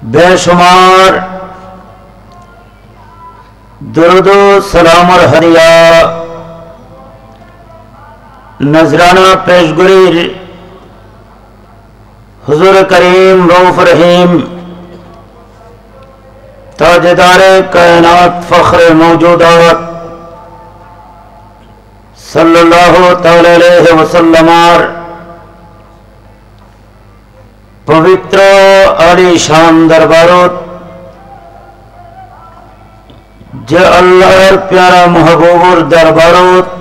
बेशुमार दुरूद सलाम और हरिया नजराना पेशगुरीर हुजूर करीम रऊफ रहीम ताजदार कायनात फख्र मौजूदात सल्लल्लाहु तआला अलैहि वसल्लम पवित्र आलीशान दरबारत जे अल्लाहर प्यारा महबूबर दरबारत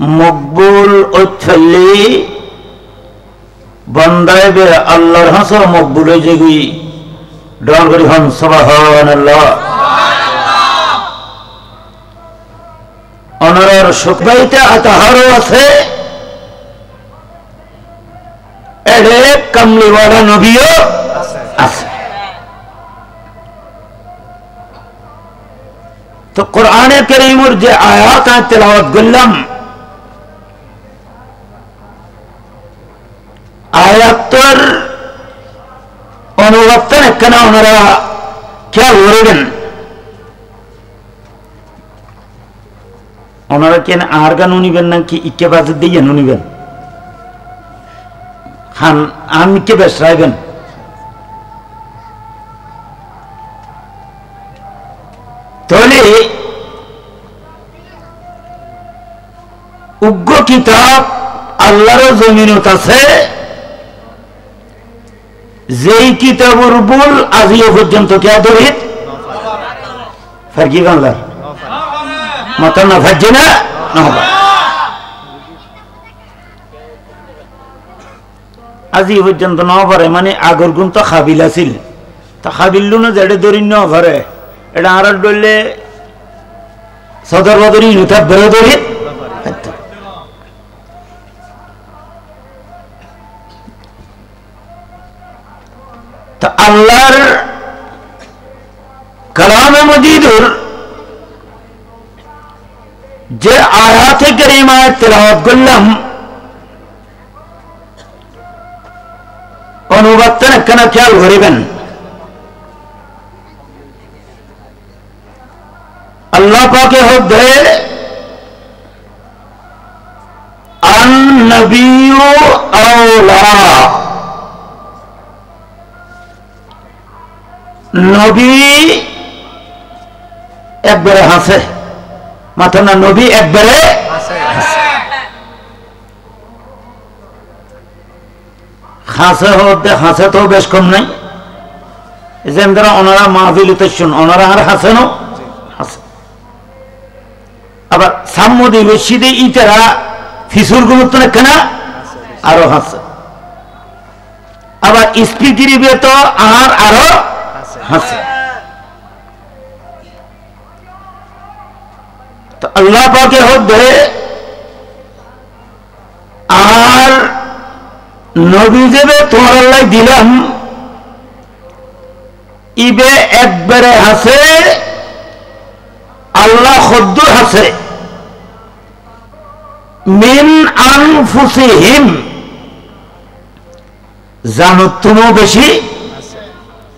मकबूल उच्छल्ली बंदाए बे अल्लाहर हंसो मकबूल जेगी डाल करी हम सुबहानल्लाह अनरार शुक्राइते अतहारो আছে एडे कमली वाला नबियो আছে तो कुरान करीमर जे आयात तिलावत गुल्लम आयातर अनुवर्तन कना उनरा क्या ओरगन उनरा केन आर्गन उनिबेन ना कि इक्के बाज दियन उनिबेन खान आम इक्के बेसराइबेन तोले उग्गो किताब अल्लाहर जमीनत আছে যেই কিতাবের বল আজিও পর্যন্ত কে দরিত ফারকি বাংলা মাতা না ফাজনা না আজি পর্যন্ত না পারে মানে আগর গুণ তো খাবিল আছিল তা খাবিলু না যেড়ে দরিন না পারে এটা আর ডলে সদর বদরি নুতা বের দরিত अल्लाहर कलाम मजीदुर जे आयात करीमा तिलावत गुल्लम अनुवर्तन कना ख्याल करिबेन अल्लाह पाके होदे अन नबिय्यु औला नबी एक बारे हासे माथा ना नबी एक बारे हासे होते हासे तो बेश कम नहीं इसे अंदर ओनारा माहफिल तो सुन ओनारा हर हासे नो हासे अब सामुदी विशिदे इतरा फिसुर गुरुत्व ने कना आरो हासे अब स्पीकरी भी तो आरो हासे तो अल्लाह पाके होदे आर नबी देबे तुम्हार अल्लाह दिलाम इबे एक बारे हासे अल्लाह खुद्दुर हासे मिन अनफुसिहिम जानो तुमो बेशी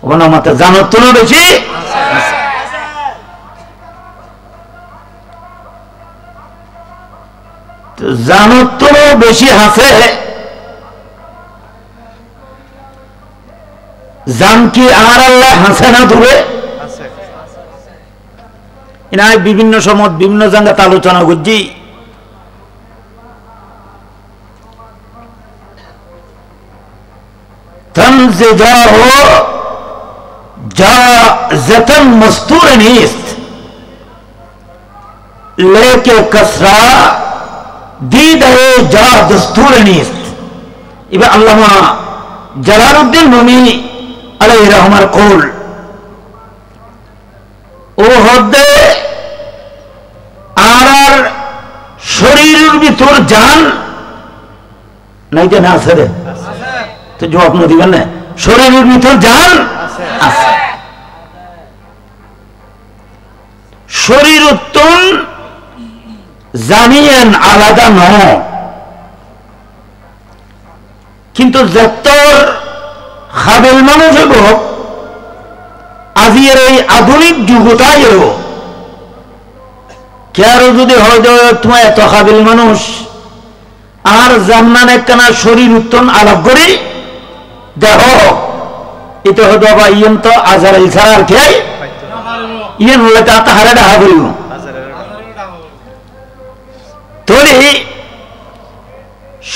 ওনা মতে জানো তুলো বেশি জানো তুলো বেশি হাসে জান কি আর আল্লাহ হাসে না দূরে ইনাই বিভিন্ন সময় বিভিন্ন জায়গাতে আলোচনা করছি तंज़िदाहो जाज़तन मस्तूर नीस्त लेके कसरा दीदे जा दस्तूर नीस्त इबे अल्लामा जलालुद्दीन रूमी अलैहि रहमर कौल ओ हद्दे आरार शरीर ভিতর जान नहीं तो ना सरे तो जो अपना दिवन है शरीर ভিতর जान আছে শরীর উত্তম জানিয়েন আলাদা নয় কিন্তু যতর খাবিল মানুষ হইব আজির এই আধুনিক যুগতাই হইব কেয়ারও যদি হয় তোমার এত খাবিল মানুষ আর জান্নান একখানা শরীর উত্তন আলাপ করি দেহ এটা হয়তো বা ইয়েন তো আজারাইল ছাড়া আর খেয়ে ইয়েন হলে তাহারে ডাহা করিব তরি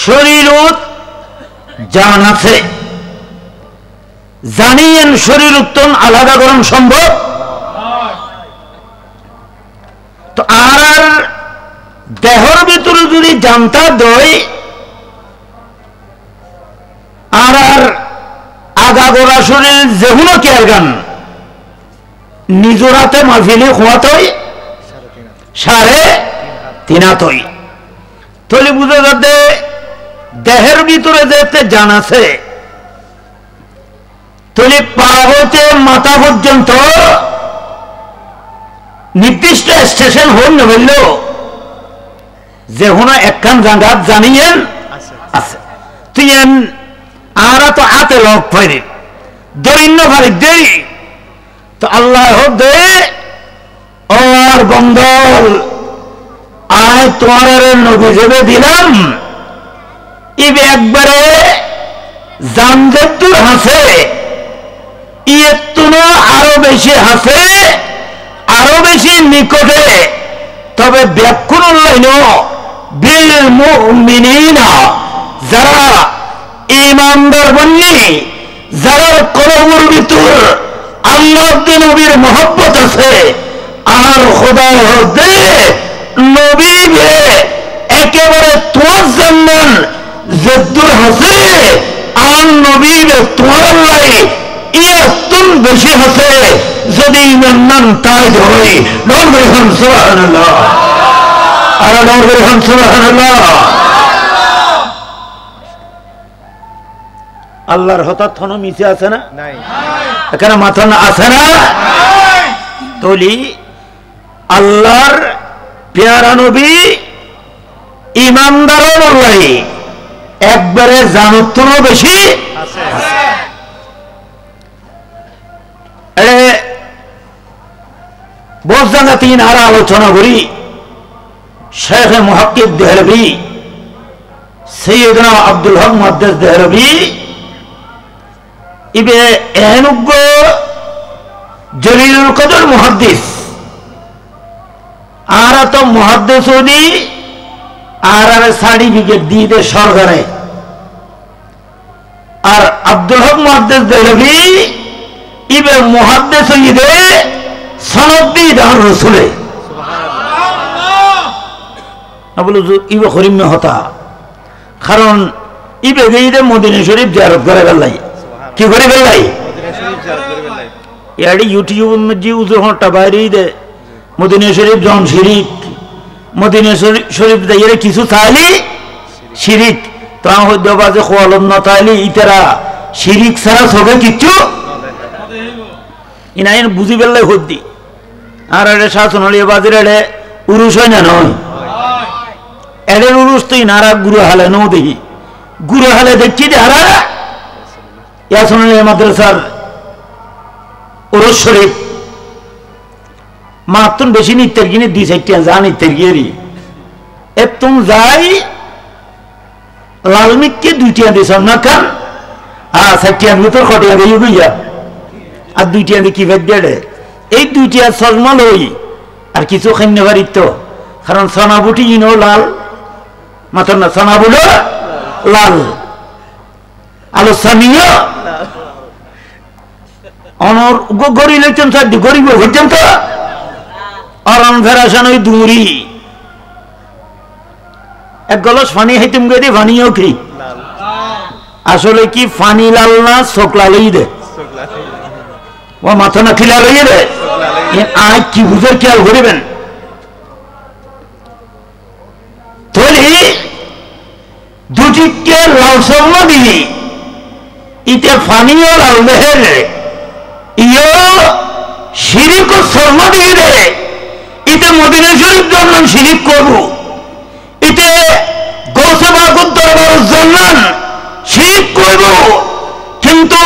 শরীরত জান আছে জানিয়েন শরীর উত্তম আলাদা করণ সম্ভব তো আর দেহর ভিতরে যদি জানতা দই আর আগা গোড়া শরীর যেগুলো কেয়ার গান নিজের হাতে মাফিলে খোয়াতই 3.5 হাতই তলি বুঝে যাতে দেহের ভিতরে যেতে জান আছে তলি পা হতে মাথা পর্যন্ত নির্দিষ্ট স্টেশন হন না বলল যে কোনো একখান জায়গা জানিয়েন আছে তুই আর তো হাতে লোক পাইনি দৈন্য ভারি দেরি তো আল্লাহ দে আর বন্ধল আয় তোমার নবী জেবে দিলাম ইবে একবারে জানজেতুর হাসে ইয়েতুনো আরো বেশি হাসে আরো বেশি নিকটে তবে ব্যাকুল লাইন বিল মুমিনিনা যারা ঈমানদার বন্নি যারা কলবের ভিতর আল্লাহর নবীর মহব্বত আছে আর খোদা হতে নবী একেবারে তোমার জান্নান যদ্দুর হাসে আর নবী তোমার লাই ইয়াতুন বেশি হাসে যদি ইমান তাই হয় নবী হন সুবহানাল্লাহ আর নবী হন সুবহানাল্লাহ আল্লাহর হঠাৎ থন মিছে আছে না নাই এখানে মাথা না আছে না তলি আল্লাহর পেয়ারা নবী ইমানদারও বললাই একবারে জানতরও বেশি আছে বোঝাঙ্গা তিন আর আলোচনা করি শেখ মুহাক্কিক দেহলভি সৈয়দনা আব্দুল হক মুহাদ্দিস দেহলভি ইবে এহনুগ্য জলিলুল কদর মুহাদ্দিস আর তো মুহাদ্দিস উনি আর সার্টিফিকেট দিয়ে দে সরকারে আর আব্দুল হক মুহাদ্দিস দেহলভি ইবে মুহাদ্দিস হইদে সনদ দিয়ে দেওয়ার রসুলে সুবহানাল্লাহ বলো ইবে করিম হতা কারণ ইবে গিয়ে মদিনা শরীফ জিয়ারত করে গেলাই কি করে গেলাই ইয়াডি ইউটিউব মধ্যে উজোহটা বাইরে দে মদিনা শরীফ জন শিরিক মদিনা শরীফ দাইরে কিছু চাইলি শিরিক তা হইতো বাজে খোয়ালম না তাইলি ইতারা শিরিক ছাড়া সবে কিচ্ছু ইনাইন বুঝি বেললাই হদ্দি আর এটা শাসন হলে বাজের এড়ে উরুষ হয় না নয় এড়ের উরুষ তো ইনারা গুরু হালে নো দেখি গুরু হালে দেখছি যে হারা ইয়া শুনলে মাদ্রাসার উরুষ শরীফ মাতুন বেশি নিত্যের কিনে 2-4টা যা নিত্যের গিয়ে একদম যাই লালমিককে 2টা দিস না খান আর 4টার ভিতর খটিয়া গিয়ে গইয়া আর 2টা দিয়ে কি ভেদ দেড়ে এই 2টা সজমা লই আর কিছু খাইন্য পারিত কারণ সোনাবুটি ইনো লাল মাত্র না সোনাবুলো লাল আলোচনীয় অনর গড়ি লেছেন স্যার গরিব হচ্ছেন তো অরণ ফেরাসান ওই দুমুরি এক গলস ফানি হাইতেম গেদে ফানিও কি আসলে কি ফানি লাল না চোখলা লই দে ও মাথা না খিলা লইয়ে দে আজ কি বুঝে খেয়াল করিবেন তলি দুটিকে লাল স্বর্ণ দিলি ইতে ফানিও লাল দেহের ইয় শিরিক স্বর্ণ দিয়ে দে ইতে মদিনা শরীফ জন্নান শিরিক করবো ইতে গৌসে বাগুর দরবার জন্নান শিরিক করবো কিন্তু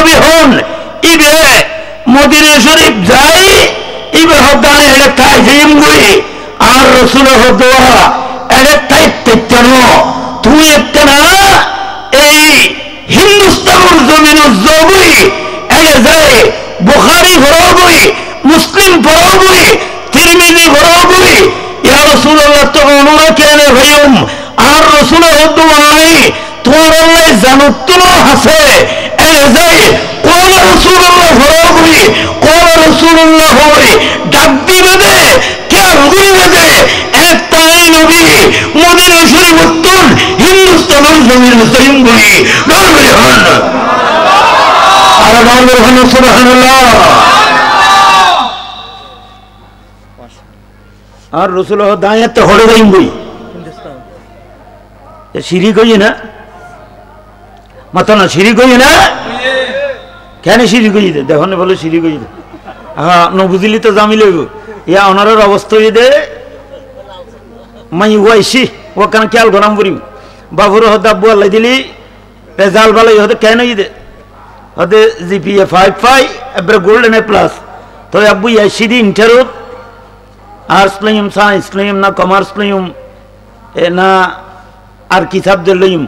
নবী হন ইবে মদিনা শরীফ যাই ইবে হদানে এটা তাই জিম গই আর রাসূল হদওয়া এটা তাই তেতনো তুই একটা না এই হিন্দুস্তানের জমিন জবই এটা যায় বুখারী ঘরবই মুসলিম পড়বই তিরমিজি ঘরবই ইয়া রাসূলুল্লাহ তো অনুরা কেন ভাইম আর রাসূল হদওয়াই তোর আল্লাহ জানুতুল হাসে এটা যায় কোন রাসূলুল্লাহ ঘরবই কোন রাসূলুল্লাহ হই ডাক দিবে দে কেন দিবে দে একটাই নবী মদিনা শরীফ উত্তর হিন্দুস্তানের জমিন মুসলিম বই নবী হন আর নবী হন সুবহানাল্লাহ আর রাসূল দায়াত হড়ে যাইম বই শিরিক হই না মাতানা শিরিক হই না কেন শিরিক হই দে দেখনে বলে শিরিক হই হ্যাঁ ন বুঝলি তো জামি লইব ইয়া ওনার অবস্থা হই দে মাই ওয়াইসি ও কেন খেয়াল গরম করিম বাবুর হদাব্বু আল্লাহ দিলি রেজাল্ট ভালো হতে কেন হই দে হতে জিপিএ 5 এবারে গোল্ডেন এ প্লাস তো আব্বু ইয়াসি দি ইন্টারভিউ আর্টস লইম সায়েন্স লইম না কমার্স লইম এ না আর কি সাবজেক্ট লইম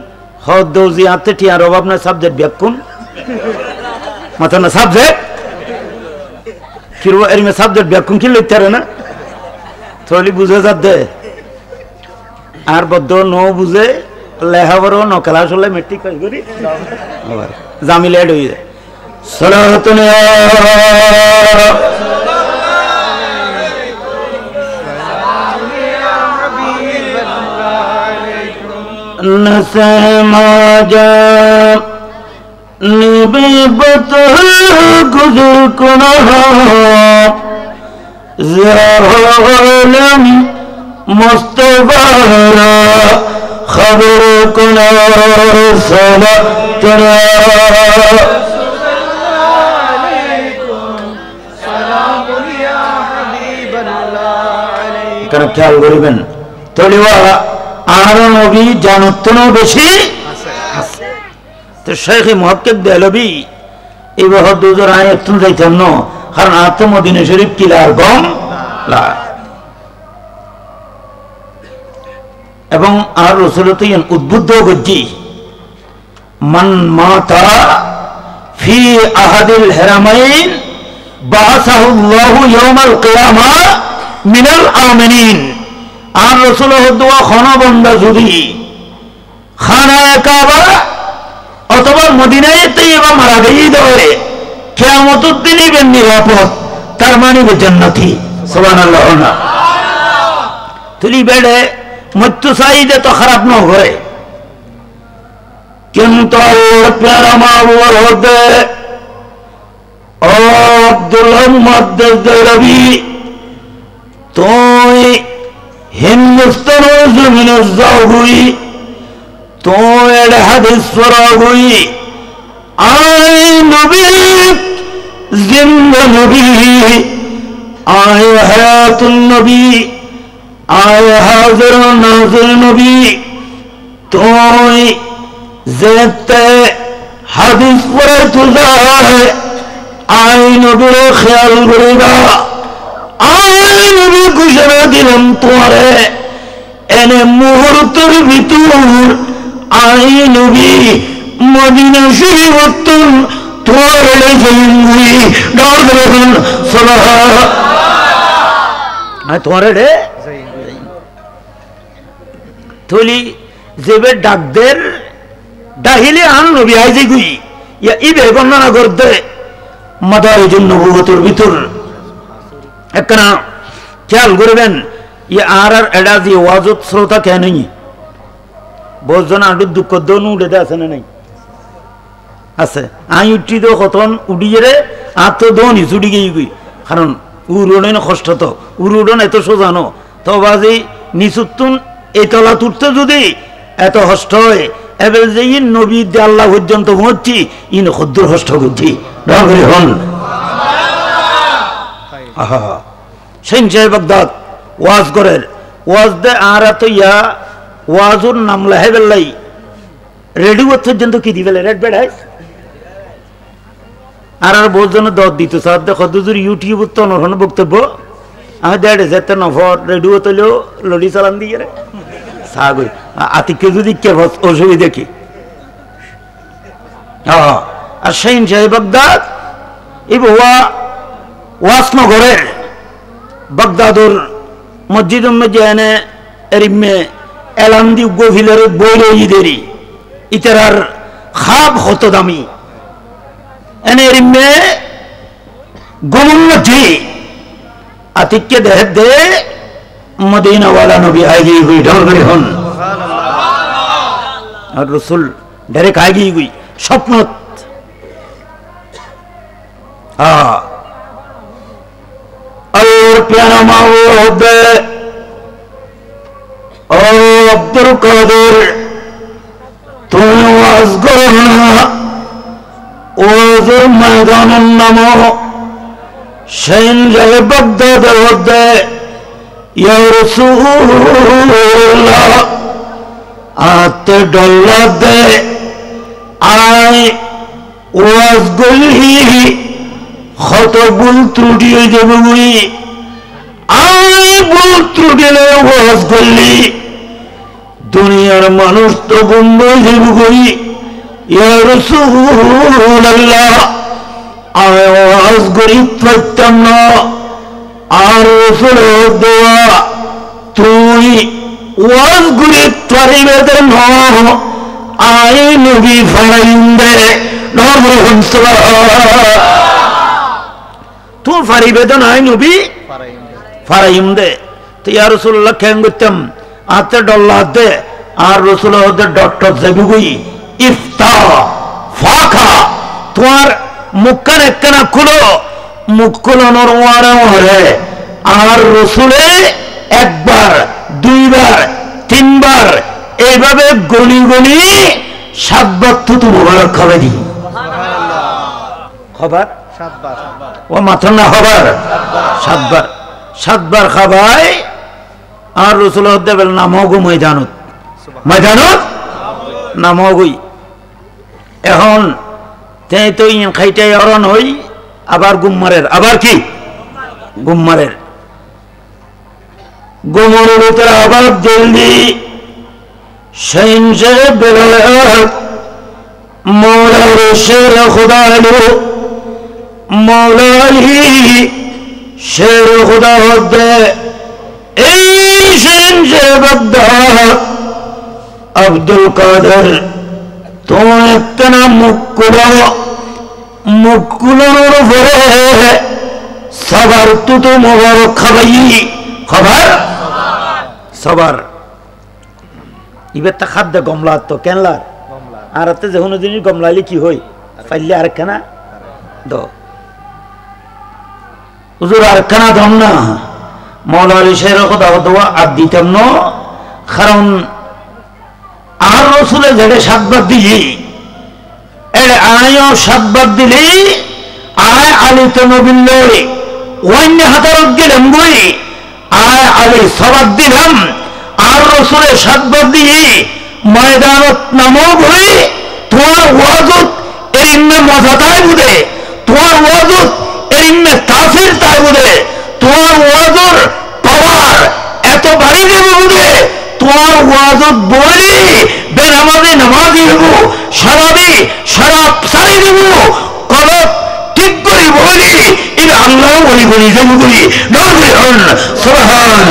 হদ দৌজি আতে টিয়ার অভাব না সাবজেক্ট ব্যাকুন মাথা না সাবজেক্ট কিরো এর মে সাবজেক্ট ব্যাকুন কি লইতে রে না থলি বুঝে যা দে আর বদ্ধ নো বুঝে লেহাবরো ন ক্লাস হলে মেট্রিক কই করি আবার জামিলে এড হই সালাতুন नसमा जा निबत गुजर कुनह ज़ालम मुस्तफारा खबर कुनह सलातना কারণ খেয়াল করবেন তলিওয়া আর নবী জানতন বেশি আছে তো শেখ মুহাক্কিক দেলবি এই বহুত দুজোর আয়াত যাইতেন না কারণ আত মদিনা শরীফ কিলার গম লা এবং আর রাসূল তো উদ্বুদ্ধ গজ্জি মান মাতা ফি আহাদিল হারামাইন বাসাহু আল্লাহু ইয়াউমাল কিয়ামা মিনাল আমিনিন আর রাসূল হদওয়া খানা বন্দা যদি খানায়ে কাবা অথবা মদিনায়ে তৈয়বা মারা গিয়ে দেয় কিয়ামতের দিনে বেন নিরাপদ তার মানে জান্নাতি সুবহানাল্লাহ না তুলি বেড়ে মৃত্যু চাইদে তো খারাপ ন করে কিন্তু প্যারা মাওয়ার হদে ও আব্দুল আহমদ দেলবি তুই হিন্দুস্তানের জমিনে যাওই তো এর হাদিস পড়াবই আয় নবী জিন্দা নবী আয় হায়াতুন নবী আয় হাজির নাজির নবী তুই যেতে হাদিস পড়ে তো যায় আয় নবীর খেয়াল করিবা আয় নবী ঘোষণা দিলাম তোমারে এনে মুহূর্তের ভিতর আয় নবী মদিনা শরীফ উত্তম তোমার জঙ্গুই ডাক দেখুন তোমার রে থলি যেবে ডাকদের ডাহিলে আন নবী আই যে গুই ইয়া ইবে বর্ণনা করতে মাদারিজুন নবুওয়াতের ভিতর একনা খেয়াল করবেন ইয়া আর এডা যে ওয়াজত শ্রোতা কেন বজন আডু দুঃখ দন উড়ে আছে না নাই আছে আই উঠি তো কতন উড়িয়ে রে আত দন চুড়ি গিয়ে গুই কারণ উড়ন কষ্ট তো উড়ন এত সোজানো তো বাজি নিচুতুন এই তলা তুলতে যদি এত কষ্ট হয় এবার যে ইন নবী দে আল্লাহ পর্যন্ত পৌঁছছি ইন ক্ষুদ্র কষ্ট করছি ডগরি হন আহা সিং সাহেব বাগদাদ ওয়াজ করেন ওয়াজ দে আর এত ইয়া ওয়াজুর নাম লাহে বেলাই রেডিও পর্যন্ত কি দিবেলে রেড বেড়াই আর বহুজন দর দিত স্যার দেখো দুজুর ইউটিউব তো অনহন বক্তব্য আমি দেড় যেতে নফর রেডিও তলেও লড়ি চালান দিয়ে রে সাগই আতিকে যদি কে অসুবিধা কি আর শাহিন সাহেব বাগদাদ এই ওয়াসনগরের বাগদাদর মসজিদ মসজিদে এরিমে এলান্দি গভীরের বইলে ইদেরি ইতারার খাব হত দামি এনে এরিমে গমুন্নতি আতিকে দেহ দে মদিনা ওয়ালা নবী আগে হুই ঢলগড়ি হন আর রাসূল ডাইরেক্ট আগে হুই স্বপ্নত और प्यारा माऊद ओ अब्दुल कादिर तुम वाज करना ओज़ुर मैदान नमो शैन जय बगदाद होदे या रसूलल्लाह आते डल्ला दे आए वाज गुल्ही खत बुल त्रुटिए जबुई आई बुल त्रुटिले वाज गुल्ली दुनियार मानुष तो गुम्बे जबुई या रसूलल्लाह आए वाज गुरी त्वत्तमना आर रसूल दुआ तुई वाज गुरी त्वरिबेदन हो आई नबी फराइंदे नमरुन सुबहान तू फरीबेदन आई नबी फराइंदे तो या रसूलुल्लाह केंगुतम आते डल्लाते आर रसूल होदे डॉक्टर जबुई इफ्ता फाका तुम्हार मुक्कन एकना खुलो मुक्कुलो नरवारे ओरे आर रसूले एक बार दुई बार तीन बार এইভাবে গনি গনি 7 বার থুতু মুবারক খাবে দি খবর 7 বার ও মাত্র না খবর 7 বার খাবাই আর রাসূল দেবেল নামগো ময়দানত নামগই এখন তাই তো ইন খাইতে অরণ হই আবার গুম্মারের আবার কি গুম্মারের গোমরের ভিতরে আবার জলদি शहीन से बिलाल मौला शेर खुदा लो मौला ही शेर खुदा होते शहीन से बगदाद अब्दुल कादिर तो इतना मुक्कुलो फरे सबर तो मुबारक खबई खबर सबर इबेता खाद्य गमला तो केनला আর তে যখন জিনিস গমলাইলে কি হই ফাইলে আর কেনা দো হুজুর আর কেনা দম না মাওলা আলী শের কথা দোয়া আর দিতাম না কারণ আর রাসূলে যেটা সাতবার দিই এর আয়ও সাতবার দিলি আয় আলী তো নবিল্লাহি ওয়াইন হাতারত গেলাম গই আয় আলী সবাদ দিলাম আর রাসূলে সাতবার দিয়ে ময়দানত নামো হই তোমার ওয়াজত এরিমে মজাতায় বুদে তোমার ওয়াজত এরিমে তাফসীর তাই বুদে তোমার ওয়াজর পাওয়ার এত বাড়ি দেব বুদে তোমার ওয়াজত বলি বেনামাজি নামাজি হবো শরাব সারি দেব কলব ঠিক করে বলি এটা আল্লাহ বলি বলি দেব বলি নবী হন সুবহান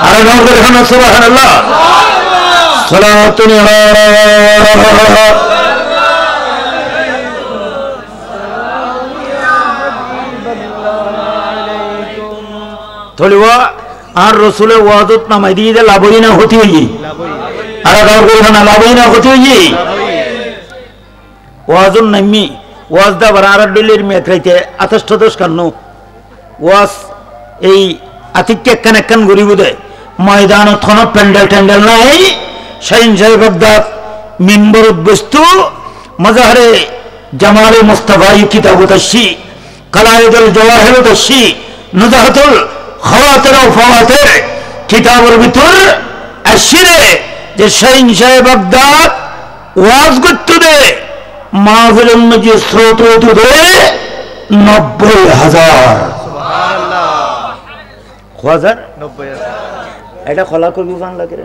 আর নবী হন সুবহানাল্লাহ সালাতুন থলিওয়া আর রাসূলের ওয়াজত নামাই দিয়ে লাভই না হতি হই আর নবী হন লাভই না হতি হই ওয়াজুন নামি ওয়াজ দা বারার ডলির মেকরাইতে আতষ্টদশ কান্নো ওয়াজ এই আতিক্য কানেকন গরিবুদে ময়দানত কোন প্যান্ডেল নাই শাহিন সাহেব বাগদাদ মিম্বরত বস্তু মজাহরে জামালে মুস্তাফাই কিতাবত আশি কালায়েদুল জওয়াহিরত আশি নুজাহাতুল খাওয়াতির ও ফাওয়াতির কিতাবের ভিতর আশিরে যে শাহিন সাহেব বাগদাদ ওয়াজ করতে দে মাহফিলের মধ্যে স্রোত উঠে 90,000 এটা খোলা করবি ফান লাগে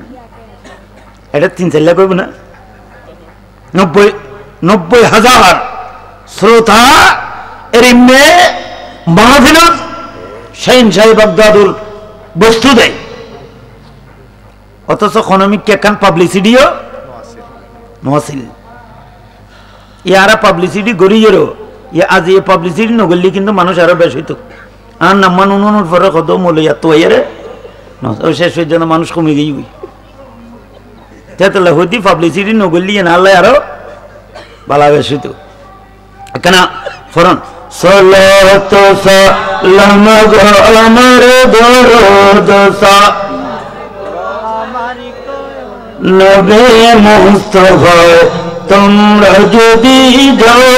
এটা 3-4 লাখ করবো না 90,000 শ্রোতা এর মাহফিল শাহিন সাহেব বাগদাদুর বস্তু দেয় অথচ ইকোনমিক কেখান পাবলিসিটিও নছিল ইয়ারা পাবলিসিটি গড়িয়েরও আজ এই পাবলিসিটি নগরলি কিন্তু মানুষ আরো বেশ হইতো আর নাম্মান উন্নয়নের পরে কত মূল্য তো এরে শেষ হয়ে যেন মানুষ কমে গেই তেতলা হইতে পাবলিসিটি নগরলি নাহলে আরো বালা বেশ হইতো কেন ফরন সালাত সালাম গো আমার দরুদ নবী মুস্তাফা তোমরা যদি যাও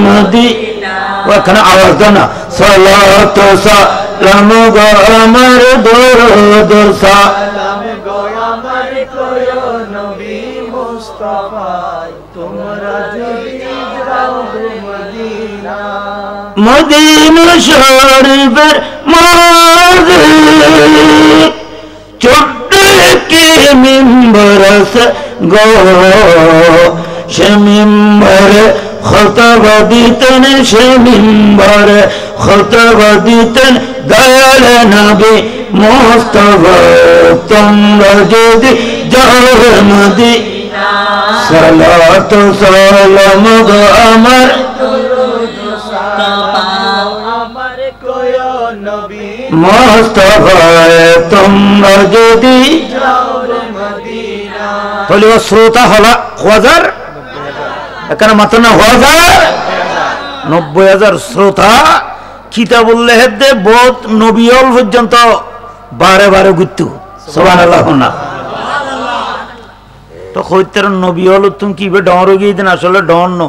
মদিনা ওখানে আওয়াজ দাও না সালাত সালাম গো আমার দরুদ সালাম গো আমার কোয় নবী মুস্তাফা তোমরা যদি যাও মদিনা মদিনা শরীফের মাঝে ছোট্ট কে মিম্বর গো সে মিম্বর খুতবা দিতেন সে মিম্বর খুতবা দিতেন দয়াল নবী মুস্তাফা তোমরা যদি যাও মদিনা সালাত সালাম গো আমার মুস্তাফা তোমরা যদি তাহলে শ্রোতা হলা হাজার এখানে মাত্র না 90,000 শ্রোতা কিতাবুল্লাহ দে বহুত নবিয়ল পর্যন্ত বারে বারে গুত্তু সুবহানাল্লাহ না তো কইতের নবিয়ল তুমি কি বে ডর গিয়ে দিন আসলে ডর ন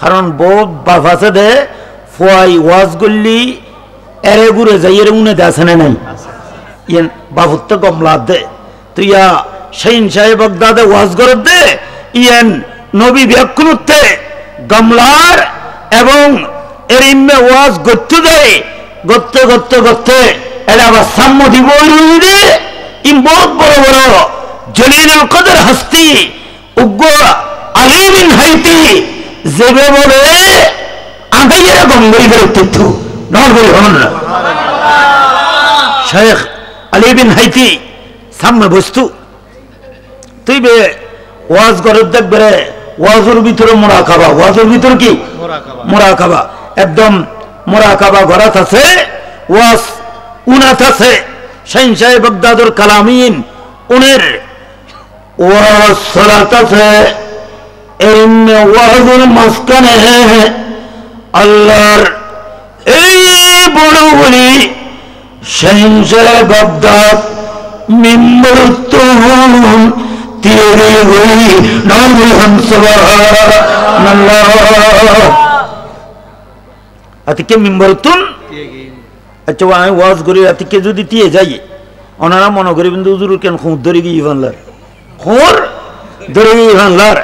কারণ বহুত বাফাসে দে ফয় ওয়াজ গল্লি এরে গুরে যাই এর উনে দাসে নাই ইন বাবুত গমলা দে তো ইয়া শাহিন সাহেব বাগদাদে ওয়াজ করে দে ইয়েন নবী ব্যাকুলতে গমলার এবং এর ইম্মে ওয়াজ গত্তু দে গত্তে এরা আবার সাম্য দিব দে ইম বহুত বড় বড় জলিলুল কদর হস্তি উগ্র আলী বিন হাইতি যেবে বলে আগাইয়েরা গঙ্গই বেরোত্তু নগরী হন শেখ আলী বিন হাইতি সাম্য বস্তু তুই বে ওয়াজ গরত দেখবে ওয়াজের ভিতরে মুরাকাবা ওয়াজের ভিতরে কি মুরাকাবা একদম মুরাকাবা গরাত আছে ওয়াজ উনাত আছে শাহিন সাহেব বাগদাদুর কালামিন উনের ওয়াজ সালাত আছে এমনি ওয়াজের মাঝখানে আল্লাহর এই বড় বলি শাহিন সাহেব বাগদাদ মিম্বর তুম तेरे हुई नाम हम सुबहानल्लाह আতিকে মিম্বরতুন আচ্ছা আমি ওয়াজ করি আতিকে যদি দিয়ে যাই ওনারা মনে করি কিন্তু হুজুর কেন খুঁত ধরে গিয়ে বানলার খুঁর ধরে গিয়ে বানলার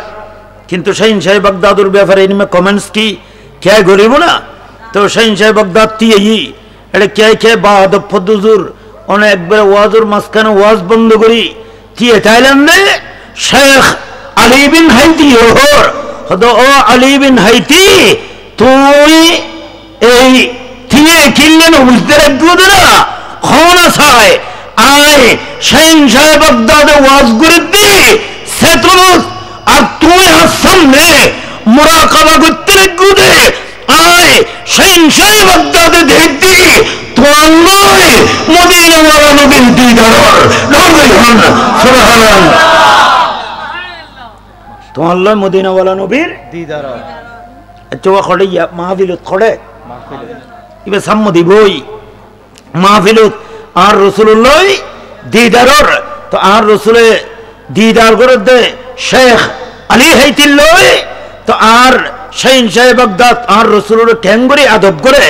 কিন্তু শাহিন সাহেব বাগদাদুর ব্যাপারে এনিমে কমেন্টস কি কে গরিব না তো শাহিন সাহেব বাগদাদ দিয়ে এটা কে বা আদব হুজুর অনেক একবার ওয়াজের মাঝখানে ওয়াজ বন্ধ করি দিয়ে থাইল্যান্ডে শেখ আলী বিন হাইতি ও আলী বিন হাইতি তুই এই থিয়ে কিনলেন বুঝতে রাখবো না ক্ষমা চাই আয় শাহিন সাহেব বাগদাদে ওয়াজ করে দি সেতুল আর তুই আর সামনে মুরাকাবা করতে রাখবো দে আয় শাহিন সাহেব বাগদাদে দেখতি তোমার নয় মদিনা ওয়ালা নবীর দিদার নবী হন সুবহানাল্লাহ তোমার লয় মদিনা ওয়ালা নবীর দিদার চোয়া খড়ে মাহফিলত খড়ে ইবে সাম্য দিবই মাহফিলত আর রাসূলুল্লাহ দিদারর তো আর রাসূলে দিদার করে দে শেখ আলী হাইতিল লয় তো আর শাহিন সাহেব বাগদাদ আর রাসূলের ঠ্যাঙ্গরি আদব করে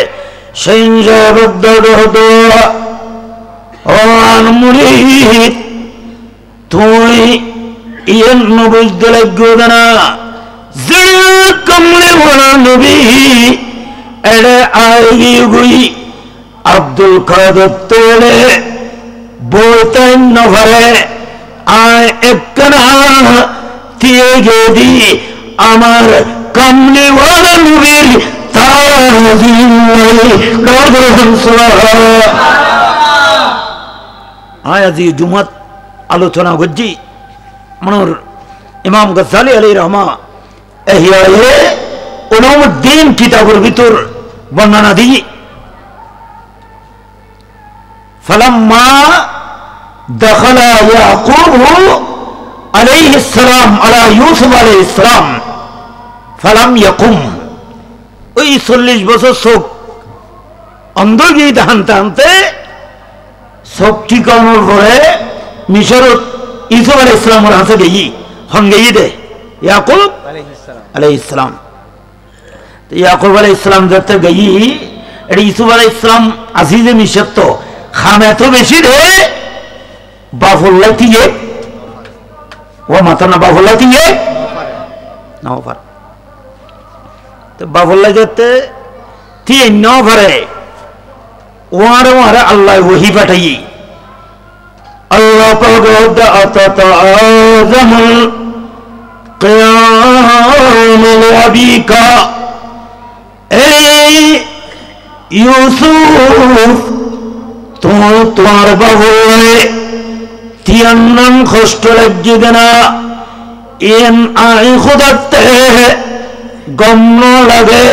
শাহিন সাহেব বাগদাদ হতো আর মুরিদ তুই ইয়েন বুঝতে লাগবে না कमले वाला नबी एड़े आएगी गुई अब्दुल कादिर तेरे बोलते नफरे आए एक ना तिए गेदी अमर कमले वाला नबी आयाजी जुमत आलोचना गज्जी मनोर इमाम गज्जाली अलैहि रहमा इहयाए उलूमुद्दीन किताबुल भितर वर्णना दी फलम्मा दखला याकूब अलैहिस्सलाम अला यूसुफ अलैहिस्सलाम फलम यकुम ওই 40 বছর চোখ অন্ধ গিয়ে হানতে হানতে চোখ ঠিকানোর পরে মিশরত ইউসুফ আলাইহিস সালামের হাতে গিয়ে সঙ্গে দে ইয়াকুব আলাইহিস সালাম তো ইয়াকুব আলাইহিস সালাম যেতে গিয়ে এটা ইউসুফ আলাইহিস সালাম আজিজে মিশর তো খাম এত বেশি রে বাফুল্লাহ দিয়ে ও মাথা না বাফুল্লাহ দিয়ে নাও পার तो बाबुल्ला जाते थी नौ भरे वहां वहां अल्लाह वही बैठाई अल्लाह पगोद अतताज़मुल क़याम अबीका ए यूसुफ तो तुम्हारे बाबुल्ले तियन्नन कष्ट लग देना इन आई खुदाते गम्न लगे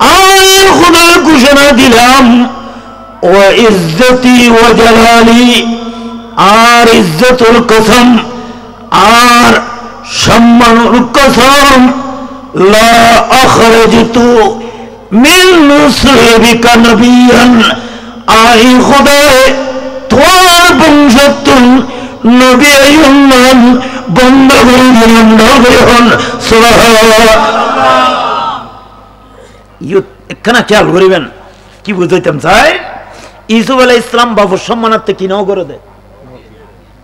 आए खुदा घोषणा दिलाम व इज्जती व जलाली आर इज्जतुल कसम आर सम्मानुल कसम ला अखरजतु मिन मुस्लिबिका नबियन आई खुदा तुम्हार वंशतुन नबी अय्युमान बंदगुन नबीहन सुबहान এখানে খেয়াল করিবেন কি বুঝাইতাম চাই ইউসুফ আলাইহিস সালাম বাবুর সম্মানার্থে কি নাও করে দেয়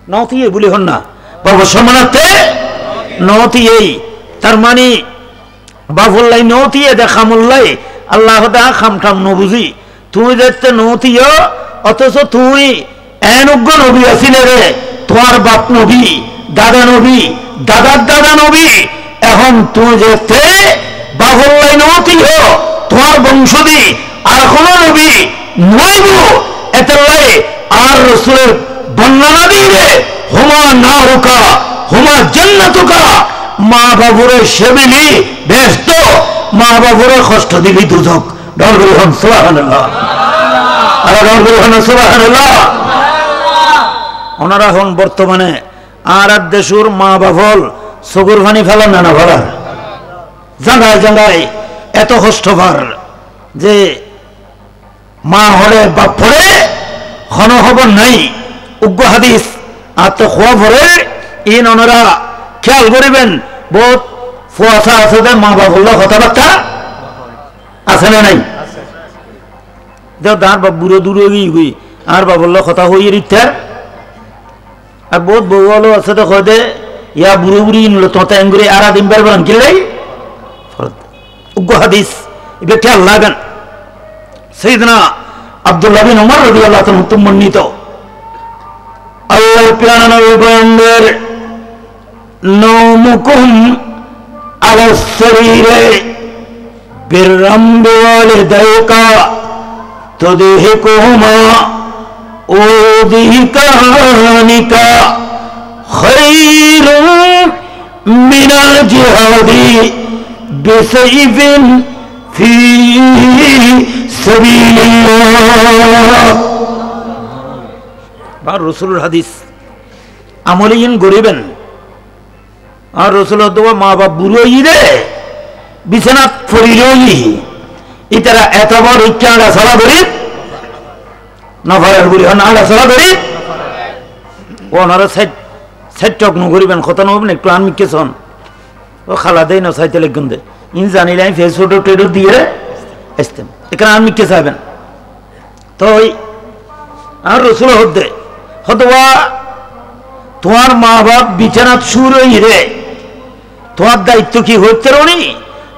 নথিয়ে বলি হন না বাবুর সম্মানার্থে নথিয়েই তার মানে বাবুল্লাই নথিয়ে দেখামুল্লাই আল্লাহ দা খামখাম নবুঝি তুই দেখতে নথিও অথচ তুই এনজ্ঞ নবী আছিলে রে তোমার বাপ নবী দাদা নবী দাদার দাদা নবী এখন তুই দেখতে বাহুল্লাই নথিও তোমার বংশধি আর কোন নবী নইব এতলাই আর রাসূলের বর্ণনা দিয়ে হুমা নারুকা হুমা জান্নাতুকা মা বাবুরে সেবিলি বেহেশত মা বাবুরে কষ্ট দিলি দুজক দরবার হন সুবহানাল্লাহ আর দরবার হন সুবহানাল্লাহ ওনারা হন বর্তমানে আর দেশুর মা বাবল সগুর পানি ফেলান না ফেলার জায়গায় জায়গায় এত কষ্টকর যে মা হলে বাপ পড়ে হন খবর নাই উগ্র হাদিস আর তো খোয়া পড়ে ইন ওনারা খেয়াল করিবেন বহুত ফুয়াশা আছে যে মা বাবুল্লাহ কথাবার্তা আছে না নাই দাঁড় বা বুড়ো দূরে গিয়ে আর বাবুল্লাহ কথা হইয়ে রিতে আর বহুত বউ হলো আছে তো কদে ইয়া বুড়ো বুড়ি নিল তোতা এঙ্গুরি আরা দিন বের বলেন কিলে উগ্র হাদিস এটা খেয়াল লাগান সাইয়েদনা আব্দুল্লাহ বিন উমর রাদিয়াল্লাহু তাআলা মন্নিত আল্লাহর প্রিয় নবী বলেন নৌমুকুম আলা শরীরে বিররাম ওয়ালিদাইকা তুদহিকুহুমা ওদিকানিকা খায়রুম মিনাল জিহাদি বিসাইফিন ফি সাবিলিল্লাহ বা রাসূলুর হাদিস আমলিন গরিবেন আর রাসূলের দোয়া মা বাপ বুড়ো ইরে বিছানাত পড়িলই ইতারা এত বড় ইচ্ছাটা সারা ধরি নফরের বুড়ি হন আলা সারা ধরি ওনারা সেটক ন গরিবেন কত নবেন একটু আনমিকেছন ও খালা দেই না সাইতে লাগুন দে ইন জানিলে আমি ফেসবুক টেডো দিয়ে আসতাম এখানে আনমিকে চাইবেন তো আর রাসূল হদ্দে হদওয়া তোমার মা বাপ বিছানাত শুরু রে তোমার দায়িত্ব কি হইতে রনি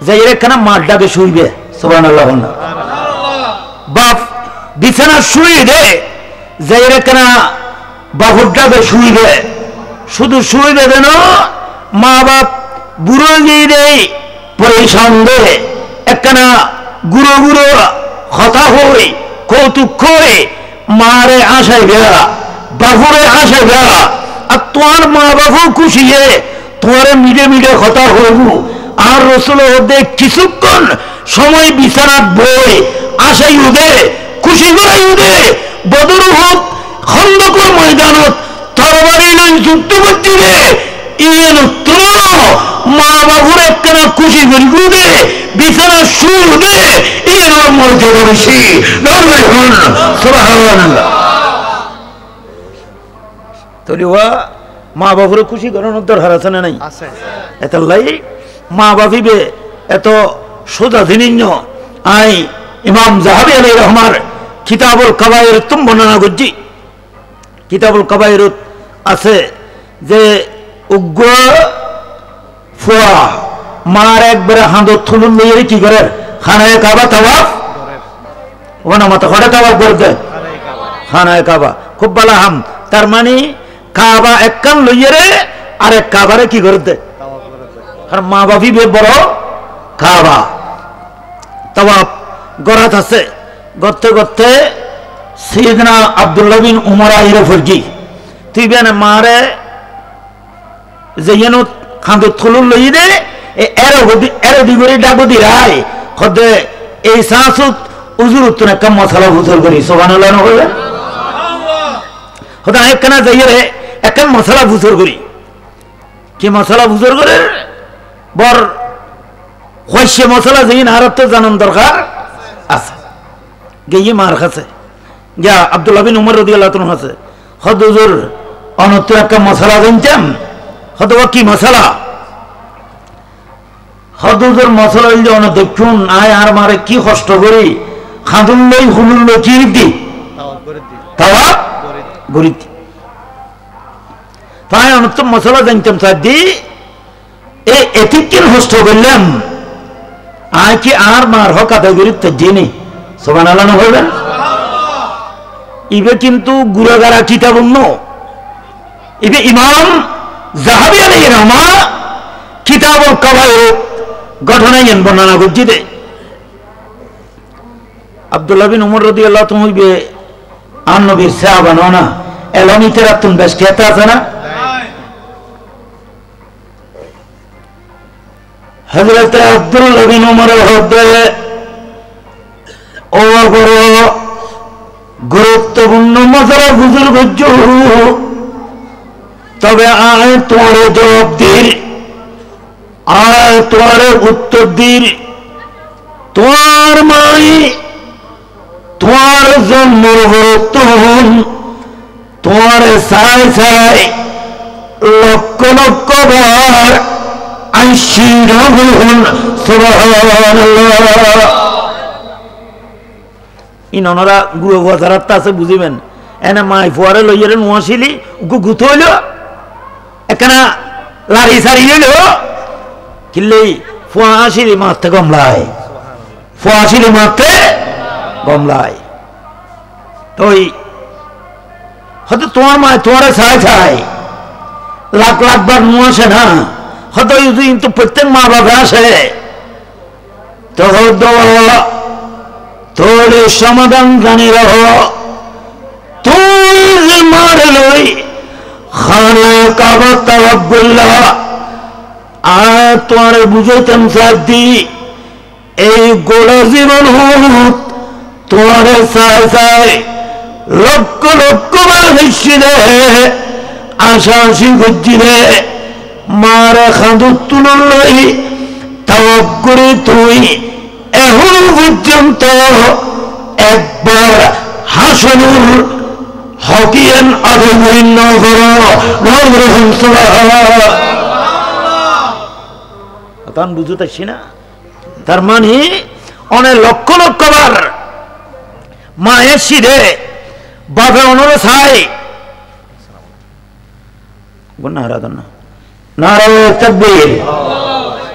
যাইরে কেন মার ডাকে শুইবে সুবহানাল্লাহ না বাপ বিছানা শুয়ে দে যাইরে কেন বাবুর ডাকে শুইবে শুধু শুইবে দেন মা বাপ বুড়ো গিয়ে দেয় পরেশান দে একখানা গুঁড়ো গুঁড়ো কথা হই কৌতুক করে মারে আশায় বেড়া বাবুরে আশায় বেড়া আর তোমার মা বাবু খুশি হে তোমার মিডে মিডে কথা হইব আর রসুল ওদের কিছুক্ষণ সময় বিছানার বই আশাই উদে খুশি করাই উদে বদর হোক খন্দকর ময়দানত তরবারি নয় যুদ্ধ করছি রে ইয়েন মা বাবুর একখানা খুশি করি উদে বিছানা শুরু দে ইয়েন মর্যাদা বেশি সুবহানাল্লাহ তাহলে মা বাবুরে খুশি করানোর দরকার আছে না নাই এত লাই মা বাবিবে এত সোজা জিনিস আই ইমাম জাহাবি আলাইহির রহমার কিতাবুল কাবায়ের তুম বর্ণনা করছি কিতাবুল কাবায়ের আছে যে উগ্র ফুয়া মার একবারে হাঁদর থুলুন নিয়ে কি করে খানায় কাবা তাওয়াফ ওখানে মাথা ঘরে তাওয়াফ করতে খানায় কাবা খুব ভালো হাম তার মানে কাবা এক কান লইয়ে রে আর এক কাবারে কি করে দে আর মা বাপি বে বড় কাবা তাওয়াফ গরাত আছে গর্তে গর্তে সাইয়েদনা আব্দুল্লাহ বিন উমর আইরে ফরজি তুই বেন মারে যেন খান্দু থলুল লই দে এর দিগরি ডাকো দি রাই খদে এই সাসুত উজুর উত্তরে কম মশলা বুঝল করি সুবহানাল্লাহ না বলে খদা একখানা যাইয়ে রে একখান মশলা বুঝর করি কি মশলা বুঝর করে বর হইছে মশলা যেন আর তো জানান দরকার আছে গিয়ে মার খাচ্ছে যা আব্দুল্লাহ বিন উমর রাদিয়াল্লাহু তাআলা আছে খদ হুজুর অনত্র একটা মশলা জানতাম খদ কি মশলা খদ হুজুর মশলা হইলে অন দেখুন আয় আর মারে কি কষ্ট করি খাদুল লই হুলুল লই কি দি তাওয়া গরি তাই অনত্র মশলা জানতাম সাদি এই এতিকিন কষ্ট করলাম আয় কি আর মার হক আদায় করি তো জেনে সুবহানাল্লাহ না বলবেন ইবে কিন্তু গুরাগারা কিতাব অন্য ইবে ইমাম জাহাবি আলাইহির রহমা কিতাবুল কাবায়ের ঘটনায় বর্ণনা করছি দে আব্দুল্লাহ বিন উমর রাদিয়াল্লাহু তাআলা হইবে আর নবীর সাহাবা না এলমিতে রাতুন বেশ খেতে আছে না হযরত আব্দুল্লাহ বিন উমর হতে ও বড় গুরুত্বপূর্ণ মশলা বুঝুর গজ্জ তবে আয় তোমার জবাব দির আয় তোমার উত্তর দির তোমার মাই তোমার জন্মর বর্তমান তোমার সাই সাই লক্ষ লক্ষ বার আইসি রাহুল সুবহানাল্লাহ ইনরা গুরু বাজারটা আছে বুঝিবেন এনে মাই ফুয়ারে লইয়ে নোয়াশিলি গুথ হইল একখানা লারি সারি হইল কিনলেই ফুয়া আসিলি মারতে গমলায় ফুয়া আসিলি মারতে গমলায় তো হয়তো তোমার মা তোমারে ছাই ছাই লাখ লাখ বার নোয়াশে না হয়তো কিন্তু প্রত্যেক মা বাবা আসে তো তোর সমাধান জানি রহ তুই মার লই খানা কাবা তাওয়াফ করলা আর তোমার বুঝাইতাম সাদি এই গোড়া জীবন হোক তোমার চাই চাই লক্ষ লক্ষ বার হইছি রে আশা আশি করছি রে মার খাঁদুর তুলন লই তাওয়াফ করে তুই এখন পর্যন্ত একবার হাসনুর হকিয়ান আদমীন তখন বুঝতেছি না তার মানে অনেক লক্ষ লক্ষ বার মায়ের শিরে বাপে অনুরোধ ছাই নারে তাকবীর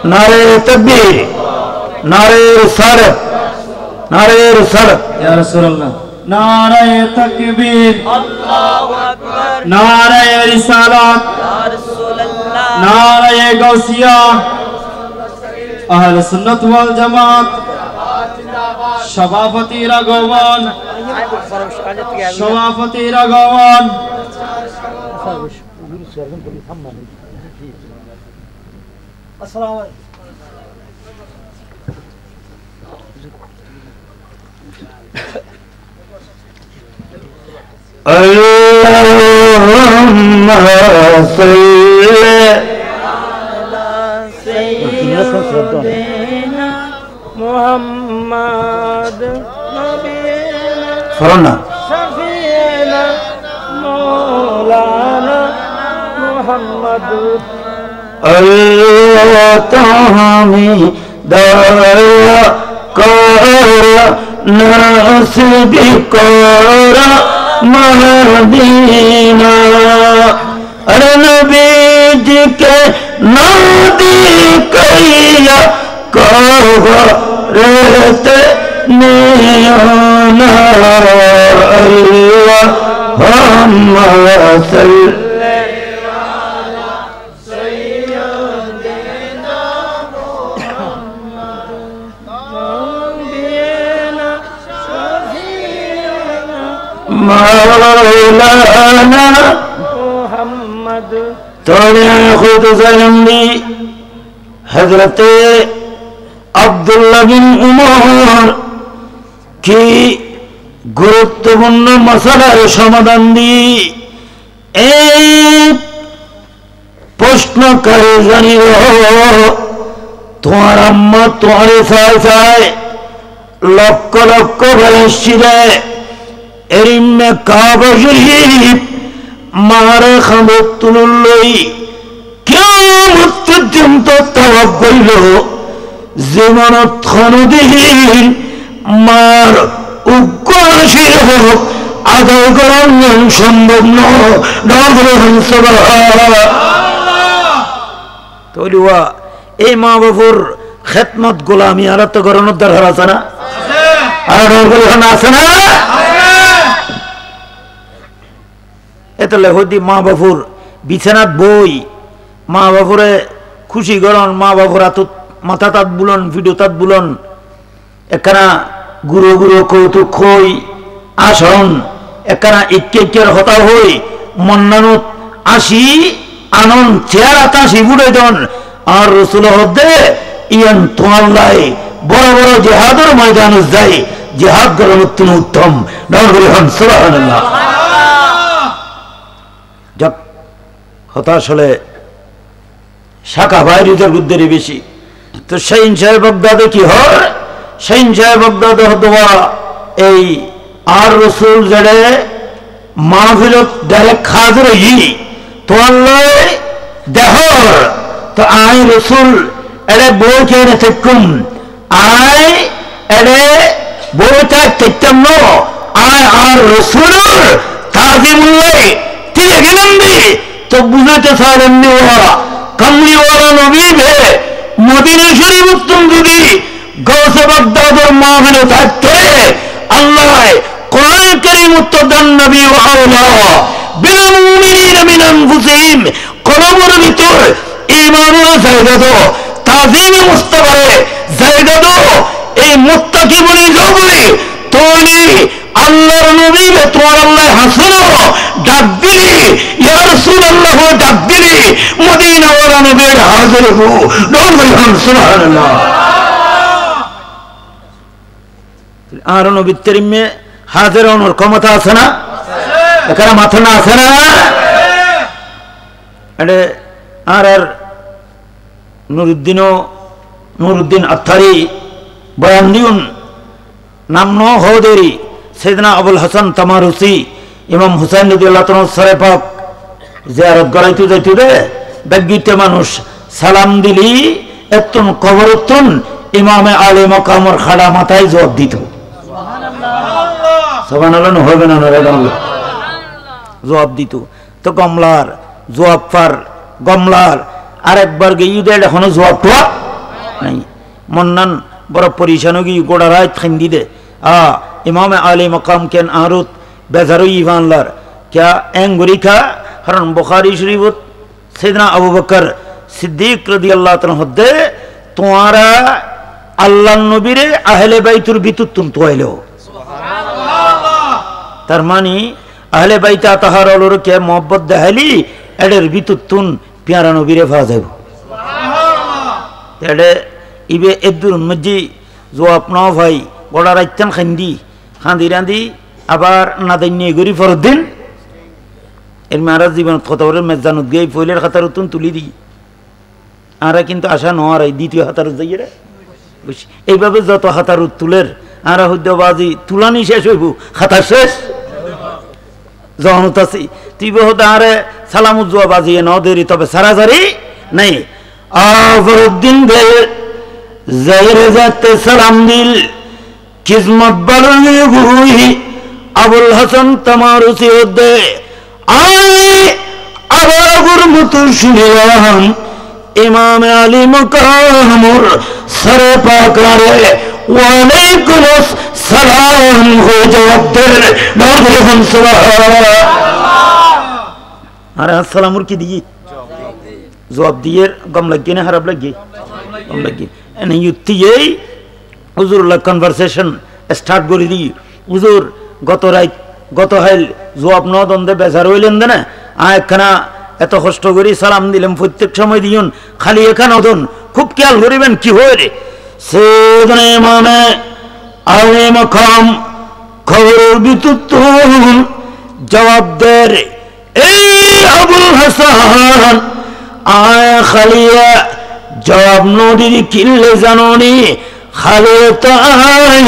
নারে তাকবীর নারে রিসালাত, নারে রিসালাত। ইয়া রাসূলুল্লাহ। নারায়ে তাকবীর, আল্লাহু আকবার, নারায়ে রিসালাত, ইয়া রাসূলুল্লাহ, নারায়ে গাউসিয়া। আহলে সুন্নাত ওয়াল জামাত সভাপতি রাঘবন, সভাপতি রাঘবন। আল্লাহুম্মা সাল্লি সাইয়্যিদিনা মুহাম্মদ নবিয়িনা ফরনা শাফিয়িনা মাওলানা মুহাম্মদ। আল্লাহ তুমি দয়া কর নসিব কর মদিনা। अरे नबी जी के नादी कैया कहो रहते नियाना अल्लाह हम मौलाना मुहम्मद। तोड़े खुद सलम दी हजरत अब्दुल्ला बिन उमर की गुरुत्वपूर्ण मसलार समाधान दी एक प्रश्न करे जानी रहो। तुम्हारा अम्मा तुम्हारे साथ साथ लक्ष लक्ष बरसिले एरिमे काबा शरीफ मारे खबरतुल्लई कियामत पर्यন্ত तवाफ करिल जीवनत कोनदिन मार उग्र हासिर होक आदाय करा सम्भव नয়। तोलिवा এই মা বাবুর খেদমত গোলামি আর তো গরনের দরকার আছে না? আর আছে না? এতলে হইদি মা বাবুর বিছানাত বই মা বাবুরে খুশি গরন মা বাবুর হাতত মাথা তাত বুলন ভিডিও তাত বুলন একখানা গুরু গুরু কৌতুক হই আসন একখানা ইক্কের হতা হই মন্নানত আসি আনন্দ চেহারা তাসি বুড়ে দন আর রসুল হদ্দে ইয়ান তোয়াল্লাই বড় বড় জেহাদের ময়দান যায় জেহাদ গরম উত্তম নগরী হন সুবহানাল্লাহ। যাক হতাশ হলে শাখা বাইরিদের বুদ্ধেরই বেশি। তো শাহিন সাহেব বাগদাদে কি হয়? শাহিন সাহেব বাগদাদে হতবা এই আর রসুল জেড়ে মাহফিলত ডাইরেক্ট খাজর ই তোয়াল্লাই দেহর তো আই রসুল এড়ে বই কেড়ে থেকুম আই এড়ে বইটা তেতাম ন আয় আর রসুল তাজিমুল্লাই তিরে গেলামবি তো বুঝাতে সারেননি ওরা কামলিওয়ালা নবী ভে মদিনা শরীফ উত্তম যদি গৌসে বাগদাদের মাহফিলে থাকতে আল্লাহ কোরআন কারীম উত্তদান নবী ওয়া আওলা বিল মুমিনিনা মিন আনফুসিহিম কলবের ভিতর ঈমানের জায়গা দাও তাজিম মুস্তাফারে জায়গা দাও এই মুত্তাকি বলি জবরি তোনি আল্লাহর নবী বে তোমার আল্লাহ হাসানো ডাক দিলি ইয়া রাসূলুল্লাহ ডাক দিলি মদিনা ওয়ালা নবীর হাজির হো নবী সুবহানাল্লাহ। আর নবী তেরিমে হাজির হওয়ার ক্ষমতা আছে না? এখানে মাথা না আছে না? আরে আর নুরুদ্দিন আত্তারি বয়ান দিউন নাম ন হদেরি সেদিনা আবুল হাসান তামারুসি ইমাম হুসাইন রাদিয়াল্লাহু তাআলা সরে পাক জিয়ারত করাইতে যাইতে রে বেগিতে মানুষ সালাম দিলি এতন কবরতন ইমামে আলী মাকামর খাড়া মাথায় জবাব দিত সুবহানাল্লাহ। সুবহানাল্লাহ হবে না রে জবাব দিত তো কমলার জবাব পার গমলার আরেকবার গিয়ে ঈদের এখনো জবাব নাই মন্নান বড় পরিশান গি গোড়া রাত খান্দি দে ইমাম আলী মকাম কেন আরুত বেজারু ইভানলার क्या एंगुरी का हरन बुखारी शरीफत सैयदना अबू बकर सिद्दीक रदियल्लाहु ताआला हद्दे तुम्हारा अल्लाह नबीरे अहले बैतुर बितुत तुम तोइलो सुबहानाल्लाह तरमानी अहले बैत ताहारलुर के मोहब्बत दहली एडर बितुत तुन प्यारा नबीरे फाजेबो सुबहानाल्लाह एडे इबे एब्दुल मज्जी जो अपना भाई बड़ा राइतन खंदी खांदिरांदी আবার নাদাইনি গরি ফরদিন এর মারা জীবন কতরে মেজানুত গই ফইলের খাতার উতুন তুলি দি আরা কিন্তু আশা নয় দ্বিতীয় হাতার যাইয়ে রে বুঝি এইভাবে যত হাতার তুলের আরা হুদ্দবাজি তুলানি শেষ হইব খাতা শেষ জহনতাসি তিবে হতে আরে সালাম জুয়া বাজিয়ে ন দেরি তবে সারাজারি নাই ফরদিন দে জাইরে যাতে সালাম দিল কিসমত বাড়লে হুই আবুল হাসান তামারুসি হদ্দে আয় আবার গুরমত শুনিলাম ইমাম আলী মকামুর সরে পাকারে ওয়ালাইকুম সালাম হো জবাবদের নবরহম সুবহানাল্লাহ আরে আসসালামুর কি দিই জবাব দিয়ে গম লাগিয়ে না খারাপ লাগিয়ে গম লাগিয়ে এনে ইউতিয়ে হুজুরুল্লাহ কনভারসেশন স্টার্ট করে দিই হুজুর গত রাত গত হাইল জবাব ন দন্দে বেজার হইলেন না একখানা এত কষ্ট করি সালাম দিলাম প্রত্যেক সময় দিউন খালি এখানে দন খুব খেয়াল করিবেন কি হয় রে সেদনে ইমামে আলে মাকাম খবর বিতুতুন জবাব দে রে এই আবুল হাসান আয় খালিয়া জবাব নদীর কিল্লে জাননি খালে তাই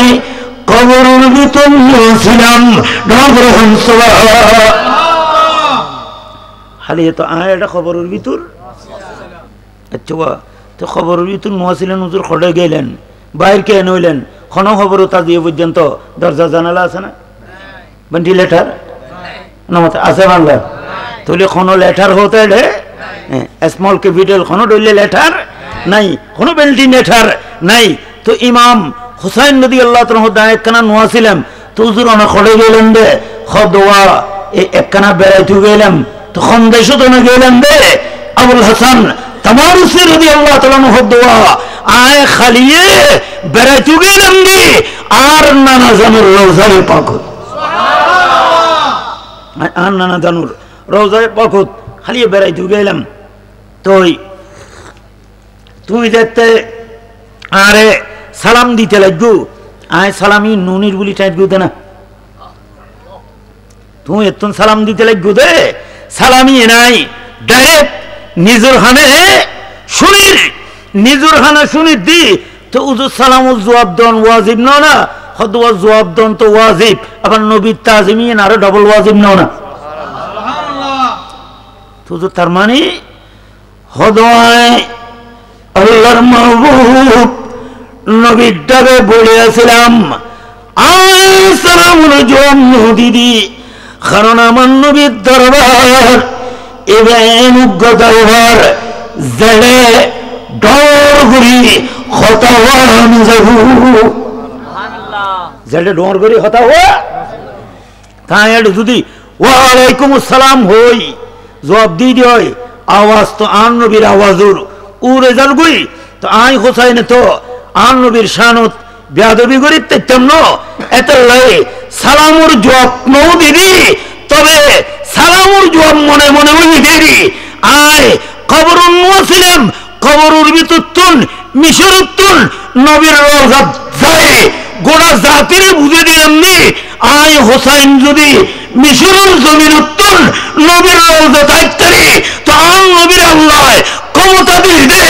কবরের ভিতর ছিলাম নবরহম সুবহানাল্লাহ খালি তো আয় এটা খবরের ভিতর আচ্ছা তো খবরের ভিতর মহাছিলেন হুজুর খড়ে গেলেন বাইর কে নইলেন খন খবর তা দিয়ে পর্যন্ত দরজা জানালা আছে না ভেন্টিলেটার নমতে আছে বাংলা তাহলে খন লেটার হতে রে স্মল ক্যাপিটাল খন ডইলে লেটার নাই কোনো ভেন্টিলেটার নাই তো ইমাম হুসাইন রাদিয়াল্লাহু তাআলা দায় কানা নোয়াছিলাম তো হুজুর অনেক খড়ে গেলেন দে খদওয়া এই একখানা বেড়াইতে গেলাম তখন দেশে তো না গেলেন দে আবুল হাসান তামারুসি রাদিয়াল্লাহু তাআলা খদওয়া আয় খালিয়ে বেড়াইতে গেলাম দি আর নানা জানুর রওজায়ে পাক সুবহানাল্লাহ আর নানা জানুর রওজায়ে পাক খালিয়ে বেড়াইতে গেলাম তুই দেখতে আরে সালাম দিতে লাগবো আয় সালামি নুনির বলি টাইট গো না তুই এত সালাম দিতে লাগবো দে সালামি নাই ডাইরেক্ট নিজুর হানে শুনির নিজুর হানে শুনির দি তো উজু সালামুল জবাব দন ওয়াজিব না না হদওয়া জবাব দন তো ওয়াজিব আবার নবীর তাজিমিন আরো ডাবল ওয়াজিব না না সুবহানাল্লাহ তো তার মানে হদওয়ায় আল্লাহর মাহবুব নবীর ডাকে বলেছিলাম আসসালামুল জন্য দিদি কারণ আমার নবীর দরবার এবেন গদরবার জেলে ডর করি হতাওয়ান যাবু সুবহানাল্লাহ জেলে ডর করি হতাওয়া তাই যদি ওয়া আলাইকুম আসসালাম হই জবাব দি দিই আওয়াজ তো আন নবীর আওয়াজুর উড়ে যাল গই তো আই হোসাইন তো আন নবীর শানত বেয়াদবি করি তেমন এত লাই সালামুর জবাব নও দিদি তবে সালামুর জবাব মনে মনে ওই দেরি আয় কবরুন মুসলিম কবরুর ভিতরতুন মিশরতুন নবীর রওজা যায় গোড়া জাতির বুঝে দিলাম নি আয় হোসাইন যদি মিশরের জমিনুত্তুন নবীর রওজা তাইতারি তো আন নবীর আল্লাহ ক্ষমতা দিলে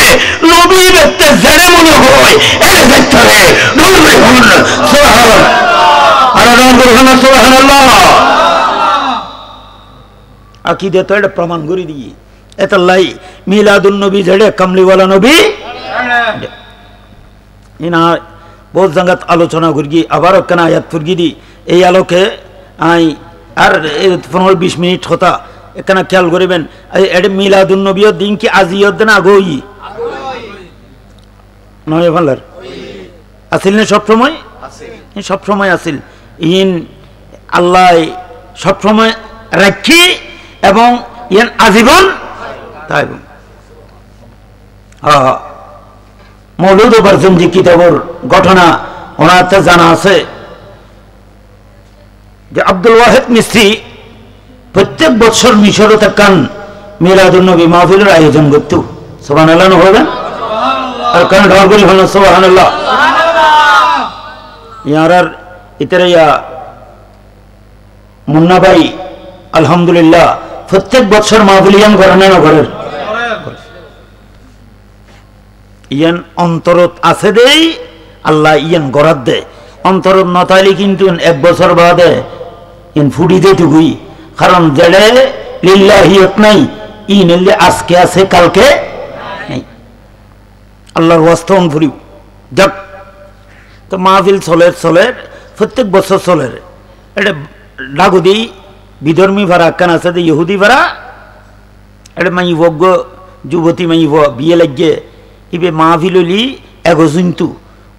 নবী দেখতে জেনে মনে হয় এর দেখতে নবী হন সুবহানাল্লাহ আর নবী হন সুবহানাল্লাহ আকীদা তো এটা প্রমাণ করে দিই এতলাই মিলাদুন নবী জেডে কামলিওয়ালা নবী ইনা বহুত জায়গাত আলোচনা করি আবার কেন আয়াত ফুরগি দি এই আলোকে আই আর 15-20 মিনিট কথা এখানে খেয়াল করিবেন এটা মিলাদুন নবীর দিন কি আজিয়ত না আগই নয় ভালার আসিল না সবসময় সবসময় আসিল ইন আল্লাহ সবসময় রাখি এবং ইয়ান আজীবন তাই মৌলুদ বারজনজি কিতাবর ঘটনা ওনার তো জানা আছে যে আব্দুল ওয়াহিদ মিস্ত্রি প্রত্যেক বছর মিশরে থাকান মিলাদুন নবী মাহফিলের আয়োজন করত সুবহানাল্লাহ হবেন আর কান ঢল করি হল সুবহানাল্লাহ ইয়ার ইতরে ইয়া মুন্না ভাই আলহামদুলিল্লাহ প্রত্যেক বছর মাহফিল ইয়ান করেন না করেন ইয়ান অন্তরত আছে দেই আল্লাহ ইয়ান গরাত দে অন্তরত নতাইলে কিন্তু এক বছর বাদে ইন ফুডি দে টুকুই কারণ জেলে লিল্লাহিয়ত নাই ইন আজকে আছে কালকে নাই আল্লাহর ওয়াস্তে ফুরি যাক তো মাহফিল চলে প্রত্যেক বছর চলে এটা ডাগুদি বিধর্মী ভাড়া কান আছে ইহুদি ভাড়া এটা মাইব যুবতী মাইব বিয়ে লাগে ইবে মাহফিল হলি এগোজন্তু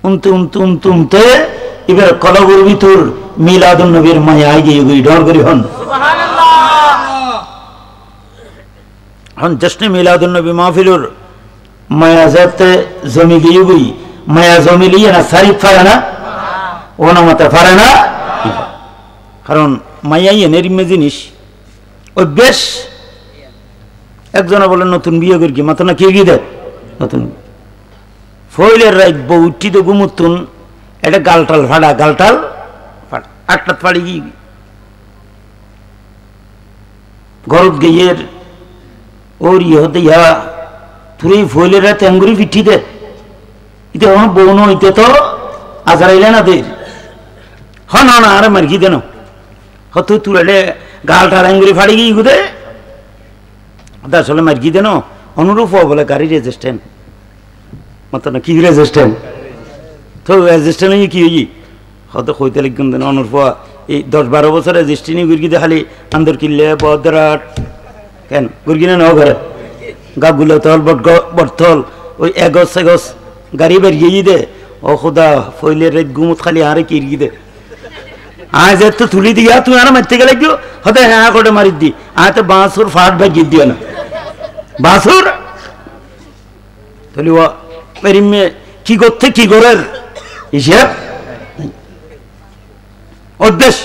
উনতে এবার কলবর ভিতর মিলাদুন নবীর মায়া গিয়ে গই ডর করি হন হন জশ্নে মিলাদুন নবী মাহফিলুর মায়া যাতে জমি গিয়ে গই মায়া জমি লিয়ে না সারিফ পারে না ওনা মতে পারে না কারণ মায়াই এনের জিনিস ওই বেশ একজনে বলে নতুন বিয়ে করি মাত্র না কে গিয়ে দেয় নতুন ফইলের রাত বউ উঠি তো ঘুমুতুন এটা গালটাল ফাড়া আটটাত ফাড়ি গিয়ে গরত গিয়ের ওর ইহতে ইহা তুই ফইলের রাত অ্যাঙ্গুরি পিঠি দে ইতে হন বউ নইতে তো আজারাইলে না দের হ না না আরে মার কি দেন হত তুলে গালটার অ্যাঙ্গুরি ফাড়ি গিয়ে গুদে আসলে মার কি দেন অনুরূপ বলে গাড়ি রেজিস্ট্যান্ট মত না কি রেজিস্ট্যান্ট তো রেজিস্ট্যান্ট কি হই হয়তো কইতে লিখুন দেন অনুরূপ এই 10-12 বছর রেজিস্ট্রিনি গুরগিতে খালি আন্দর কিল্লে বদরাট কেন গুরগিনে নাও ঘরে গাগুলো তল বটথল ওই এগস গাড়ি বেরিয়ে দে ও খুদা ফইলে রেত গুমত খালি আরে কিরগি দে আজ এত তুলি দিয়া তুই আর মারতে গেলে কেউ হতে হ্যাঁ করে মারি দি আয় তো বাঁশুর ফাট ভাগিয়ে দিও না বাঁশুর তাহলে ও মেরিমে কি করতে কি করার হিসেব উদ্দেশ্য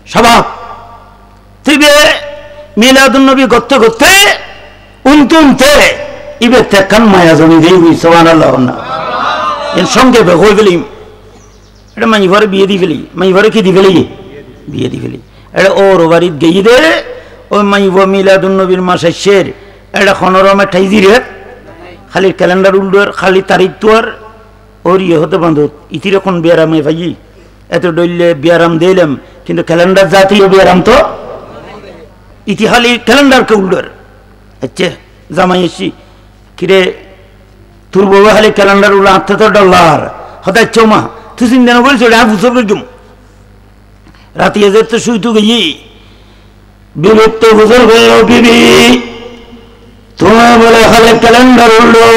স্বভাব তুই মিলাদুন নবী করতে উনতে ইবে তেকান মায়া জমি দিবি সুবহানাল্লাহ না এর সঙ্গে হয়ে গেলি এটা মাইভারে বিয়ে দি ফেলি মাইভারে কি দি ফেলি বিয়ে দি ফেলি এটা ওর বাড়িত গিয়ে দে ওই মাইভ মিলাদুন নবীর মাসের শের এটা খনরমে ঠাইজি রে খালি ক্যালেন্ডার উল্ডোর খালি তারিখ তো আর ওর ইয়ে হতে বান্ধব ইতির এখন বিয়ারামে ভাই এত ডইলে বিয়ারাম দিলাম কিন্তু ক্যালেন্ডার জাতীয় বিয়ারাম তো ইতি খালি ক্যালেন্ডারকে উল্ডোর আচ্ছা জামাই এসি কিরে তোর বাবা খালি ক্যালেন্ডার উল্লা আত্মা তো ডলার হতে চৌমা তুই চিন্তা না বলছো আর বুঝতে পারছুম রাতে এদের তো শুই তো গিয়ে বিভক্ত বুঝর গেল বিবি তোমার বলে খালি ক্যালেন্ডার উল্লো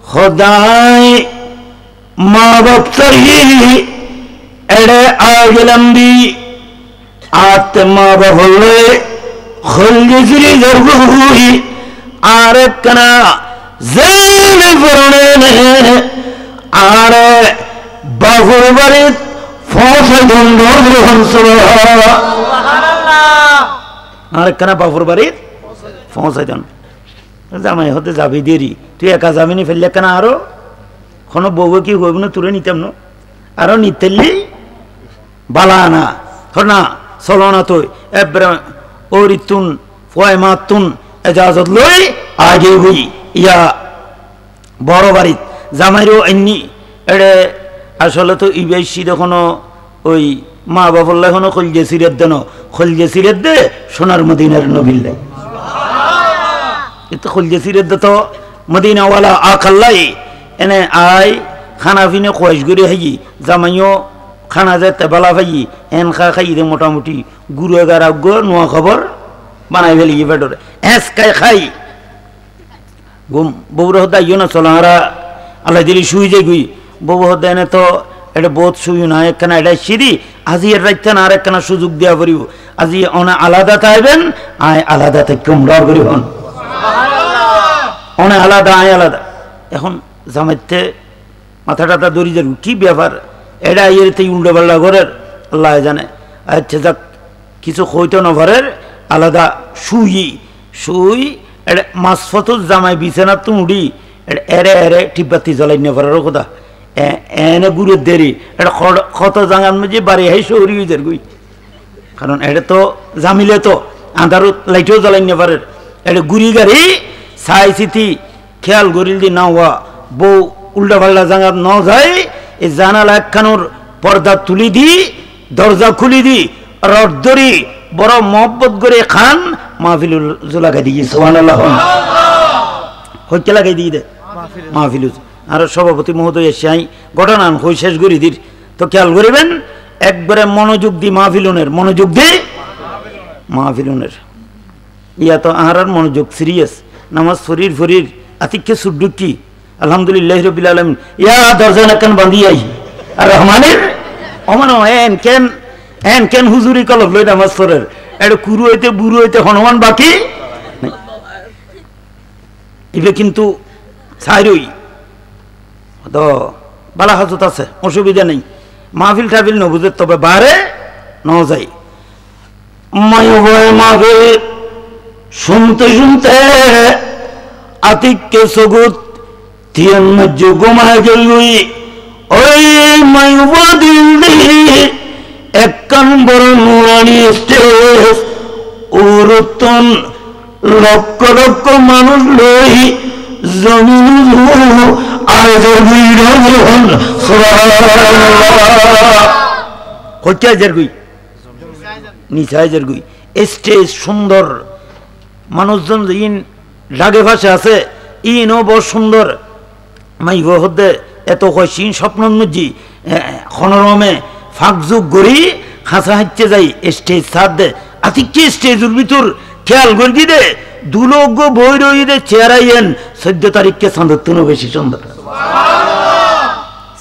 খোদাই মা বক্তরি এড়ে আগেলাম দি আতে মা বলে খলজিরি জরগুই আরে কানা জেল ফরনে আরে বাহুর বাড়িত ফসল বন্ধ গ্রহণ সুবহানাল্লাহ আরে কানা বাহুর বাড়িত ফসল দেন জামাই হতে যাবি দেরি তুই একা যাবি নি ফেললে কেন আরো কোনো বউ কি হইব না তুলে নিতাম না আরো নিতেলি বালা না না চলো না তুই এবার ওরিতুন ফয়মাতুন এজাজত লই আগে হই ইয়া বড় বাড়িত জামাইরও এমনি এড়ে আসলে তো ইবেশি এখনো ওই মা বাবল্লা এখনো খলজে সিরের দেন খলজে সিরের দে সোনার মদিনার নবিল্লাই তো খলজে সিরের দে তো মদিনাওয়ালা আখাল্লাই এনে আই খানা পিনে খোয়াইশ করে হাই জামাইও খানা যেতে বেলা ভাই এন খাই দে মোটামুটি গুরু এগার আগ্য নোয়া খবর বানাই ফেলি পেটরে এস খাই বৌরা হতে আইও না চলো আরা আল্লাহ দিলি শুই যাই গুই বউ দেনে তো এটা বহুত শুই না একখানা এটা সিঁড়ি আজি এর রাখতেন আর একখানা সুযোগ দেওয়া করিব আজি অনে আলাদা থাকবেন আয় আলাদা থেকে উমরাও করিব অনে আলাদা আয় আলাদা এখন জামাইতে মাথা টাথা দড়ি যাবে কি ব্যাপার এটা এতে উল্টো পাল্টা ঘরের আল্লাহ জানে আচ্ছা যাক কিছু হইতো না ঘরের আলাদা শুই এটা মাঝফত জামাই বিছানা তো উড়ি এটা এরে এরে টিপবাতি জ্বলাই নিয়ে পারার কথা এনে গুড়ের দেরি এটা কত জাঙান মধ্যে বাড়ি হাই শহরি হয়ে যার গুই কারণ এটা তো জামিলে তো আন্ধারত লাইটেও জ্বলাই নিয়ে পারে এটা গুড়ি গাড়ি চাই চিতি খেয়াল গরিল দি না হওয়া বউ উল্টা পাল্টা জাঙাত ন যায় এই জানালা একখানোর পর্দা তুলি দি দরজা খুলি দি রড ধরি বড় মহব্বত করে খান মাহফিলুল লাগাই দিয়ে সুবহানাল্লাহ হইতে লাগাই দিয়ে দে মাহফিলুল আর সভাপতি মহোদয় এসে ঘটনা হই শেষ করি দির তো খেয়াল করিবেন একবারে মনোযোগ দি মাহফিলুনের ইয়া তো আহার মনোযোগ সিরিয়াস নামাজ ফরির আতিককে সুডুকি আলহামদুলিল্লাহ রাব্বিল আলামিন ইয়া দরজা নাকান বাঁধি আই আর রহমানের অমানো এন কেন হুজুরি কলব লই নামাজ পড়ের এটা কুরু হইতে বুড়ো হইতে হনুমান বাকি এবে কিন্তু ছাইরই তো বালা হাজত আছে অসুবিধা নেই মাহফিল টাফিল নবুঝে তবে বারে ন যাই মাহফিল শুনতে আতিককে সগুত তিয়ন ঘুমায় গেলুই ওই মাইবা দিল্লি একখান বড় নুরানি স্টেজ উরতন লক্ষ লক্ষ মানুষ লই জমিন স্টেজ সুন্দর মানুষজন ইন লাগে ভাষা আছে ইনও বড় সুন্দর মাই হদ্দে এত কয়সিন স্বপ্ন মুজি খনরমে ফাঁকযুগ গড়ি হাসা হাঁচতে যাই স্টেজ সার দে আতিককে স্টেজের ভিতর খেয়াল করবি দে দুলোগ্য বই রই দে চেয়ারাইয়েন 14 তারিখকে চাঁদত্তনও বেশি সুন্দর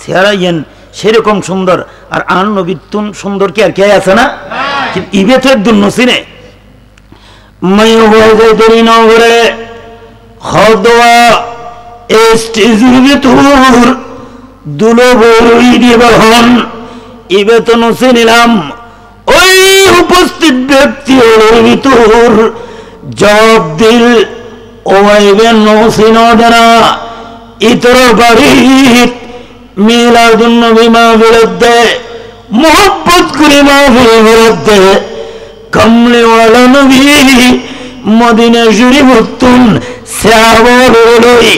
চেয়ারাইয়েন সেরকম সুন্দর আর আন নবীতুন সুন্দর কি আর কে আছে না ইবে তো একদম নসিনে মাই হয়ে দেরি না করে খদওয়া স্টেজের ভিতর দুলো বই দিবা হন ইবে তো নসে নিলাম ওই উপস্থিত ব্যক্তি ভিতর জবাব দিল ওয়াইবে নসিন দ্বারা ইতর বাড়ি মিলাদুন নবী মাহফিলতে মোহাব্বত করে মাহফিল বিরুদ্ধে কমলিওয়ালা নবী মদিনা শরীফ তুন সাহাবারই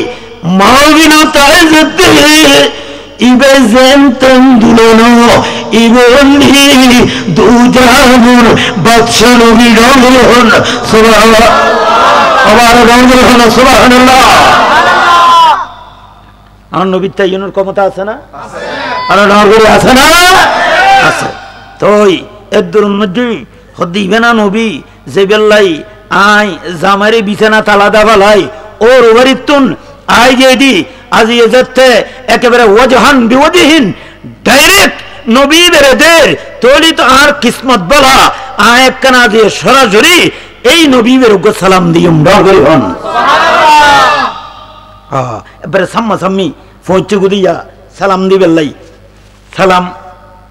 মাহফিলতায় যেতে ইবে জেনতন দুলনো ইবনি দুজাহানুর বাদশা নবী রহমান সুবহানাল্লাহ আবার রহমান সুবহানাল্লাহ আর নবীর তাইয়ুনের ক্ষমতা আছে না আছে আর নগরে আছে না আছে তোই এদুর মধ্যে হদিবে না নবী যে বেল্লাই আই জামারে বিছানা তালা দাবালাই ওর ওয়ারিতুন আই যেদি আজি এজতে একেবারে ওয়াজহান বিওয়াজহিন ডাইরেক্ট নবী বেরে দে তোলি তো আর কিসমত বলা আয় কানা দিয়ে সরাসরি এই নবী বের গো সালাম দিম ডগরি হন সুবহানাল্লাহ এবারে সাম্মা সাম্মি ফৌচে গুদিয়া সালাম দিবেলাই সালাম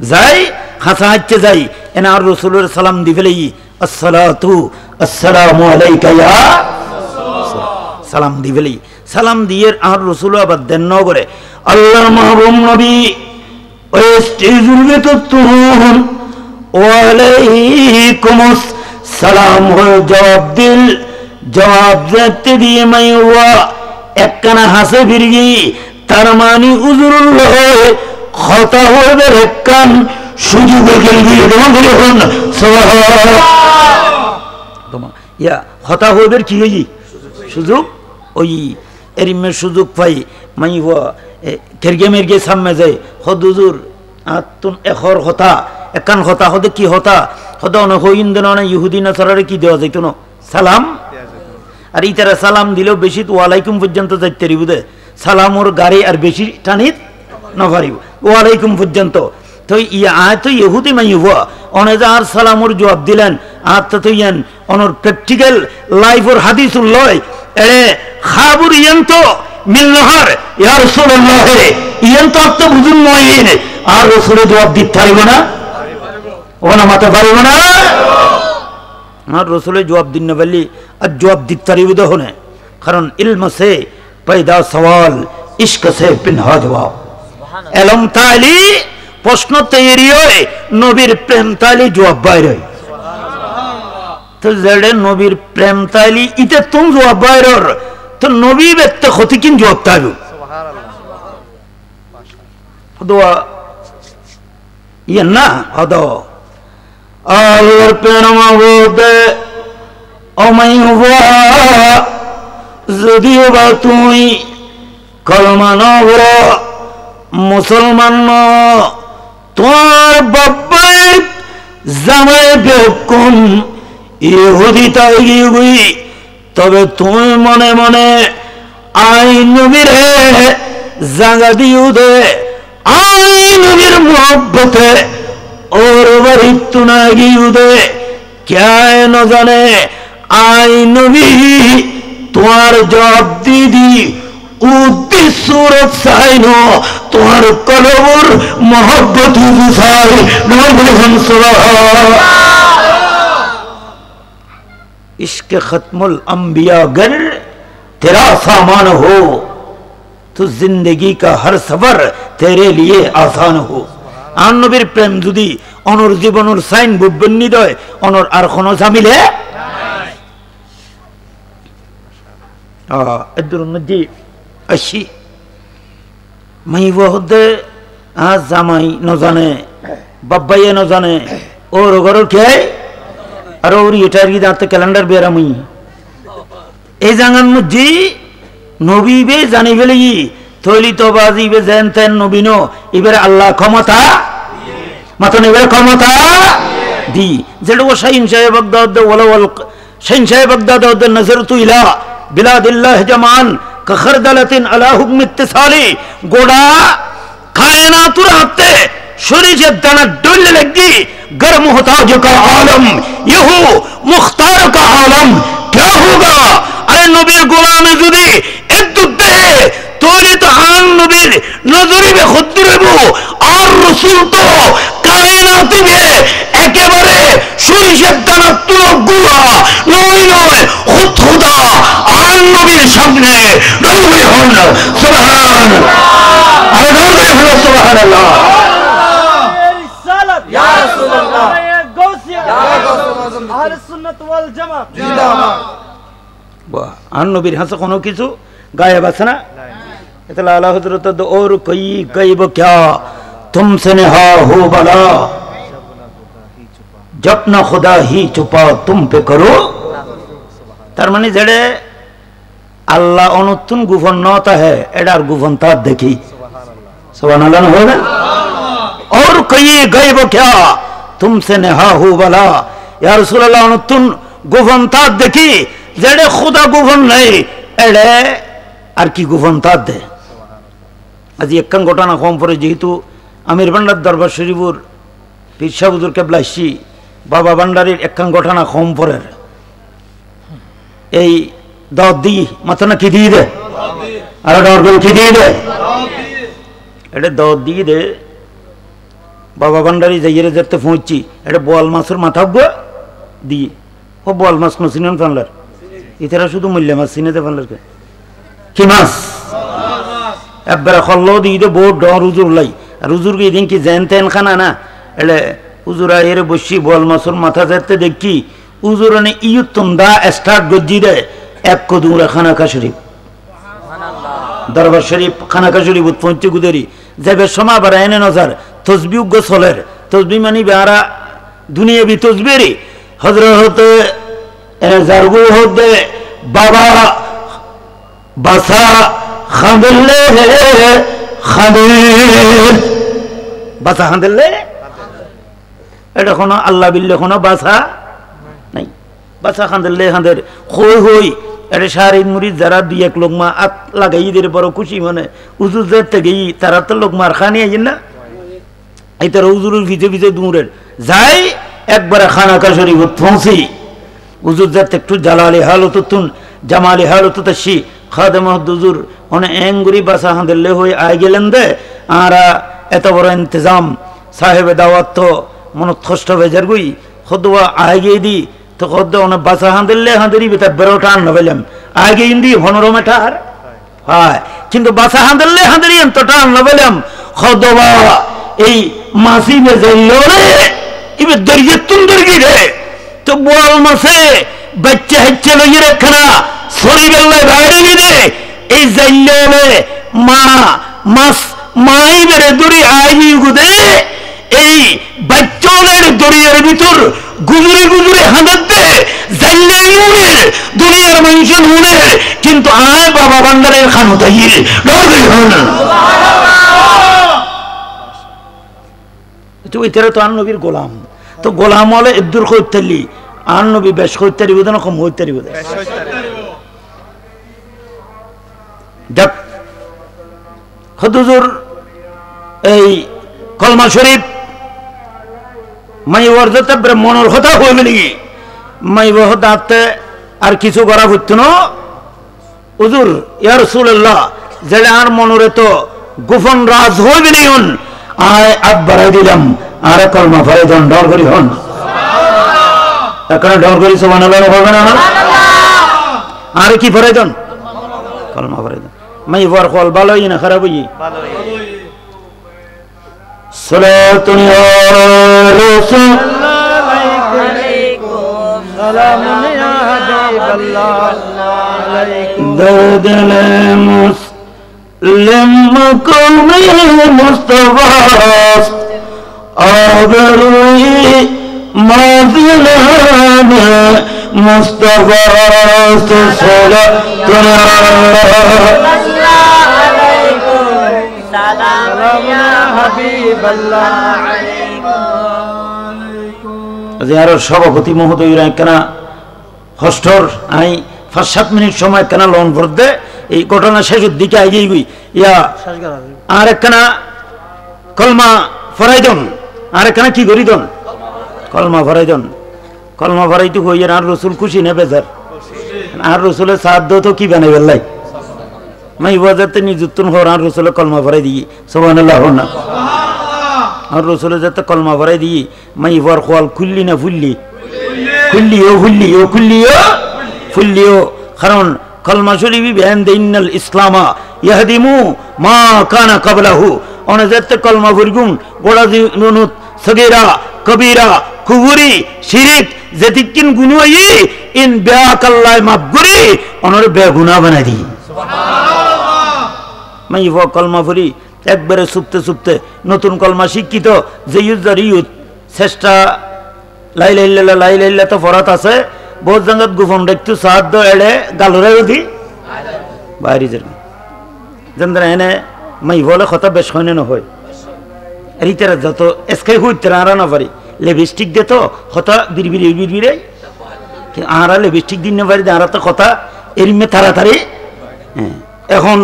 যাই হাসা হাঁচতে যাই এনা আর রাসূলের সালাম দিবেলাই আসসালাতু আসসালামু আলাইকা ইয়া সালাম দিবেলাই সালাম দিয়ে আর রাসূল আবার দেন ন করে আল্লাহর মাহবুব নবী ওই স্টেজের ভিতর তুন ওয়ালাইকুম সালাম জবাব দিল জবাব দিতে দিয়ে মাইওয়া একখানা হাসে ফিরগি তার মানে হুজুরুল্লাহ খতা হবে একখান সুযোগে গেলবি যখন সুবহানাল্লাহ ইয়া খতা হবে কি হই সুযোগ ওই এরিমের সুযোগ পাই মাইওয়া কেরগে মেরগে সামনে যায় হদ হুজুর আতুন এখর হতা একখান হতা হদে কি হতা হদা অনেক হইন্দন না ইহুদি নাসারারে কি দেওয়া যাইতো না সালাম আর ইতারা সালাম দিলেও বেশি তো ওয়ালাইকুম পর্যন্ত যাইতে রিবুদে সালামর গাড়ি আর বেশি টানিত নফারিব ওয়ালাইকুম পর্যন্ত তো ইয়া আয় তো ইহুদি মাইব অনে যার সালামুর জবাব দিলেন আর তো ইয়ান অনর প্র্যাকটিক্যাল লাইফর হাদিসুল লয় এ খাবুর ইয়ান তো মিল নহর ইয়া রাসূলুল্লাহ ইয়ান তো আত্ম বুঝুন নয় আর রাসূলের জবাব দিতে পারিব না ওনা মাথা পারিব না আর রাসূলের জবাব দিন না বলি আর জবাব দিতে পারিব দহনে কারণ ইলম সে पैदा सवाल इश्क से पिन्हा जवाब एलम ताली प्रश्न तैयारी होए नबीर प्रेम ताली जवाब বাইরে তো জেডে নবীর প্রেম তালি ইতে তুম জবাব বাইরর তো নবী ব্যক্ত ক্ষতি কিন জবাব তাইবু সুবহানাল্লাহ দোয়া ইয়া হদো আল্লাহর প্রেম মহব্বতে অমাই হুয়া যদিও বা তুই কলমা নবর মুসলমান তোমার বাব্বাই জামাই বেকুন ইহুদি তাই গই তবে তুমি মনে মনে আই নবীর জাগা দিও দে আই নবীর মোহব্বতে ওর বাড়ি তুনা গিও দে কে ন জানে আই নবী তোমার জবাব দিদি উদ্দেশ্য সুরত সাইনো তোমার কলবর মোহব্বত বুঝাই নবী সুবহানাল্লাহ इश्क खत्मुल अंबिया गर तेरा सामान हो तो जिंदगी का हर सफर तेरे लिए आसान हो आन नबीर प्रेम जुदी अनर जीवनर साइन बोर्ड बन्नी दय अनर आर कोनो झामिले এদুর মধ্যে আসি মাই বহদে আজ জামাই ন জানে বাব্বাইয়ে ন জানে ওর ঘর কে আর ওর এটার কি দাঁতে ক্যালেন্ডার বেরামি এই জাঙ্গান মধ্যে নবীবে জানি ফেলে কি তৈলি তো বাজিবে জেন তেন নবীনো এবার আল্লাহ ক্ষমতা মাতন এবার ক্ষমতা দি যেটা ও শাহিন সাহেব বাগদাদ ওয়ালা ওয়াল শাহিন সাহেব বাগদাদ নজর তু ইলা बिलादिल्लाह जमान कखरदलतिन अला हुक्म इत्तिसाली गोड़ा कायनात रहते शरीर दाना डुल लगी गर मुहताज का आलम यहू मुख्तार का आलम क्या होगा अरे नबीर गुलाम जुदी इद्दुद्दे तोरी तो आन नबीर नजरी में खुद रेबू और रसूल तो कायनात में একেবারে শরীরের দানা তুলগুলা নয় নয় খুদ খুদা আর নবীর সামনে নবী হন সুবহানাল্লাহ আর নবী হন সুবহানাল্লাহ रिसालत या रसूल अल्लाह गौसिया या गौसुल आजम আহলে সুন্নাত ওয়াল জামাত জিন্দাবাদ বাহ আর নবীর হাসা কোনো কিছু গায়েব আছে না ইতলা আলা হযরত और कोई गायब क्या तुमसे नेहा हो बला जब न खुदा ही छुपा तुम पे करो तार माने जेड़े अल्लाह अनुत्तुन गुफन नता है एडार गुफन ता देखी सुबहानल्लाह हो ना और कोई गायब क्या तुमसे नेहा हो बला या रसूल अल्लाह अनुत्तुन गुफन ता देखी जेड़े खुदा गुफन नहीं एडे আর কি গুফন তা দে আজি একখান ঘটনা কম পরে যেহেতু আমির ভান্ডার দরবার শরীফুর পীর সাহেব হুজুর কেবলা আসি বাবা ভান্ডারের একখান ঘটনা কম পরের এই দাওয়াত দি মাথা না কি দিয়ে দে আর ডরগল কি দিয়ে দে এটা দাওয়াত দিয়ে দে বাবা ভান্ডারি যাইরে যেতে পৌঁছি এটা বোয়াল মাছের মাথা গো দি ও বোয়াল মাছ নছিনেন ফানলার ইতারা শুধু মূল্য মাছ চিনেতে ফানলার কি মাছ একবার খল্লো দিয়ে দে বহুত ডর হুজুর লাই আর হুজুরকে এদিন কি জেন তেন খানা না এলে হুজুরা এর বসি বল মাছর মাথা যেতে দেখি হুজুরানে ইউ তুমদা স্টার্ট গজ্জি দে এক কদুরা খানাকা শরীফ দরবার শরীফ খানাকা শরীফ পৌঁছে গুদেরি যাবে সমা বারা এনে নজর তসবিহ গোসলের তসবিহ মানি বেহারা দুনিয়াবি তসবিরি হযরত জারগু হতে বাবা বাসা খাঁদলে খাঁদের বাসা খাঁদলে এটা কোনো আল্লাহ বিল্লে কোনো বাসা নাই বাসা খাঁদলে খাঁদের হই হই এটা শাহরিদ মুরিদ যারা দুই এক লোকমা আত লাগাই ঈদের বড় খুশি মানে উজুর থেকে তারা তো লোকমার খানি আইন না এই তারা উজুরের ভিজে ভিজে দূরের যাই একবারে খানাকা শরীফ পৌঁছি উজুর যাতে একটু জালালি হালতুন জামালি হালতুতাসি খাদে মহদুজুর অনেক এঙ্গুরি বাসা হাঁদেলে হয়ে আয় গেলেন দে আর এত বড় ইন্তজাম সাহেবে দাওয়াত তো মনে কষ্ট বেজার গুই খদুয়া আয় গিয়ে দি তো খদ্দ অনেক বাসা হাঁদেলে হাঁদেরি বেতার বেরোটা আন নবেলাম আগে ইন্দি হনরমে ঠার হয় কিন্তু বাসা হাঁদেলে হাঁদেরি এতটা আন নবেলাম খদবা এই মাসি বেজাইল রে ইবে দরিয়াতুন দরগি রে তো বল মাসে বাচ্চা হচ্ছে লইয়ে রাখনা সরি গেল্লাই বাইরে গিয়ে এই জাইলে মা মাস মাই বেড়ে দড়ি আইনি গুদে এই বাচ্চাদের দড়িয়ার ভিতর গুজরে গুজরে হাঁদাতে জাইলে ইউনের দুনিয়ার মানুষ নুনের কিন্তু আয় বাবা বান্দারের খানো তাইয়ে ডরবে হন তো এটারে তো নবীর গোলাম তো গোলাম হলে ইদ্দুর কইতেলি আর নবী বেশ কইতারি বুঝে না কম হইতারি বুঝে দেখ হুজুর এই কলমা শরীফ মাই ওরজতে ব্রাহ্মণের কথা হইবে নাকি মাই ওহদাতে আর কিছু করা হইতো না হুজুর ইয়া রাসূলুল্লাহ যেটা আর মনরে তো গোপন রাজ হইবে নি হন আয় আব্বারাই দিলাম আর কলমা ফরিদন ডর করি হন এখন ডর করি সুবহানাল্লাহ হবে না আর কি ফরিদন কলমা ফরিদন মাই ওর কল ভালোই না খারাপ হই ভালোই সালাতুন ইয়া রাসূল আলাইকুম সালামুন ইয়া হাবিবাল্লাহ আলাইকুম দাদল মুসলিম কওমি মুস্তাফা আবরুই মাদিনা মুস্তাফা সালাতুন সভাপতি মহোদয়রা কেনা হস্টর আই 5-7 মিনিট সময় কেনা লোন ভরতে এই ঘটনা শেষের দিকে আগে গই ইয়া আর একখানা কলমা ফরাইদন আর একখানা কি করিদন কলমা ফরাইদন কলমা ফরাইতে হইয়ে আর রসুল খুশি নেবে স্যার আর রসুলের সাধ্য তো কি বানাই বেলাই মাই বাজাতে নিযুক্ত হওয়ার আর রসুলের কলমা ভরাই দিই সুবহানাল্লাহ না আর রসুলের যাতে কলমা ভরাই দিই মাই হওয়ার খোয়াল খুললি না ফুললি খুললিও ফুললিও খুললিও ফুললিও কারণ কলমা শরীফি বেন দিনাল ইসলামা ইয়াহদিমু মা কানা ক্বাবলাহু অনে যাতে কলমা ভরগুন গোড়া নুনুত সগীরা কবীরা কুফরি শিরক যেতিকিন গুনাহ ইন বিআকাল্লাহ মাবগুরি অনরে বেগুনাহ বানাই দিই মাই কলমা ফরি একবারে সুপ্তে সুপ্তে নতুন কলমা শিক্ষিত যে ইউজার ইউথ চেষ্টা লাইলাইল্লাহ তো ফরাত আছে বহুত জায়গাত গোপন দেখতো সাহায্য এড়ে গালরে উঠি বাইরে যেন এনে মাই বলে কথা বেশ হয় না হয় রিতারা যত এসকাই হইতে আরা না পারি লিপস্টিক দে তো কথা বিড়বিড়ে আরা লিপস্টিক দিন না পারি আরা তো কথা এরিমে তাড়াতাড়ি এখন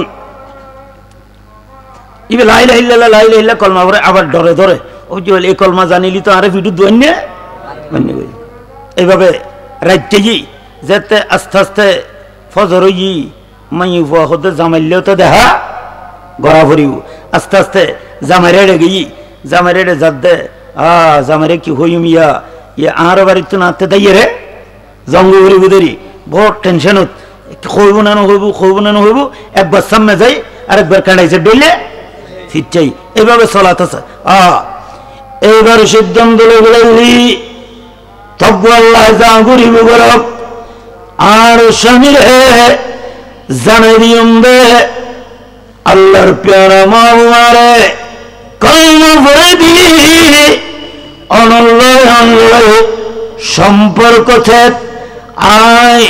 ইবে লাইলাইল্লাহ কলমা পরে আবার ডরে ধরে ওই যে এই কলমা জানিলি তো আরে ভিডিও দোয়ান না এইভাবে রাজ্যে যেতে আস্তে আস্তে ফজর মাই হতে জামাইলেও তো দেখা গড়া ভরিও আস্তে আস্তে জামাইরে গেই জামাইরে যাত দে জামাইরে কি হইম ইয়া আর বাড়ির তো নাতে দাইয়ে রে জঙ্গল ভরি বুদেরি বড় টেনশনত হইব না হইব একবার সামনে যাই আরেকবার কাঁড়াইছে ডইলে ফিরচাই এইভাবে চলাত আছে এইবার সিদ্ধান্ত বলি তবু আল্লাহ যা গরিব গরব আর স্বামীর জানাই দিয়ম দে আল্লাহর প্যারা মারে কলমা ভরে দিয়ে অনল্য সম্পর্ক আয়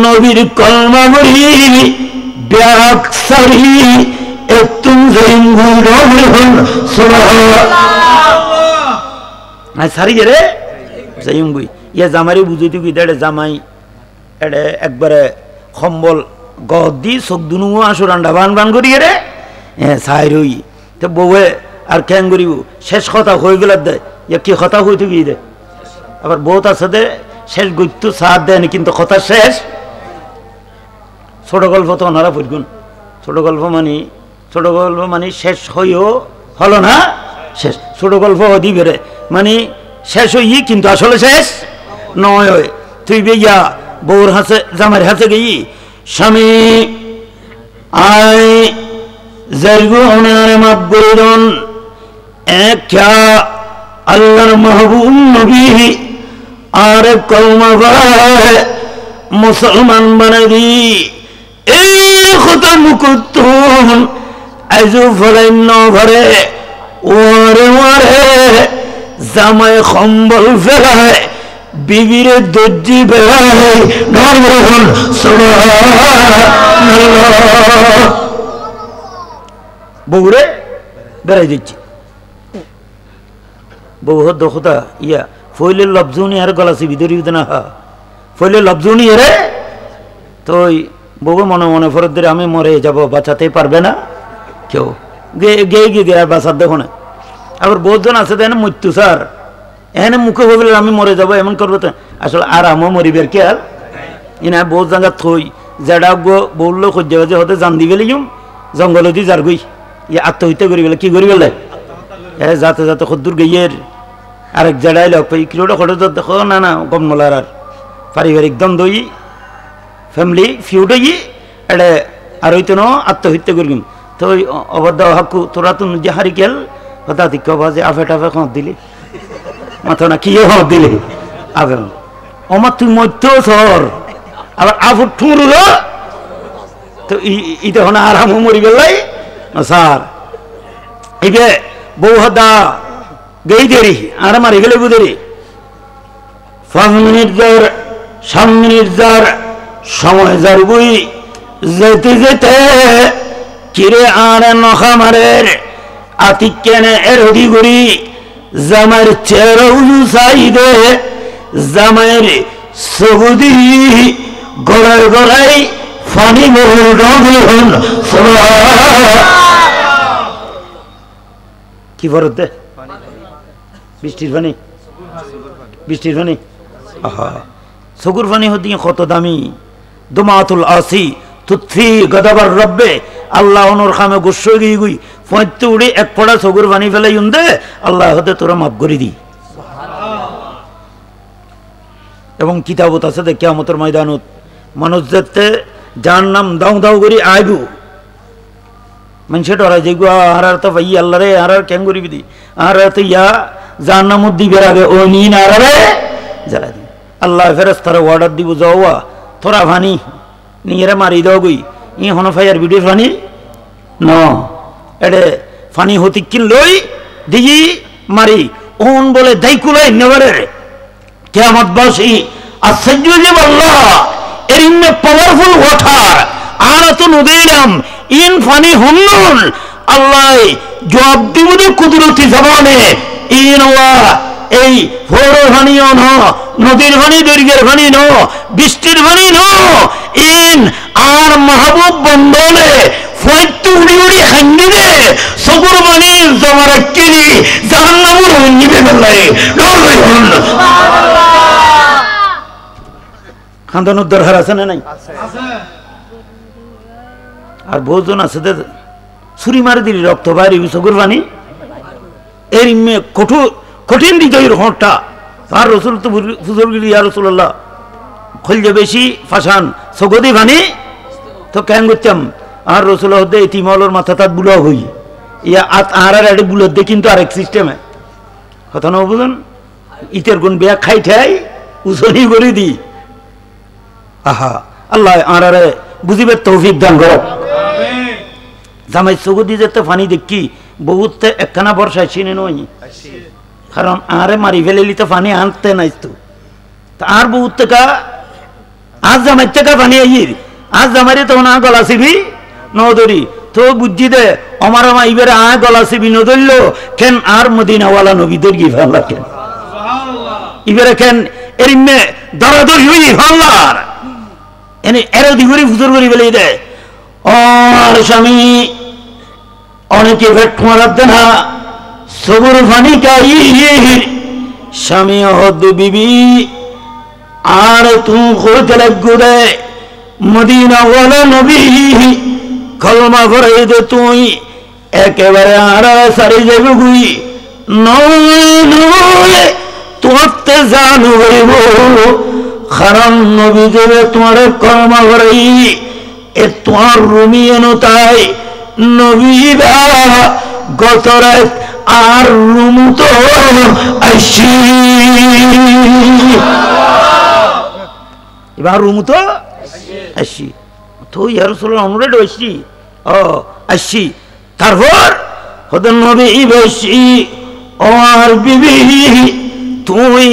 নবীর কলমা ভরি ব্যাক সারি একটু সারি রে যাইগুই ইয়া জামারি বুঝিতে গিয়ে জামাই এড়ে একবারে সম্বল গদি চোখ দুনু আসো রান্ডা বান বান করি রে চাই রই তো বউয়ে আর কেন করিব শেষ কথা হয়ে গেল দে কি কথা হইতে গিয়ে দে আবার বহুত আছে দে শেষ গইতো সাথ দেয়নি কিন্তু কথা শেষ ছোট গল্প তো ওনারা পড়গুন ছোট গল্প মানে শেষ হইও হলো না শেষ ছোট গল্প দিবে রে মানে শেষ হই কিন্তু আসলে শেষ নয় হয় তুই বেয়া বউর হাসে জামাইয়ের হাতে গেই স্বামী আয় জায়গো ওনারে মাফ করিলেন একা আল্লাহর মাহবুব নবী আর কওমা ভাই মুসলমান বানাই দি এই কথা মুকুতুন আজু ফলাইন ঘরে ওরে ওরে জামাই সম্বল ফেলায় বিবিরে দর্জি বেড়ায় নরবন সুবহানাল্লাহ বউরে বেড়াই দিচ্ছি বউ দখতা ইয়া ফইলে লবজুনি আর গলাসি ভিতরি না ফইলে লবজুনি রে তো বউ মনে মনে ফরত ধরে আমি মরে যাব বাঁচাতে পারবে না কেউ গে গে আর বাঁচার দেখো না আবার বহুজন আছে দেন মৃত্যু স্যার এখানে মুখে বললে আমি মরে যাবো এমন করবো তো আসলে আর আমও মরিবের কে আর ইনা বহুত জায়গা থই যেটা গো বললো খুঁজে বাজে হতে জান দি গেলি জঙ্গল দি যার গই ইয়ে আত্মহত্যা করি গেলে কি করি গেলে যাতে যাতে খদ্দুর গইয়ের আরেক জেডাই লোক কিলোটা খোঁজে দেখো না না গম নলার আর পারিবারিক দ্বন্দ্ব ফ্যামিলি ফিউড এটা আর হইতো না আত্মহত্যা করি তো ওই অবদ্ধ হাকু তোরা তো নিজে হারি গেল কথা দিক বাজে আফে টাফে খাঁত দিলি মাথা না কি খাঁত দিলি আফে আমার তুই মধ্য সর আবার আফুর ঠুঁড়ল তো ই তখন আরাম মরি গেলাই না স্যার এই যে বউ হদা গেই দেরি আর মারি গেলে বুদেরি 5 মিনিট যার 7 মিনিট যার সময় যার বই যেতে যেতে কিরে আর নখা মারের আতিক কেনে এরদি করি জামার চেহারা উজু চাইদে জামাইয়ের সবুদি গড়ায় গড়াই ফানি মহল রঙ কি বরত দে বৃষ্টির পানি আহা সগুর পানি হতে কত দামি দুমাতুল আসি তুৎফি গদাবার রব্বে আল্লাহ অনুর খামে গুসো গিয়ে গুই পঁয়তে উড়ে এক পড়া সগুর পানি ফেলাই দে আল্লাহ হতে তোরা মাফ করে দি এবং কিতাবত আছে দে কিয়ামতের ময়দানত মানুষ যেতে যার নাম দাও দাও করি আইবু মানুষে ডরাই যাইগু আর তো ভাই আল্লাহ রে আর কেন করিবি দি আর তো ইয়া যার নাম দিবের আগে ও নিন আর রে জ্বালা দি আল্লাহ ফেরেশতারে অর্ডার দিব যাওয়া তোরা ভানি নিয়ে মারি দাও গই ই হন ফায়ার ভিডিও ফানি ন এডে ফানি হতি কিন লই দিই মারি ওন বলে দাইকুলাই নেবারে কিয়ামত বাসি আসাজ্জুজি আল্লাহ এর ইন্নে পাওয়ারফুল ওয়াটার আর তো নদীরাম ইন ফানি হুন্নুল আল্লাহ জবাব দিব দে কুদরতি জবানে ইন আল্লাহ এই ফোড়ো ভানিও ন নদীর ভানি দৈর্ঘ্যের ভানি ন বৃষ্টির ভানি ন ইন আর মাহবুব বন্ধনে ফয়তু উড়ি উড়ি খান্দি দে সবুর ভানি জমারা কিনি জাহান্নামুর নিবে বেলায় নরই হন খানদানোর দরকার আছে না নাই আর বহুজন আছে ছুরি মারি দিলি রক্ত বাইরে সগুর পানি এর কঠিন হৃদয়ের হটটা তার রসুল তো ফুজুর গিলি ইয়া রাসূলুল্লাহ খলজে বেশি ফাসান সগদি পানি তো কেন করতাম আর রসুল হতে ইতিমলর মাথা তাত বুলা হই ইয়া আর এডে বুলত দে কিন্তু আরেক সিস্টেমে কথা না বুঝুন ইতের গুণ বেয়া খাই ঠাই উসনি করে দি আহা আল্লাহ আর বুঝিবে তৌফিক দান করো জামাই সগুদি যেতে ফানি দেখি বহুত একখানা বর্ষায় চিনে নই কারণ আরে মারি ফেলেলি তো পানি আনতে নাই তো আর বহুত টাকা আজ জামাই টাকা পানি আইর আজ জামাইরে তো না গলা সিবি নদরি তো বুদ্ধি দে আমার আমা ইবেরে আ গলা সিবি নদরলো কেন আর মদিনাওয়ালা নবী দর্গি ফেললা কেন ইবেরে কেন এরিমে দরাদরি হই ফেললার এনে এরও দিগুরি ফুজুর করি বলে দে আর স্বামী অনেকে ভেট মারাতে না সবুর ফানি কাই স্বামী হদ বিবি আর তুম করতে লাগু দে মদিনা ওয়ালা নবী কলমা করে দে তুই একেবারে আর সারি যাবে গুই নয় তোরতে জানু হইব কারণ নবী দেবে তোমার কলমা করে এ তোমার রুমি এনতাই নবীরা গত রাত আর রুমু তো আসি এবার রুমু তো আসি তো ইয়ার রাসূলুল্লাহ অনুরেড আসি ও আসি তারপর হদন নবী বেশি ও আর বিবি তুই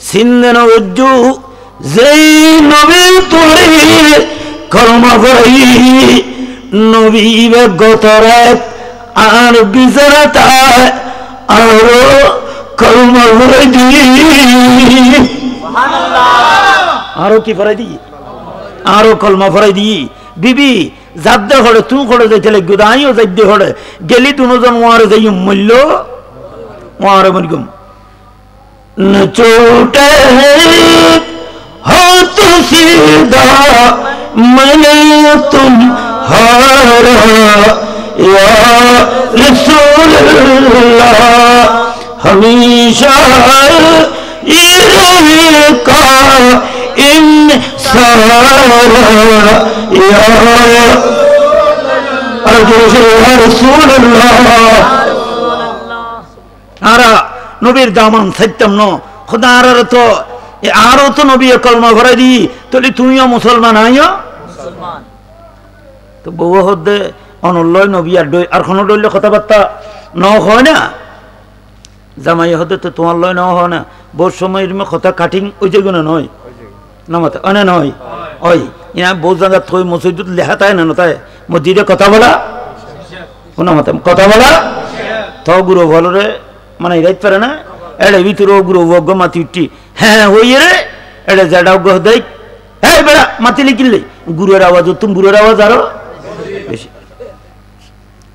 সিন্ধন উজ্জু যেই নবী তোরে কলমা করি নবী গত রাত আর বিচারাতা আরো কলমা করে দি আরো কি ফরাই দি আরো কলমা ফরাই দি বিবি যাদ্দে হড়ে তুই করে যাইতে লাগবে আমিও যাইতে হড়ে গেলি দুজন ওয়ারে যাই মূল্য ওয়ারে মরিগম নচোটে हो तो सीधा मैंने तुम्हारा या रसूल अल्लाह हमेशा ये का इंसान या रसूल अल्लाह आरा नबीर दामन सत्यम नो खुदा आरा तो আরো তো নবী কলমা ভরে দি তাহলে তুমিও মুসলমান আইও মুসলমান তো বউ হদে অনল্লয় নবী আর কোনো ডইলে কথাবার্তা ন হয় না জামাই হদে তো তোমার লয় ন হয় না বউর সময় কথা কাটিং ওই যেগুলো নয় নামাতে অনে নয় ওই ইয়া বউ জায়গা থই মসজিদত লেখা তাই না তাই মসজিদে কথা বলা শোনা মতে কথা বলা তো গুরু বলরে মানে রাইত পারে না এড়ে ভিতরে গুরু বগ্গ মাতি উঠি হ্যাঁ হই রে এড়ে জাডাও গহ দেই এই বেড়া মাতিলি কিনলে গুরুর আওয়াজ তুমি গুরুর আওয়াজ আরো বেশি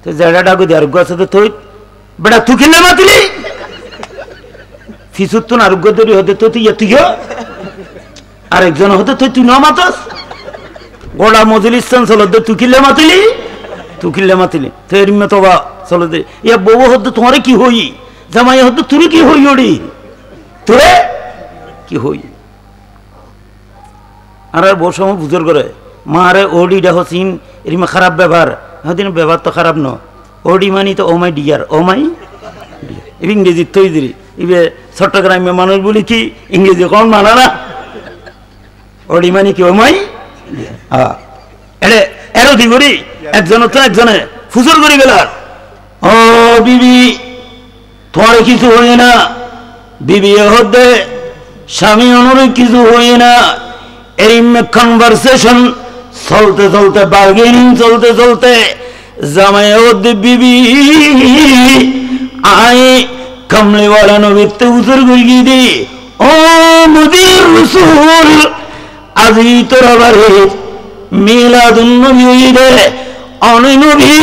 তো জাডাটা গো আর গছে তো তুই বেড়া তুই কিনলে মাতিলি ফিসুত তো আর গদরি হতে তো তুই তুইও আরেকজন হতে তুই ন মাতস গোড়া মজলিস চলো দে তুই কিনলে মাতিলি তো এরিমে তো বা চলো দে ইয়া বউ হতে তোমারে কি হই জামাই হতে তুই কি হই ওড়ি তোরে কি হই আর বউ সময় বুঝর করে মারে ওডি দেখছিন এরিমা খারাপ ব্যবহার হদিন ব্যবহার তো খারাপ ন ওডি মানি তো ওমাই ডিয়ার ওমাই ইংরেজি তৈ দিরি ইবে চট্টগ্রামে মানুষ বলি কি ইংরেজি কোন মানা না ওডি মানি কি ওমাই হ্যাঁ এরে এরো দিবরি একজন তো একজনে ফুজুর করে গেলার ও বিবি তোমার কিছু হয় না বিবি হদে স্বামী অনুরে কিছু হয় না এই কনভারসেশন চলতে চলতে বার্গেনিং চলতে চলতে জামাই হদে বিবি আয় কমলেওয়ালা নবীতে উজুর গুড়ি দি ও মুদির রসুল আজি তোরা বারে মিলাদুন নবী দে অনে নবী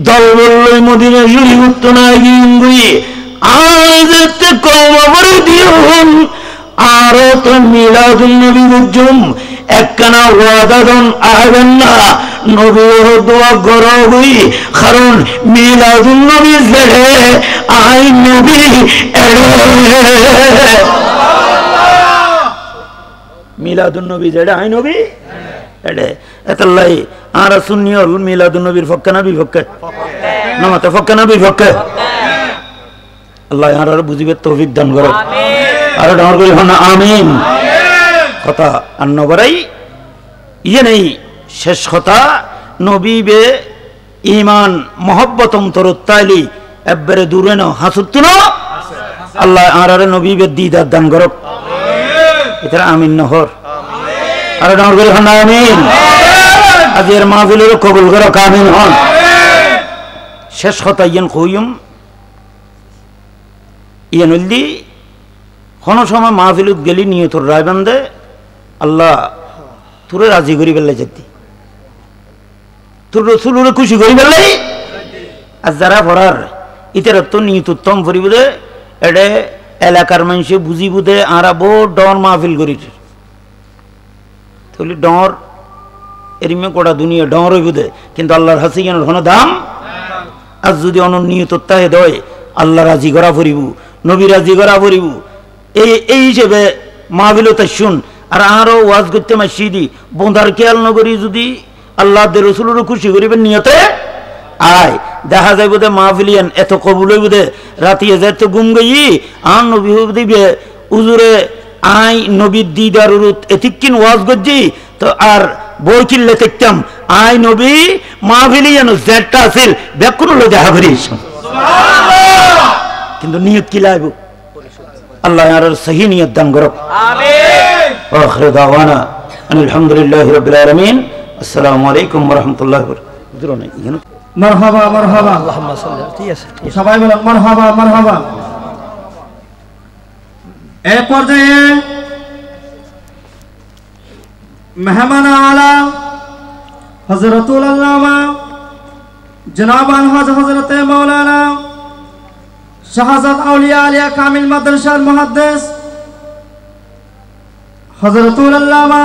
দল বললই মদিনা জুড়ি উঠতো না গিয়ে আজ কলমা পড়ে দিও আর তো মিলাদুন নবী বুঝুম একখানা ওয়াদা দন আবেন না নবী দোয়া গরবই কারণ মিলাদুন নবী জেড়ে আই নবী মিলাদুন নবী জেড়ে আই নবী এডে এতলাই আর সুন্নিয়ল মিলাদুন নবীর পক্ষে না বিপক্ষে নামাতে পক্ষে না বিপক্ষে আল্লাহ আর বুঝিবে তৌফিক দান করো আর ডাঙর করে হন আমিন কথা আর নবরাই ইয়ে নেই শেষ কথা নবী বে ইমান মহব্বত অন্তর তাইলি একবারে দূরে ন হাসুত ন আল্লাহ আর নবী বে দিদার দান করো এটা আমিন নহর আর ডাঙর করে হন আমিন আজের মাহফিলের কবুল করো কামিন হন শেষ কথা ইয়েন কইম ইয়ে নলদি কোনো সময় মাহফিলত গেলি নিয়তর রায় বান্ধে আল্লাহ তোরে রাজি করি বেলে যেতি তোর রসুলরে খুশি করি বেলে আর যারা পড়ার ইতার তো নিয়ত উত্তম পরিবুদে এডে এলাকার মানুষে বুঝি বুধে আরা বহু ডর মাহফিল করিছে তাহলে ডর এরিমে কোটা দুনিয়া ডর হইবুদে কিন্তু আল্লাহর হাসি কেন ঘন দাম আর যদি অননিয়ত তাহে দয় আল্লাহ রাজি করা পড়িব নবী রাজি করা পড়িব এই হিসেবে মাহফিল তাই শুন আর আরো ওয়াজ করতে মাসিদি বোঁদার খেয়াল নগরী যদি আল্লাহ দে রসুলেরও খুশি করিবেন নিয়তে আয় দেখা যায় বোধে মাহফিলিয়ান এত কবুল বোধে রাতি যায় তো গুম গই আর নবী দিবে উজুরে আই নবীর দিদার উরুত এতিকিন ওয়াজ গজ্জি তো আর বই কিনলে দেখতাম আই নবী মাহফিলিয়ান জেটটা আছিল বেকুন হলো দেখা করিস কিন্তু নিয়ত কি লাইব আল্লাহ আর সহি নিয়ত দান করো আমিন আখির দাওয়ানা আলহামদুলিল্লাহি রাব্বিল আলামিন আসসালামু আলাইকুম ওয়া রাহমাতুল্লাহি ওয়া বারাকাতুহু মারহাবা মারহাবা আল্লাহুম্মা সাল্লি ঠিক আছে সবাই বলেন মারহাবা মারহাবা এই পর্যায়ে মেহমান আলা হযরতুল আল্লামা জনাব আলহাজ হযরতে মাওলানা শাহজাদ আউলিয়া আলিয়া কামিল মাদ্রাসার মুহাদ্দিস হযরতুল আল্লামা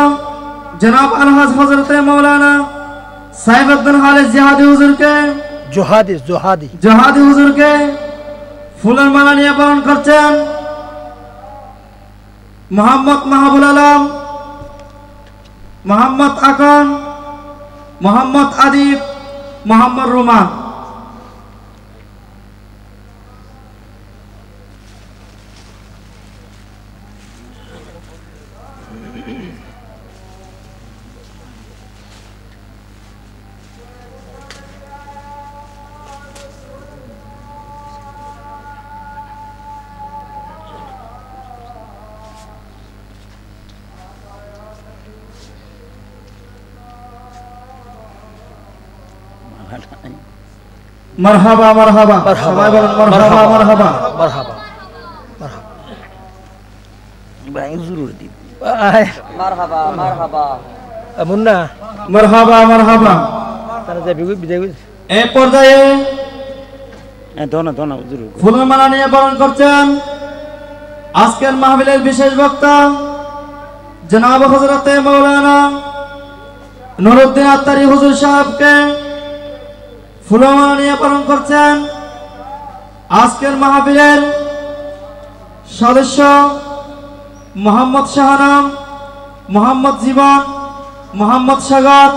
জনাব আলহাজ হযরতে মাওলানা সাইফুদ্দিন খালিদ জিহাদি হুজুরকে জোহাদি হুজুরকে ফুলের মালা নিয়ে বরণ করছেন মোহাম্মদ মাহবুল আলম, মোহাম্মদ আকন, মোহাম্মদ আদিব, মোহাম্মদ রুমান। মারহাবা মারহাবা সবাই বলেন মারহাবা মারহাবা মারহাবা ভাই জরুরি দি মারহাবা মারহাবা মুন্না মারহাবা মারহাবা। তারা যাবে বিদায় এই পর্যায়ে দোনা দোনা জরুরি ফুলের মালা নিয়ে বরণ করছেন আজকের মাহফিলের বিশেষ বক্তা জনাব হযরতে মাওলানা নুরউদ্দিন আত্তারি হুজুর সাহেবকে ফুলের মালা নিয়ে বরণ করছেন আজকের মাহফিলের সদস্য মোহাম্মদ শাহানাম, মোহাম্মদ জীবন, মোহাম্মদ সাগর,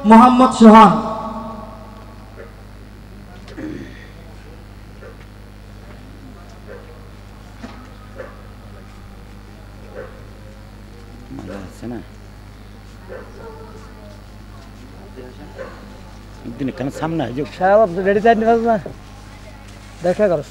মোহাম্মদ সোহান। একদিন কেন সামনে আজ সাহেব রেডি চাই না দেখা করো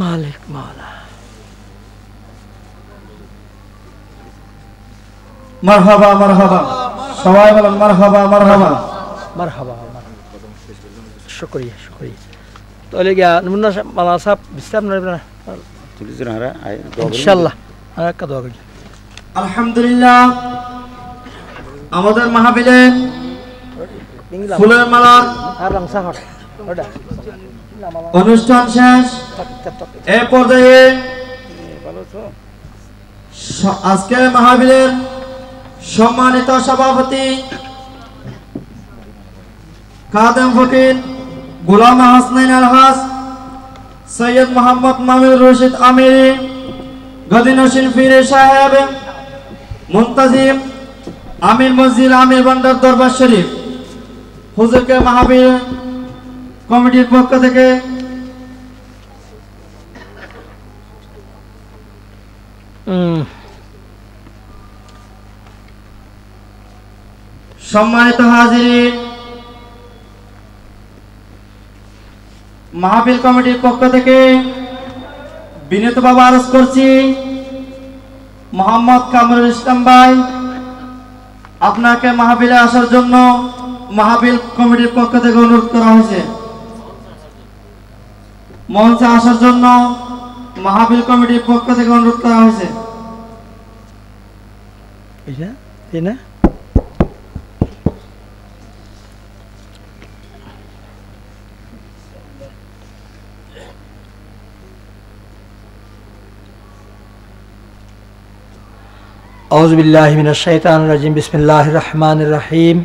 মালিক মাওলা মারহাবা মারহাবা সবাই বলেন মারহাবা মারহাবা মারহাবা শুকরিয়া শুকরিয়া তাহলে গিয়া মুন্না মালা সাহেব বিশ্রাম নেবেন না তুলি জরা আয় ইনশাআল্লাহ আর একটা দোয়া করি আলহামদুলিল্লাহ আমাদের মাহফিলে ফুলের মালা আর রামসা হট ওটা অনুষ্ঠান শেষ। এই পর্যায়ে আজকের মাহফিলের সম্মানিত সভাপতি কাদেম ফকির গোলাম হাসনাইন আলহাস সৈয়দ মোহাম্মদ মামির রশিদ আমিরি গদি নসিন ফিরে সাহেব মুনতাজিম আমির মসজিদ আমির বান্ডার দরবার শরীফ হুজুরকে মাহফিল কমিটির পক্ষ থেকে সম্মানিত হাজিরিন, মাহফিল কমিটির পক্ষ থেকে বিনীতভাবে আরজ করছি মোহাম্মদ কামরুল ইসলাম ভাই আপনাকে মাহফিলে আসার জন্য মাহফিল কমিটির পক্ষ থেকে অনুরোধ করা হয়েছে। মঞ্চে আসার জন্য মাহফিল কমিটির পক্ষ থেকে অনুরোধ করা হয়েছে। أعوذ بالله من الشيطان الرجيم بسم الله الرحمن الرحيم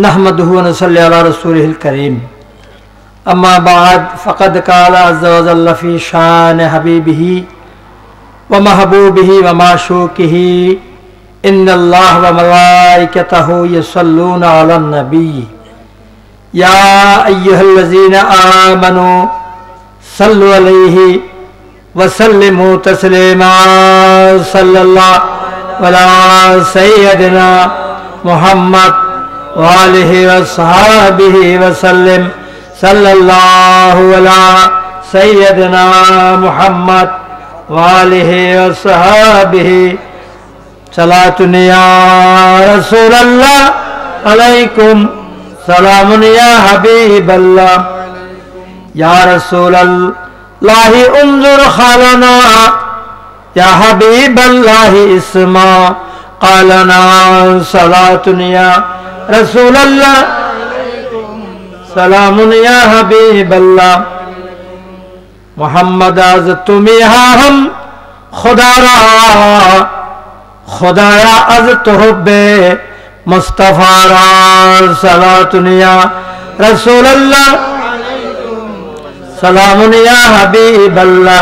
نحمده ونصلي على رسوله الكريم أما بعد فقد قال عز وجل في شان حبيبه ومحبوبه ومعشوقه إن الله وملائكته يصلون على النبي يا أيها الذين آمنوا صلوا عليه وسلموا تسليما صلى الله على سيدنا محمد وآله وصحبه وسلم صلى الله على سيدنا محمد وآله وصحبه صلاة يا رسول الله عليكم سلام يا حبيب الله يا رسول الله انظر خالنا يا حبيب الله اسمع قالنا صلاة يا رسول الله سلام يا حبيب الله محمد از تمہیں ہم خدا را خدایا از تحب مصطفیٰ را صلاة یا رسول اللہ سلام یا حبیب اللہ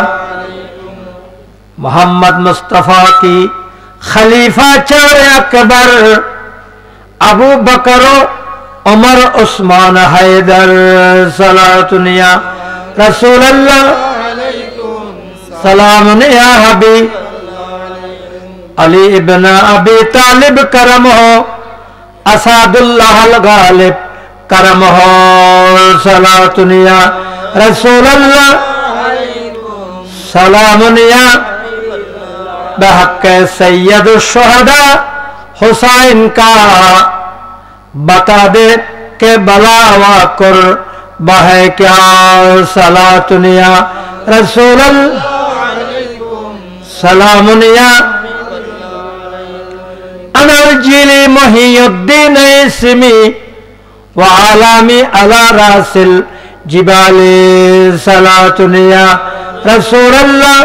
محمد مصطفیٰ کی खलीफा चार अकबर अबू बकर उमर उस्मान हैदर सलातुन या रसूल अल्लाह सलामुन या हबीब अली इब्न अबी तालिब करम हो असादुल्लाह अल गालिब करम हो सलातुन या रसूल अल्लाह सलामुन या बहक सैयद शुहदा हुसैन का बता दे के बलावा कुर बहे क्या सलातुन या रसूल सलामुन या अनर्जिली मुहियुद्दीन इसमी व आलामी अला रासिल जिबाले सलातुन या रसूल अल्लाह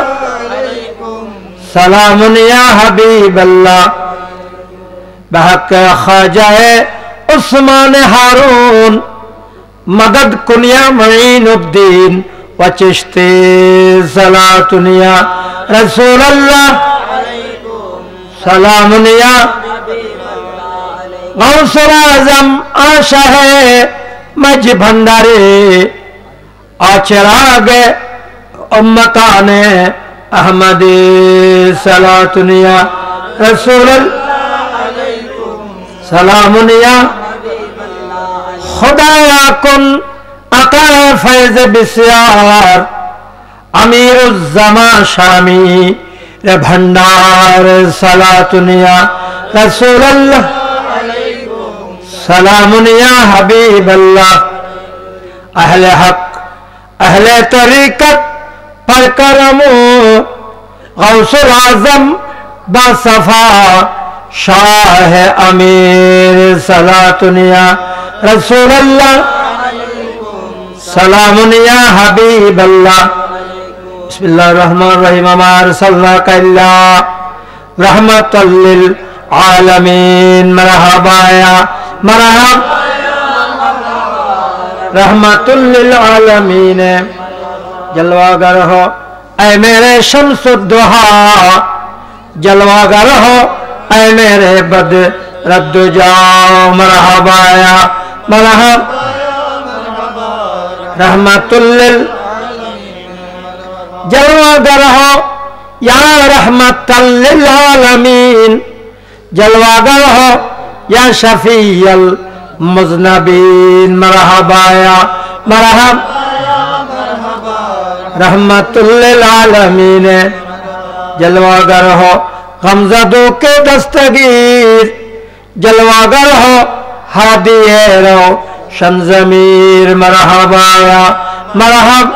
सलामुन या हबीब अल्लाह बहक ख्वाजाए उस्मान हारून मदद कुनिया मईनुद्दीन व चिश्ती सलातुन या रसूल अल्लाह सलामुन या गौसुल आज़म आशा है मज भंडारे आचराग उम्मताने अहमदी सलातुन या रसूल सलामुन या खुदाया कुन अता फैज़ बिस्यार अमीरुज़्ज़मा शामी रे भंडार सलातुन या रसूल सलामुन या हबीब अल्लाह अहले हक अहले तरीक़त पर करमो गौसुल आज़म बासफ़ा शाह अमीर सलातुन या रसूल अल्लाह सलामुन या हबीब अल्लाह बिस्मिल्लाहिर रहमानिर रहीम मा अरसलनाका इल्ला रहमतल लिल आलमीन मरहबा या मरहब रहमतुल लिल आलमीन जलवागर हो ऐ मेरे शम्सुद्दुहा जलवागर हो ऐ मेरे बद रद्दु जाओ मरहबा या मरहब रहमतुल लिल जलवागर हो या रहमतल लिल आलमीन जलवागर हो या शफीअल मुज़नबीन मरहबा या मरहब रहमतुल लिल आलमीन जलवागर हो गमज़दों के दस्तगीर जलवागर हो हादिए रो शमज़मीर मरहबा या मरहब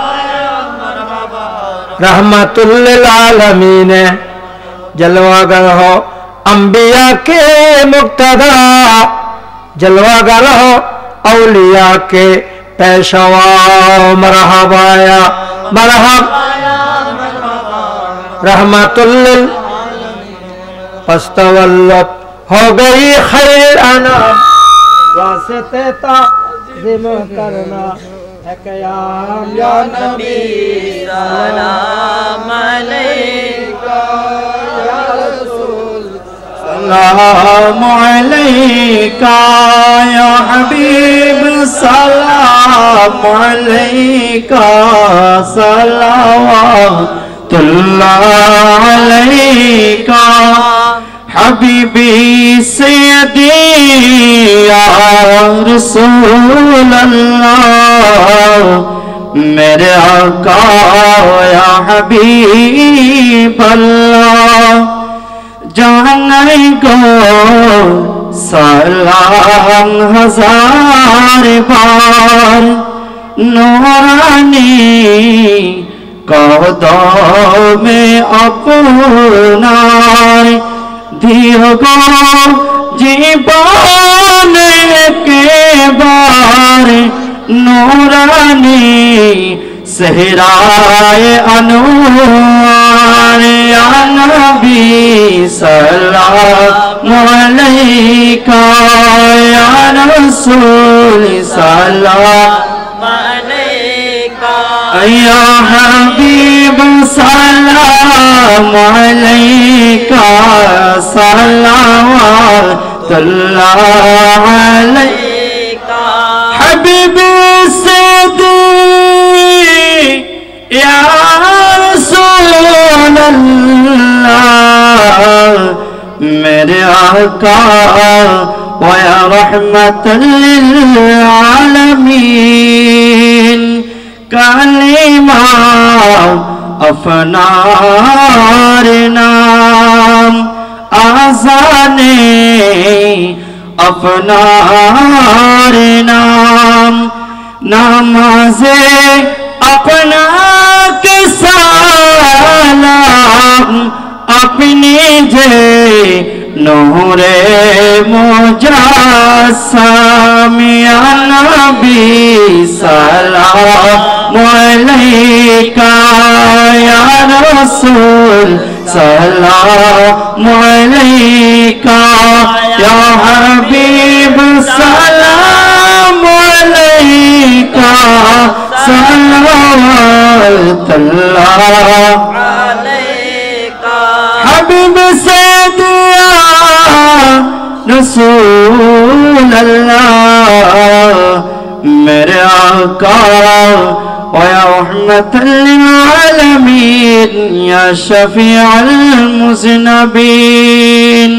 रहमतुल लिल आलमीन है। जलवागर हो अंबिया के मुक्तदा, जलवागर हो औलिया के पेशवा। मरहबाया मरहब रहमतुल लिल पस्तवल्लत हो गई खैर अनाम। वास्ते ताज़ीम करना है क़याम या नबी सलाम अलैका या रसूल सलाम अलैका या हबीब सलाम अलैका सलावतुल्लाह अलैका हबीबी सय्यदी या रसूल अल्लाह। मेरे आका या हबीब अल्लाह। जाने को सलाम हजार बार नूरानी कदम में अपनार दियो गो जीवन के बार नूरानी सहराए अनवार या नबी सलाम अलैका या रसूल सलाम अलैका या हबीब सलाम अलैका सलावतुल्लाह अलैका हबीब सदी या रसूल अल्लाह। मेरे आका व या रहमतुल लिल आलमीन। कलीमा अफनार नाम आज़ाने अफनार नाम नमाज़े अपना के सलाम अपनी जे नूरे मुजस्सम या नबी सलाम अलैका या रसूल सलाम अलैका या हबीब सलाम अलैका सलावतुल्लाह अलैका हबीब से दिया रसूल अल्लाह। मेरे आका व या रहमतुल लिल आलमीन या शफीअल मुज़नबीन।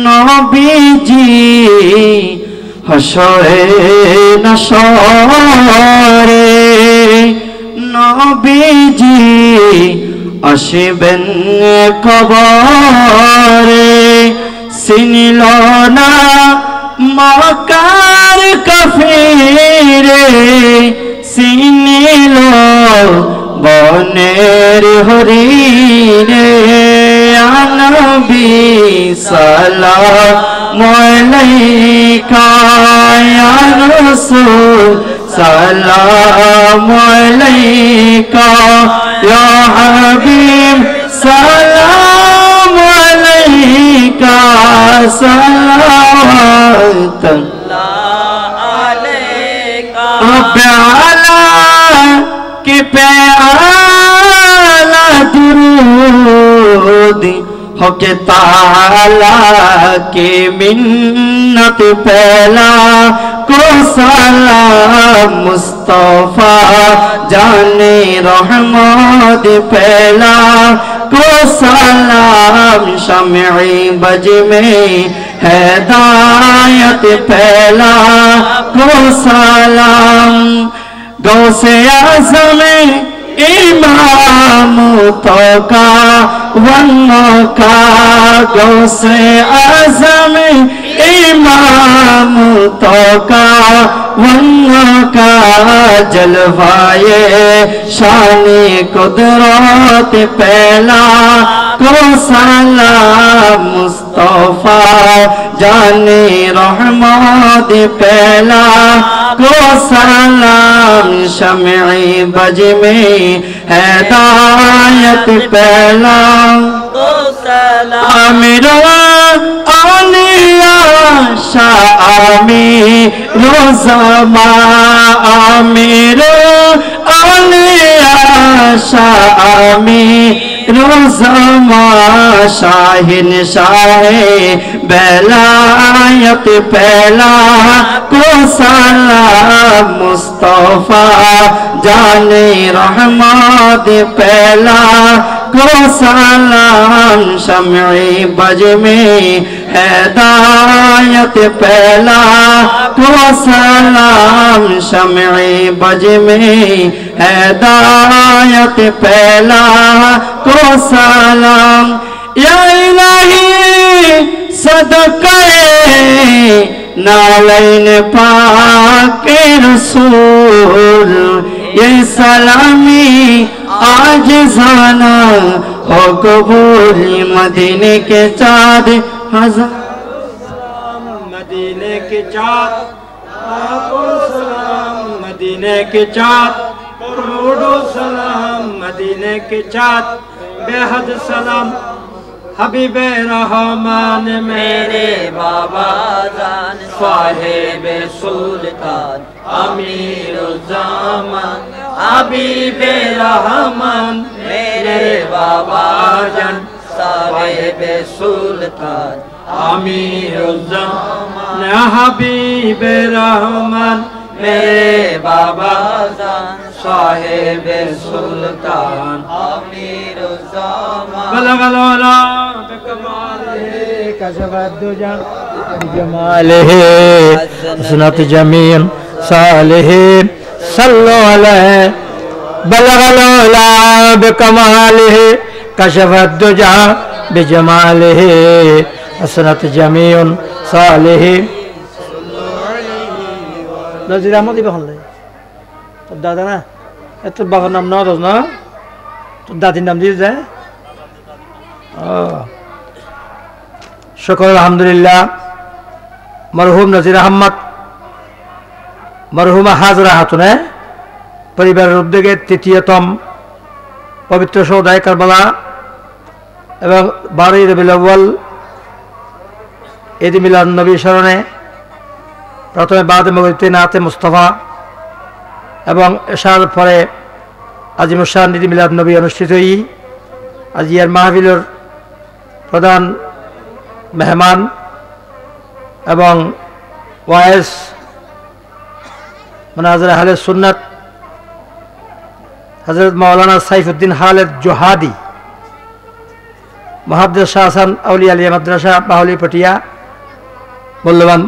नबी जी हशरे नशरे नबी जी আসিবেন কবরে চিনিল না মক্কার কাফিরে চিনিল বনের হরিণে নবী সালাম আলাইকা ইয়া রাসূল সালাম আলাইকা ইয়া হাবিব সালাম আলাইকা সালাওয়াতুল্লাহ আলাইকা আলা के प्याला दुरूद हो के ताला के मिन्नत पहला को सलाम मुस्तफा जाने रहमत पहला को सलाम शमई बज में हिदायत पहला को सलाम गौसे आज़म इमाम तो का वन्नो का गौसे आज़म इमाम तो का वन्ना का जलवाए शानी कुदरत पहला को सलाम मुस्तफा जाने रहमत पहला को सलाम शमई बज में हिदायत पहला को सलाम आमिरा आलिया शामी रोज़मा आमिरा आलिया शामी रोज़मा शाहिन शाहे बेलायत पहला को सलाम मुस्तफा जाने रहमत पहला को सलाम शमई बज में हिदायत पहला को सलाम शमई बज में हिदायत पहला को सलाम या इलाही सदक़े नालैन पाक रसूल ये सलामी आज जाना हो कबूल मदीने के चाँद हजार मदीने के चाँद आपको सलाम मदीने के चाँद करोड़ों सलाम मदीने के चाँद बेहद सलाम हबीबे रहमान मेरे बाबा जान साहिब सुल्तान अमीरुज़्ज़मान हबीबे रहमान मेरे बाबा जान साहिब सुल्तान अमीरुज़्ज़मान हबीबे रहमान मेरे बाबा जान साहिब सुल्तान अमीरुज़्ज़मान बलगलोला बिकमालिही कशफद्दुजा बिजमालिही हसनत जमीन सालिही सल्लु अलैहि बलगलोला बिकमालिही कशफद्दुजा बिजमालिही हसनत जमीन सालिही नजीर अहमद बहन তোর দাদা না এত বাবার নাম নওয়াজ না তোর দাদির নাম দিয়ে যায় শুকর আলহামদুলিল্লাহ মরহুম নজির আহমদ মরহুমা হাজরা খাতুনে পরিবারের উদ্যোগে তৃতীয়তম পবিত্র সৌদায় কারবালা এবং 12 রবিউল আউয়াল ঈদ মিলাদ নবী স্মরণে প্রথমে বাদে মগরিতে নাতে মুস্তাফা এবং এশার পরে আজিমুশান ঈদ মিলাদ নবী অনুষ্ঠিত হই আজিয়ার মাহফিলের প্রধান মেহমান এবং ওয়াইস মুনাজির আহলে সুন্নাত হযরত মাওলানা সাইফুদ্দিন খালেদ জোহাদি মুহাদ্দিস শাহ হাসান আউলিয়া আলিয়া মাদ্রাসা বাহুলি পটিয়া মূল্যবান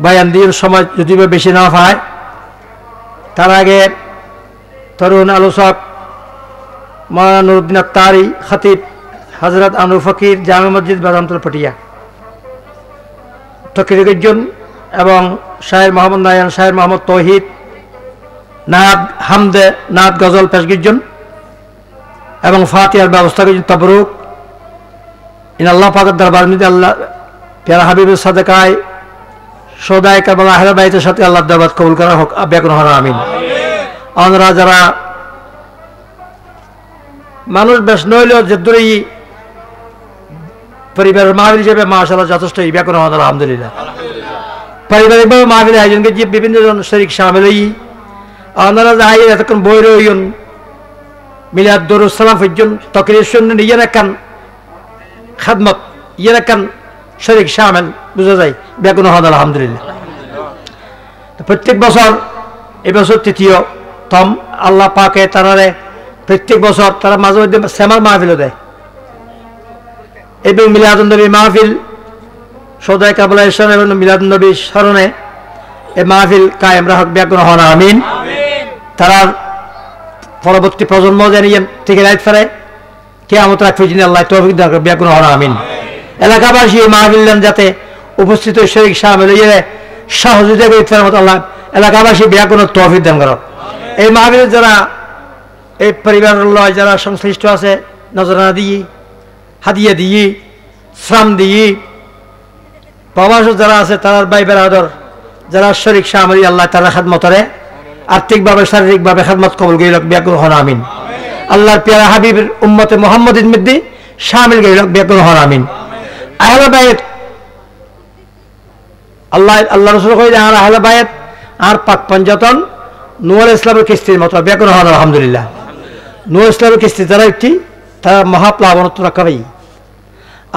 বয়ান দির সময় যদি বেশি না হয় তার আগে তরুণ আলোচক মাওলানা নুরউদ্দিন আত্তারি খতিব হযরত আনোয়ার ফকির জামে মসজিদ বাদামতলা পটিয়া তকরিরুজ্জন এবং শায়ের মোহাম্মদ নায়ান শায়ের মোহাম্মদ তৌহিদ নাত হামদে নাত গজল পেশগিরজন এবং ফাতিহার ব্যবস্থা করেছেন তবরুক ইন আল্লাহ পাকের দরবার মধ্যে আল্লাহ প্যারা হাবিবের সাদাকায় সদায় কারবালা আহলে বাইতের সাথে আল্লাহর দরবার কবুল করা হোক ব্যাকুন হন আমিন। আমরা যারা মানুষ বেশ নইলেও যে দূরেই পরিবারের মাহফিল হিসেবে মাশাআল্লাহ যথেষ্ট ব্যাকুন হন আলহামদুলিল্লাহ। পারিবারিকভাবে মাহফিলের আয়োজনকে যে বিভিন্ন জন শরীক শামিল হই আপনারা যাই এতক্ষণ বই রইন মিলাদ দরুদ সালাম পর্যন্ত তকরির শুনলেন ইয়ের একান খাদমত ইয়ের একান শরীক শামিল বুঝা যায় ব্যাকুন হন আলহামদুলিল্লাহ। প্রত্যেক বছর এবছর তৃতীয়তম আল্লাহ পাকে তারারে প্রত্যেক বছর তারা মাঝে মধ্যে শ্যামার মাহফিলও দেয় এবং মিলাদুন্নবী মাহফিল সৌদায় কারবালা ইসলাম এবং মিলাদুন্নবী স্মরণে এই মাহফিল কায়েম রাখক ব্যাকুন হন আমিন। তারা পরবর্তী প্রজন্ম জানিয়ে থেকে লাইট ফেরে কিয়ামত রাখবে যিনি আল্লাহ তৌফিক দান করবে ব্যাকুন হন আমিন। এলাকাবাসী এই মাহফিল যাতে উপস্থিত শরীক শামিল হয়ে সহযোগিতা করে ফেরার মতো আল্লাহ এলাকাবাসী বিয়া কোনো তৌফিক দান করো। এই মাহফিলে যারা এই পরিবারের লয় যারা সংশ্লিষ্ট আছে নজরানা দিয়ে হাদিয়া দিয়ে শ্রাম দিয়ে প্রবাস যারা আছে তার ভাই বেরাদর যারা শরীক শামিল আল্লাহ তাআলা খেদমতরে আর্থিকভাবে শারীরিকভাবে খেদমত কবুল করিল বিয়াকুল হন আমিন। আল্লাহর প্যারা হাবিবের উম্মতে মুহাম্মাদিন মধ্যে শামিল করিল বিয়াকুল হন আমিন। আহলে বাইত আল্লাহ রাসূল কই আর আহলে বাইত আর পাক পঞ্জতন নূর ইসলামের কিস্তির মতো বিয়াকুল হন আলহামদুলিল্লাহ। নূর ইসলামের কিস্তি যারা একটি তারা মহাপ্লাবনত্ব রাখাবেই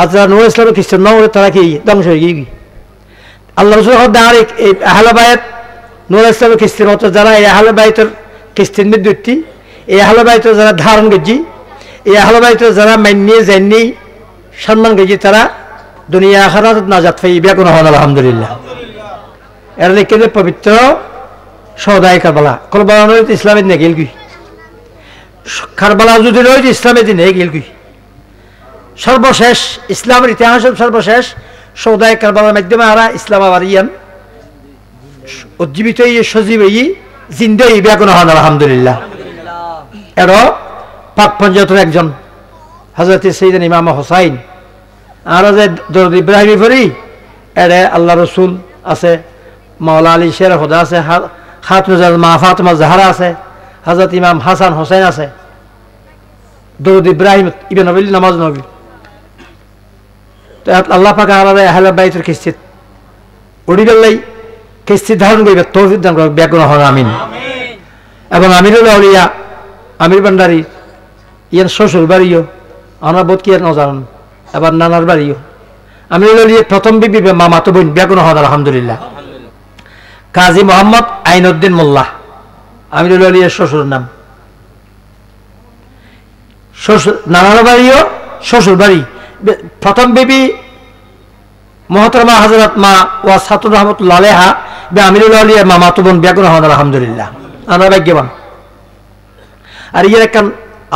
আর যারা নূর ইসলামের কিস্তি নয় তারা কি ধ্বংস হয়ে গিয়ে আল্লাহ রাসূল আর এই আহলে বাইত নূর ইসলামের কিস্তির মতো যারা এই আহলে বাইতের কিস্তির মধ্যে এই আহলে বাইতের যারা ধারণ গেছি এই আহলে বাইতের যারা মানিয়ে যায়নি সম্মান গেছি তারা দুনিয়া আখিরাত নাজাত পাই বিয়াকুল হন আলহামদুলিল্লাহ। এর লিখে যে পবিত্র সৌদাই কারবালা কারবালা নয় ইসলামের নিয়ে গেল কি কারবালা যদি রয়েছে ইসলামের দিনে গেল কি সর্বশেষ ইসলামের ইতিহাসের সর্বশেষ সৌদাই কারবালার মাধ্যমে আরা ইসলাম আবার ইয়ান উজ্জীবিত সজীব জিন্দা বিয়াকুল হন আলহামদুলিল্লাহ। এরও পাক পঞ্জতন একজন হযরত সাইয়েদনা ইমাম হুসাইন আর যে দরুদ ইব্রাহিমি পড়ি এরে আল্লাহ রাসূল আছে মাওলা আলী শের খোদা আছে খাতুন মা ফাতেমা জাহরা আছে হযরত ইমাম হাসান হোসেন আছে দরুদ ইব্রাহিম ইবনে নবী নামাজ নবী তো আল্লাহ পাক আমাদের আহলে বাইতের কিস্তিত উড়ি গেলেই কিস্তি ধারণ করিবে তৌফিক দান করবে বিয়াকুল হন আমিন। এবং আমিরুল আউলিয়া আমির ভান্ডারী ইয়ার শ্বশুর বাড়িও আমরা বোধ কি আর নজান এবার নানার বাড়িও আমিরুল আউলিয়া প্রথম বিবি মামাতো বোন বিয়াকুল হন আলহামদুলিল্লাহ। কাজী মোহাম্মদ আইনউদ্দিন মোল্লা আমিরুল আউলিয়ার শ্বশুর নাম শ্বশুর নানার বাড়িও শ্বশুর বাড়ি প্রথম বিবি মহতরমা হযরত মা ওয়াসাতুর রহমাতুল্লাহ আলাইহা আমিরুল আউলিয়া মামাতো বোন বিয়াকুল হন আলহামদুলিল্লাহ। আমরা ভাগ্যবান। আর ইয়ের একখান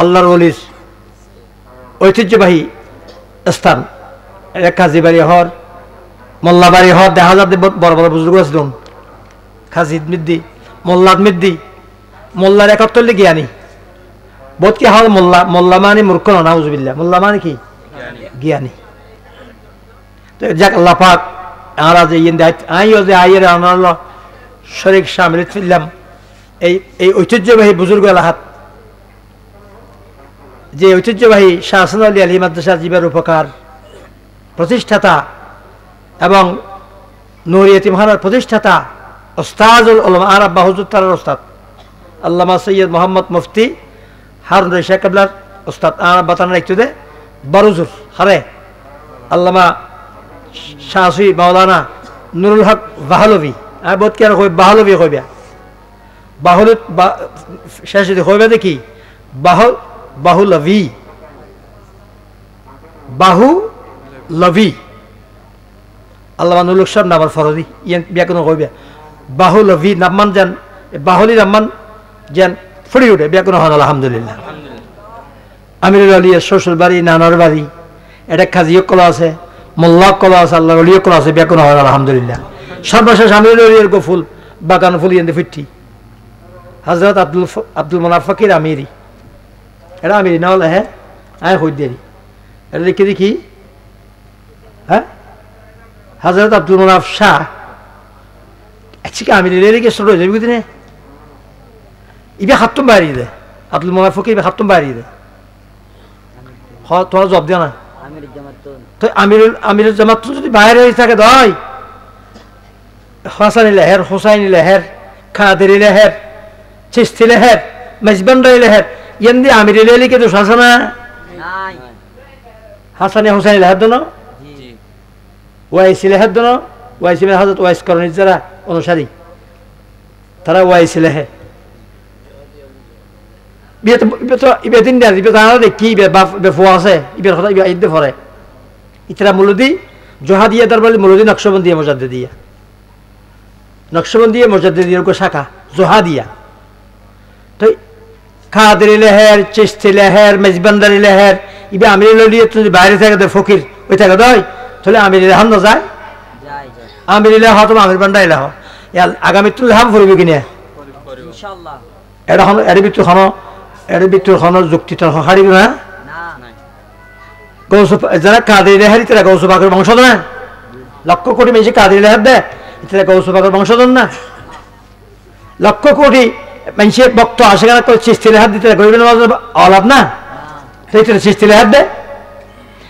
আল্লাহর ওলির ঐতিহ্যবাহী স্থান কাজী বাড়ি হর মোল্লা বাড়ি হর দেখা যাতে বড় বড় বুজুর্গ আসলেন খাজিদ মিদ্দি মোল্লাদ মিদ্দি মোল্লার 71 জ্ঞানী বোধ কি হল মোল্লা মোল্লা মানে মূর্খ না নাউজুবিল্লাহ মোল্লা মানে কি জ্ঞানী। তো যাক আল্লাহ পাক আর যে ইন দায়িত্ব আইও যে আইয়ের আনাল্লাহ শরীক শামিল ছিলাম এই ঐতিহ্যবাহী বুজুর্গ এলাহাত যে ঐতিহ্যবাহী শাহ হাসান আলী আলী মাদ্রাসা জীবের উপকার প্রতিষ্ঠাতা এবং নূর ইয়তিমখানার প্রতিষ্ঠাতা ওস্তাজুল উলামা আরব বাহুজুর তার ওস্তাদ আল্লামা সৈয়দ মোহাম্মদ মুফতি হারুন রশিদ কেবলার ওস্তাদ আরব বাতানের একটু দে বারুজুর হারে আল্লামা শাহসুই মাওলানা নুরুল হক বাহলভি আর বোধ কি আর কই বাহলভি কইবা বাহুল শেষ যদি কইবা দেখি বাহুলভি বাহুলভি আল্লামা নুরুল হক সাহেব নামার ফরদি ইয়ান বিয়াকুন কইবা বাহুলভি নামান যেন বাহুলি নামান যেন ফুড়ি উঠে বিয়াকুন হন আলহামদুলিল্লাহ। আমিরুল আউলিয়ার শ্বশুর বাড়ি নানার বাড়ি এটা খাজিও কলা আছে মোল্লা কলা আছে আল্লাহ আলিও কলা আছে বিয়াকুন হন আলহামদুলিল্লাহ। সর্বশেষ আমিরুল আউলিয়ার ফুল বাগান ফুল ইয়ান ফিরটি হযরত আব্দুল মোনাফ ফকির আমিরি এটা আমিরি না হলে হ্যাঁ আয় হই দেরি এটা লিখে দেখি হ্যাঁ হযরত আব্দুল মোনাফ শাহ আজকে আমিরি লিখে শুরু হয়ে যাবে বুঝলি ইবে খাতুম বাড়ি দে আব্দুল মোনাফ ফকির ইবে খাতুম বাড়ি দে তোমার জব দিয়া না তো আমিরুল জামাত যদি বাইরে থাকে দয় হাসানি লেহের হোসাইনি লেহের খাদেরি লেহের চিস্তি লেহের মেজবান্ডারি লেহের ইয়ান দিয়ে আমির লেলিকে তো হাসানা হাসানি হোসাইনি লেহের দোনো ওয়াইসি লেহের দোনো ওয়াইসি হাজরত ওয়াইস করণির যারা অনুসারী তারা ওয়াইসি লেহে ইবে দিন দেয় ইবে জানা দেখি ইবে বেফুয়া আছে ইবের কথা ইবে ঈদ ফরে ইতরা মুলুদি জহা দিয়ে তার বলে মুলুদি নকশবন্দি মজাদ্দে দিয়া নকশবন্দি মজাদ্দে দিয়ে শাখা জহা দিয়া তো খাদেরি লেহের চিস্তি লেহের মেজবান্দারি লেহের ইবে আমির লিয়ে যদি বাইরে থাকে তো ফকির ওই থাকে দয় তাহলে আমির লেহান না যায় আমির লেহ তো আমির বান্ডা লেহ আগামী তুই হাম ফুরিব কিনে এটা হন এর ভিতর হন যুক্তিটা হারিব না গৌস যারা কাদের হারি তারা গৌস পাকের বংশধর না লক্ষ কোটি মেশে কাদের হাত দেয় তারা গৌস পাকের বংশধর না লক্ষ কোটি মানুষে বক্ত আসে কেন চিস্তির হাত দিতে গরিবের অলাভ না তাই তারা চিস্তির হাত দেয়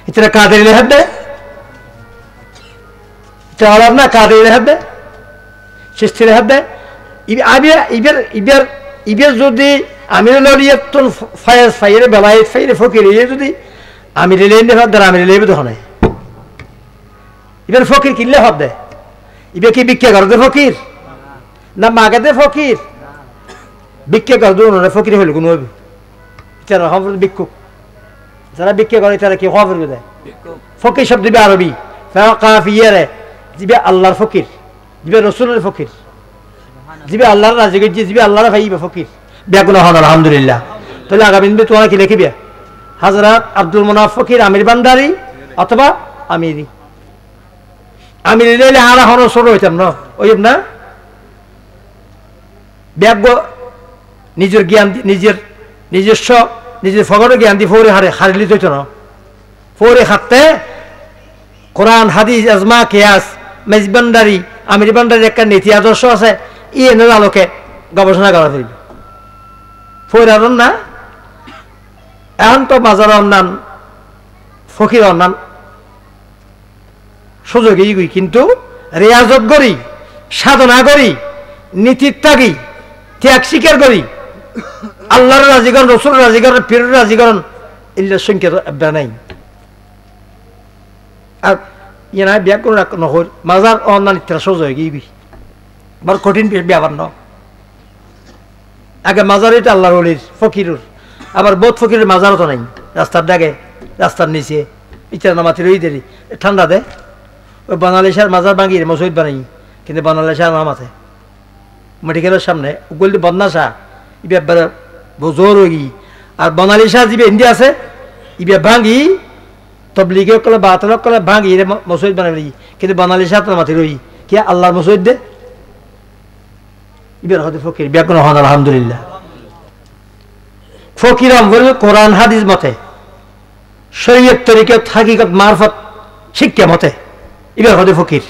তারা কাদের হাত দেয় এটা অলাভ না কাদের হাত দেয় চিস্তির হাত দেয় ইবের যদি আমির লড়িয়াতুন ফায়াজ ফাইরে বেলায় ফাইরে ফকির যদি আমির লেন হাত দেয় আমির লেবে তখন ইবের ফকির কিনলে হাত দেয় ইবে কি ভিক্ষা করতে ফকির না মাগাতে ফকির ভিক্ষা কর দুনো ফকির হইল কোনো যারা ভিক্ষুক যারা ভিক্ষা করে তারা কি খবর দেয় ফকির শব্দ দিবে আরবি কাফিয়ারে দিবে আল্লাহর ফকির দিবে রসুলের ফকির দিবে আল্লাহর রাজি গিয়ে দিবে আল্লাহর ভাইবে ফকির বেগুনা হন আলহামদুলিল্লাহ তাহলে আগামী দিনে তোমরা কি লিখিবে হযরত আব্দুল মুনাফ ফকির আমির বান্দারি অথবা আমিরি আমির লেলে হারা হন সর হইতাম না ওই না ব্যাগ নিজের জ্ঞান নিজের ফগরের জ্ঞান দিয়ে ফৌরে হারিলি তৈত না ফৌরে হাতে কোরআন হাদিস আজমা কেয়াস মেজবান্ডারি আমির বান্ডারি একটা নীতি আদর্শ আছে ই এনের আলোকে গবেষণা করা ফেলবে ফৌরে আর না এখন তো মাজার অন্যান ফকির অন্যান সুযোগই গুই কিন্তু রেয়াজত করি সাধনা করি নীতির ত্যাগী ত্যাগ স্বীকার করি আল্লাহর রাজিকরণ রসুল রাজিকরণ পীরের রাজিকরণ এগুলোর সংখ্যা নাই আর ইয়ে নাই ব্যাগ করে নহর মাজার অন্যান্য ইত্যাদি সহজ হয়ে গিয়ে বড় কঠিন ব্যাপার ন আগে মাজার এটা আল্লাহর অলির ফকিরুর আবার বোধ ফকিরের মাজারও তো নাই রাস্তার ডাকে রাস্তার নিচে ইচ্ছা নামাতি রই দেরি ঠান্ডা দে ওই বানালিশার মাজার ভাঙিয়ে মসজিদ বানাই কিন্তু বানালিশার নামাতে মেডিকেলের সামনে গলি বদনাশা ইবে বোঝোর হই আর বনালিশা যিবে ইন্ডিয়া আছে ইবে ভাঙি তবলিগে কলে বাতলক কলে ভাঙি রে মসজিদ বানাই কিন্তু বনালিশা তো মাতি রই কি আল্লাহর মসজিদ দে ইবের হতে ফকির ব্যাকরণ হন আলহামদুলিল্লাহ ফকিরাম বলে কোরআন হাদিস মতে শরীয়ত তরিকত হাকিকত মারফত শিক্ষা মতে ইবের হতে ফকির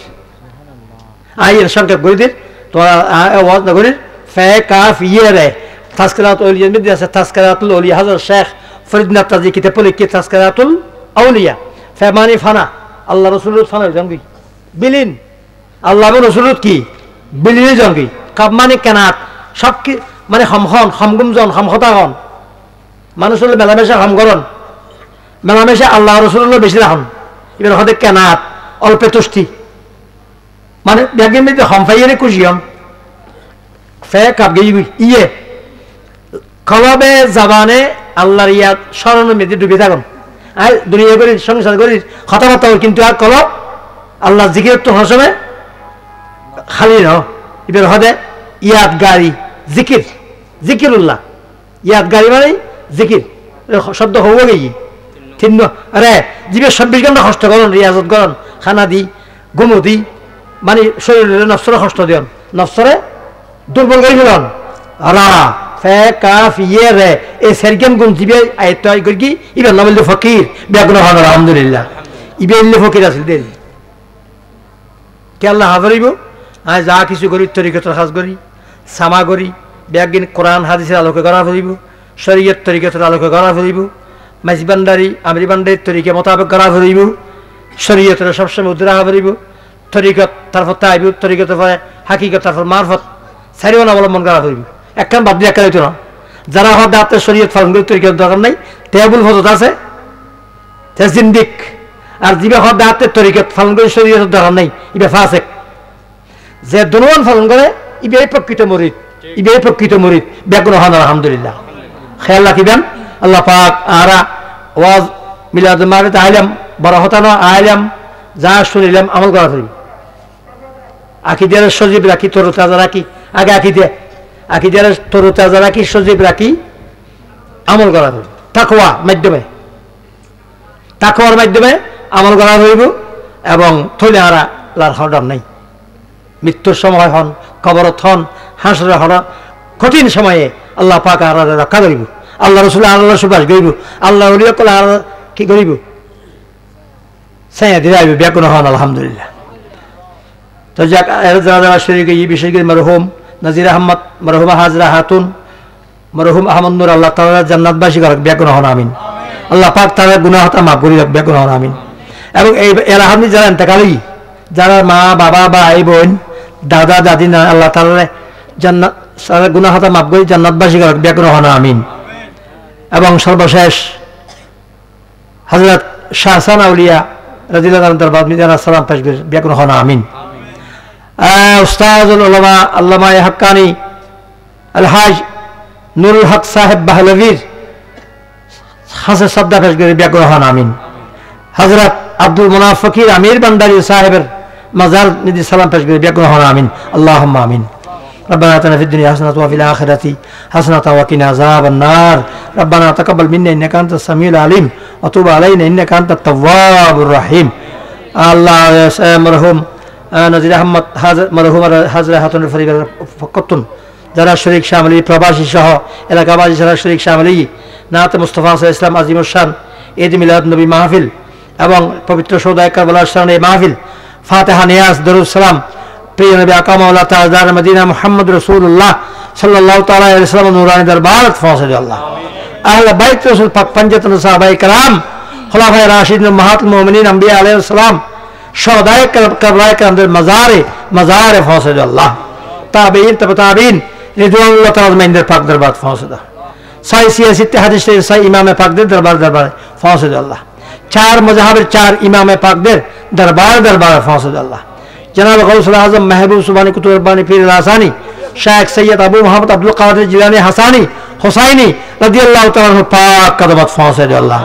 আইয়ের সংক্ষেপ করে দিন তোমার আওয়াজ না করি ফে কাফ ইয়েরে তাসকিরাত আউলিয়া মধ্যে আছে তাসকিরাতুল আউলিয়া হযরত শেখ ফরিদ নাতাজি কিতাব লিখে তাসকিরাতুল আউলিয়া ফে মানে ফানা আল্লাহ রাসূলের ফানা জানবি বিলিন আল্লাহ রাসূলের কি বিলিনে জানবি কাব মানে কেনাত সব কি মানে হমগুমজন হমহতাগন মানুষ হলে মেলামেশা হমগরণ মেলামেশা আল্লাহ রাসূলের বেশি রাখুন এবার হতে কেনাত অল্পে তুষ্টি মানে ব্যাগের মধ্যে হমফাইয়ে খুশিয়ম ফে কাপ গেই ইয়ে কলবে জাবানে আল্লাহর ইয়াদ স্মরণের মধ্যে ডুবে থাকুন আর দুনিয়া করি সংসার করি কথাবার্তা কিন্তু আর কলব আল্লাহ জিকির তো হসমে খালি ন এবার হদে ইয়াদ গাড়ি জিকির জিকিরুল্লাহ ইয়াদ গাড়ি মানে জিকির শব্দ হবো গেই তিন্ন আরে জীবের 24 ঘন্টা কষ্ট করুন রিয়াজত করুন খানা দি ঘুমো দি মানে শরীরের নফসরে কষ্ট দিন নফসরে দুর্বল করে ফেলন আলা ফে কাফ ইয়ে রে এই সেরকেম গুণ জিবে আয়ত্ত আয় করি কি ইবের নাম হইল ফকির বেগুন হন আলহামদুলিল্লাহ ইবে ইল্লে ফকির আছিল দেন কে আল্লাহ হাজারিব আয় যা কিছু করি তরিকতের কাজ করি সামা করি ব্যাগিন কোরআন হাদিসের আলোকে করা ফেলিব শরীয়ত তরিকতের আলোকে করা ফেলিব মাইজবান্ডারি আমরি বান্ডারির তরিকে মোতাবেক করা ফেলিব শরীয়তের সবসময় উদ্রা ফেলিব তরিকত তারপর তাইব তরিকত হাকিকত তারপর মারফত সারিওয়ান অবলম্বন করা ফেলিব একখান বাদ দিয়ে একটা হইতো না যারা হদ হাতে শরীয়ত পালন করে তরিকত দরকার নাই টেবুল ফজত আছে তে জিন্দিক আর জিবে হদ হাতে তরিকত পালন করে শরীয়ত দরকার নাই ইবে ফাসেক যে দুনুয়ান পালন করে ইবে প্রকৃত মুরিদ ইবে প্রকৃত মুরিদ বেগুন হন আলহামদুলিল্লাহ খেয়াল রাখিবেন আল্লাহ পাক আরা ওয়াজ মিলাদ মারিত আইলাম বড় হতানো আইলাম যা শুনিলাম আমল করা ফেলি আকিদের সজীব রাখি তরু তাজা রাখি আগে আকিদের তরু তাজা রাখি সজীব রাখি আমল করা ফেলি তাকওয়ার মাধ্যমে আমল করা হইব এবং থইলে আরা লার হরডর নাই মৃত্যুর সময় হন, কবরত হন, হাসর হন, কঠিন সময়ে আল্লাহ পাক আর রক্ষা করিব, আল্লাহ রসুল আল্লাহ সুবাস করিব, আল্লাহ উলিয়াকল আর কি করিব সাইয়া দিয়ে আইব ব্যাকুণ হন। আলহামদুলিল্লাহ। তো যাক যারা শরীকে এই বিশেষ করে মরহুম নাজির আহমদ, মরহুমা হাজরা হাতুন, মরহুম আহমদ নূর, আল্লাহ তাআলা জান্নাতবাসী করক ব্যাকুণ হন। আমিন। আল্লাহ পাক তাদের গুনাহ হতা মাফ করি রাখ ব্যাকুণ হন। আমিন। এবং এই এলাহামদি যারা ইন্তেকালী, যারা মা বাবা ভাই বোন দাদা দাদি না, আল্লাহ তাআলা জান্নাত সারা গুনাহ হতা মাফ করি জান্নাতবাসী করক ব্যাকুণ হন। আমিন। এবং সর্বশেষ হযরত শাহসান আউলিয়া রাদিয়াল্লাহু তাআলা দরবার মিজান সালাম পেশ করে ব্যাকুণ হন। আমিন। উস্তাদুল উলামা আল্লামা হাক্কানি আলহাজ নুরুল হক সাহেব বাহলভীর হাসে শ্রদ্ধা পেশ করে ব্যাকুণ হন। আমিন। হযরত আব্দুল মুনাফ ফকির আমির বান্দারি সাহেবের মাজার নিদি সালাম পেশ করে ব্যাকুণ হন। আমিন। আল্লাহুম্মা আমিন। ربنا آتنا في الدنيا حسنة وفي الآخرة حسنة وقنا عذاب النار ربنا تقبل منا إنك أنت السميع العليم وتوب علينا إنك أنت التواب الرحيم। الله مرحوم নাজির আহমদ মরহুম হাজরা হাতুন পরিবার ফকতুন যারা শরীক শামিলি, প্রবাসী সহ এলাকাবাসী যারা শরীক শামিলি, নাত মুস্তাফা সাল্লাল্লাহু আলাইহি ওয়াসাল্লাম আজিমুশ শান ঈদ মিলাদ নবী মাহফিল এবং পবিত্র সৌদায় কারবালার শানে মাহফিল, ফাতিহা নিয়াজ দরুদ সালাম প্রিয় নবী আকা মাওলা তাজদার মদিনা মুহাম্মদ রাসূলুল্লাহ সাল্লাল্লাহু তাআলা আলাইহি ওয়াসাল্লাম নুরানি দরবারত পৌঁছে দেয়। আল্লাহ আহলে বাইত রাসূল পাক পঞ্জাতন সাহাবায়ে کرام খুলাফায়ে রাশিদিন উম্মাহাতুল মুমিনিন আম্বিয়া আলাইহিস সালাম শহদায়ে কারবালায়ে کرامদের মাজারে পৌঁছে দেয়। আল্লাহ তাবেঈন তাবেঈন রিদওয়ানুল্লাহ তাআলা মাইনদের পাক দরবার পৌঁছে দেয়। সাই সিয়াসিতে হাদিসে সাই ইমামে পাকদের দরবারে পৌঁছে দেয়। আল্লাহ চার মাযহাবের চার ইমামে পাকদের দরবারে পৌঁছে দেয়। আল্লাহ जनाब गौसुल आजम महबूब सुबानी कुतुब रब्बानी पीर लासानी शेख सैयद अबू मोहम्मद अब्दुल कादिर जिलानी हसानी हुसैनी रदियल्लाहु तआला अन्हु पाक कदमत फौसे दे। अल्लाह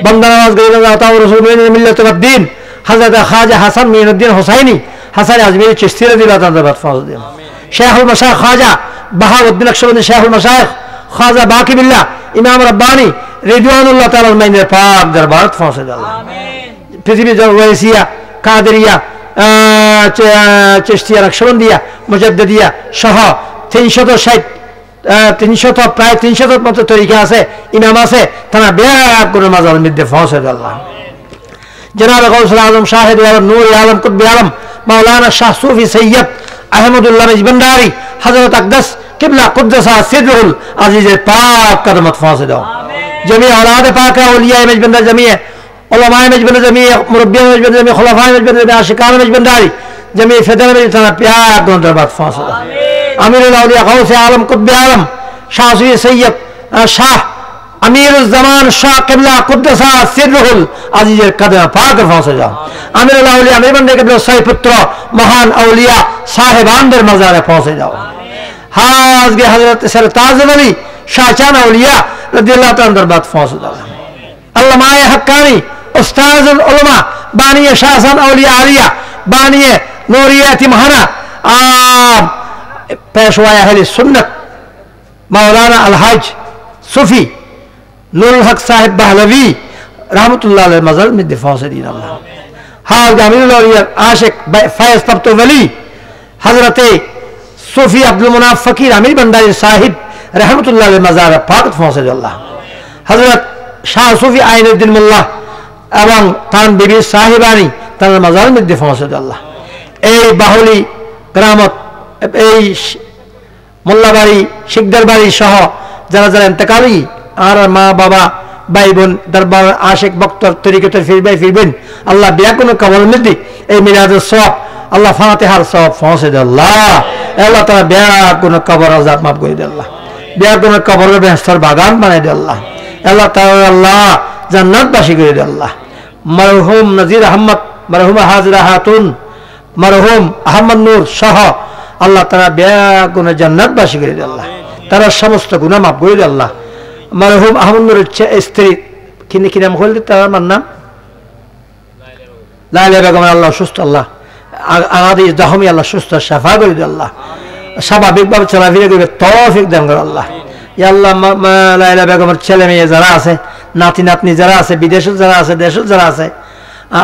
बंदा नवाज गरीब अता रसूल मिल्लत व दीन हजरत ख्वाजा हसन मीरुद्दीन हुसैनी हसन अजमेरी चिश्ती रदियल्लाहु तआला कदमत फौसे दे। शेखुल मशाइख ख्वाजा बहाउद्दीन नक्शबंदी शेखुल मशाइख ख्वाजा बाकी बिल्लाह इमाम रब्बानी रिदवानुल्लाह तआला अलैहि पाक दरबार फौसे दे। अल्लाह पृथ्वी जो वैसिया कादरिया চিশতিয়া নকশবন্দিয়া মুজাদ্দিদিয়া সহ 360 প্রায় 300 মতো তরিকা আছে, ইমাম আছে, তারা ব্যাপক করে মাজারের মধ্যে পৌঁছে দেয়। আল্লাহ জনাব গৌসুল আজম শাহিদ আলম নূর আলম কুতব আলম মাওলানা শাহ সুফি সৈয়দ আহমদুল্লাহ মেজবান্ডারি হযরত আকদাস কিবলা কুদ্দাসা সিদরুল আজিজের পাক কদমত পৌঁছে দাও। জমি औलाद पाक औलिया मेजबान्डारी जमीए उलमाए मेजबान्डारी जमीए मुरब्बिया मेजबान्डारी जमीए खुलाफाए मेजबान्डारी जमीए आशिकान मेजबान्डारी जमीए फिदर में तना प्यार दोनों दरबार फौज अमीरुल औलिया गौस आलम कुतब आलम शाह सुफी सैयद शाह अमीरुल जमान शाह किबला कुद्दसा सिरहुल अजीजर कदम पाक फौज जाओ। अमीरुल औलिया मेजबान्डारी के सही पुत्र महान औलिया साहिबान दर मज़ार फौज जाओ। हाज के हजरत सरताज अली शाहचान औलिया रदियल्लाहु तआला दरबार फौज जाओ। अल्लामा हक्कानी उस्ताद उलमा बानिए शाहजान औलिया आलिया बानिए नूरिया तिमहाना पेशवाए अहले सुन्नत मौलाना अलहाज सूफी नूरुल हक साहिब बहलवी रहमतुल्लाह अलैहि मज़र में दिफा से दीन। अल्लाह हाल अमीरुल औलिया आशिक फैज तब्तो वली हजरत सूफी अब्दुल मुनाफ फकीर अमीर बंदारी साहिब रहमतुल्लाह अलैहि मज़ार पाक फौसे दे। अल्लाह हजरत शाह सूफी आइनुद्दीन मुल्ला এবং তার বিবি সাহিবানী তার মাজার মধ্যে পৌঁছে দেয়। আল্লাহ এই বাহুলি গ্রামত এই মোল্লাবাড়ি শিকদার বাড়ি সহ যারা যারা ইন্তেকালী আর মা বাবা ভাই বোন দরবার আশিক ভক্ত তরিকতের ফিরবেন আল্লাহ ব্যাকুন কবর মধ্যে এই মিলাদের সওয়াব আল্লাহ ফাতিহার সওয়াব পৌঁছে দেয়। আল্লাহ তাআলা ব্যাকুন কবর আযাব মাফ করে দেয়। আল্লাহ ব্যাকুন কবরের বেহেশতের বাগান বানায় দেয়। আল্লাহ তাআলা আল্লাহ জান্নাতবাসী করে দেয়। আল্লাহ মরহুম নাজির আহমদ মরহুমা হাজরা হাতুন মরহুম আহমদ নূর সহ আল্লাহ তারা ব্যাগুনে জান্নাতবাসী করে দেয়। আল্লাহ তারা সমস্ত গুনাহ মাফ করে দেয়। আল্লাহ মরহুম আহমদ নূরের স্ত্রী কি নাম বলতে তার নাম লাইলা বেগম আল্লাহ সুস্থ আল্লাহ আগাদী জখমি আল্লাহ সুস্থ শাফা করে দেয়। আল্লাহ স্বাভাবিকভাবে চলাফেরা করবে তৌফিক দান করে। আল্লাহ ইয়া আল্লাহ লাইলা বেগমের ছেলে মেয়ে যারা আছে নাতি নাতনি যারা আছে বিদেশে যারা আছে দেশে যারা আছে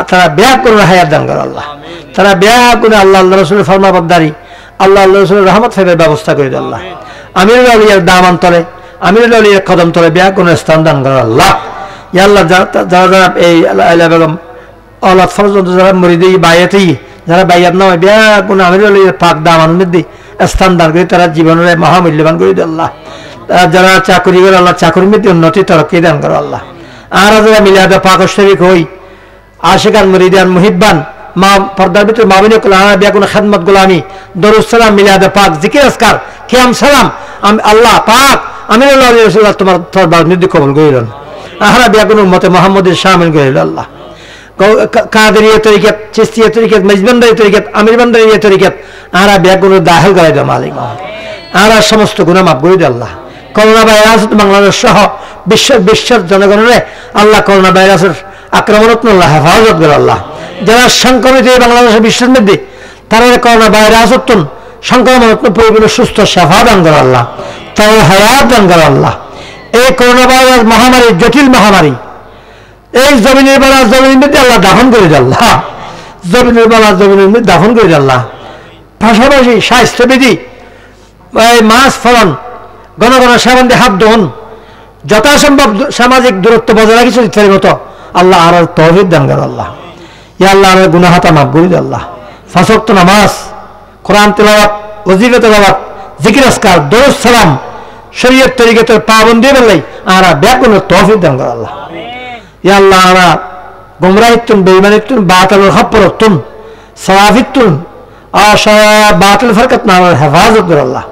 তারা বিয়া করে হায়াত দান করে আল্লাহ, তারা বিয়া করে আল্লাহ আল্লাহ রসুলের ফরমাবরদারি, আল্লাহ আল্লাহ রসুলের রহমত সাহেবের ব্যবস্থা করে দেয় আল্লাহ। আমিরুল আউলিয়ার দামান তলে, আমিরুল আউলিয়ার কদম তলে বিয়া করে স্থান দান করে আল্লাহ। ইয়া আল্লাহ যারা যারা এই আল্লাহ বেগম আল্লাহ ফরজ যারা মরিদি বাইয়াতেই যারা বাইয়াত নয় বিয়া করে আমিরুল আউলিয়ার পাক দামান মধ্যে স্থান দান করে তারা জীবনের মহামূল্যবান করে দেয় আল্লাহ। যারা চাকরি করে আল্লাহ চাকরির মধ্যে উন্নতি তরক্কি দান করে আল্লাহ। আর যারা মিলাদে পাক শরীক হই আশিকান মুরিদান মুহিব্বান মা পর্দার ভিতরে মাবিনে কুলানা বিয়া কোনো খেদমত গোলামি দরুদ সালাম মিলাদে পাক জিকির আসকার কিয়াম সালাম আল্লাহ পাক আমিরুল্লাহ রাসূলুল্লাহ তোমার দরবার নির্দি কবুল করিলেন। আহরা বিয়া কোনো উম্মতে মুহাম্মদের শামিল করিল আল্লাহ। কাদেরিয়া তরিকত, চিশতিয়া তরিকত, মজবন্দারি তরিকত, আমিরবন্দারি তরিকত আহরা বিয়া কোনো দাখিল করে দাও মালিক। আহরা সমস্ত গুনাহ মাফ করে দাও আল্লাহ। করোনা ভাইরাস বাংলাদেশ সহ বিশ্বের জনগণের আল্লাহ করোনা ভাইরাসের আক্রমণত আল্লাহ হেফাজত করে আল্লাহ। যারা সংক্রমিত এই বাংলাদেশের বিশ্বের মধ্যে তারা করোনা ভাইরাস সংক্রমণ পরিপূর্ণ সুস্থ সেবা দান করে আল্লাহ, তার হায়াত দান করে আল্লাহ। এই করোনা ভাইরাস মহামারী, জটিল মহামারী এই জমিনের বেলা জমিনের মধ্যে আল্লাহ দাফন করে দেয় আল্লাহ, জমিনের বেলা জমিনের মধ্যে দাফন করে দেয় আল্লাহ। পাশাপাশি স্বাস্থ্যবিধি মাস্ক ফলন গণগণ সাবন্ধে হাত ধোন যথাসম্ভব সামাজিক দূরত্ব বজায় রাখি ইত্যাদির মতো আল্লাহ আর তৌফিক দান করে আল্লাহ। ইয়া আল্লাহ আর গুনাহাতা মাফ করে দেয় আল্লাহ। 5 ওয়াক্ত নামাজ, কোরআন তেলাওয়াত, ওয়াজিফা তেলাওয়াত, জিকির আসকার, দরুদ সালাম শরীয়ত তরিকতের পাবন্দি বললেই আর ব্যাকুল তৌফিক দান করে আল্লাহ। ইয়া আল্লাহ আরা গুমরাহিতুন বেঈমানিতুন বাতিল খাপরতুন সাওয়াফিতুন আশা বাতিল ফরকত না হেফাজত করে আল্লাহ।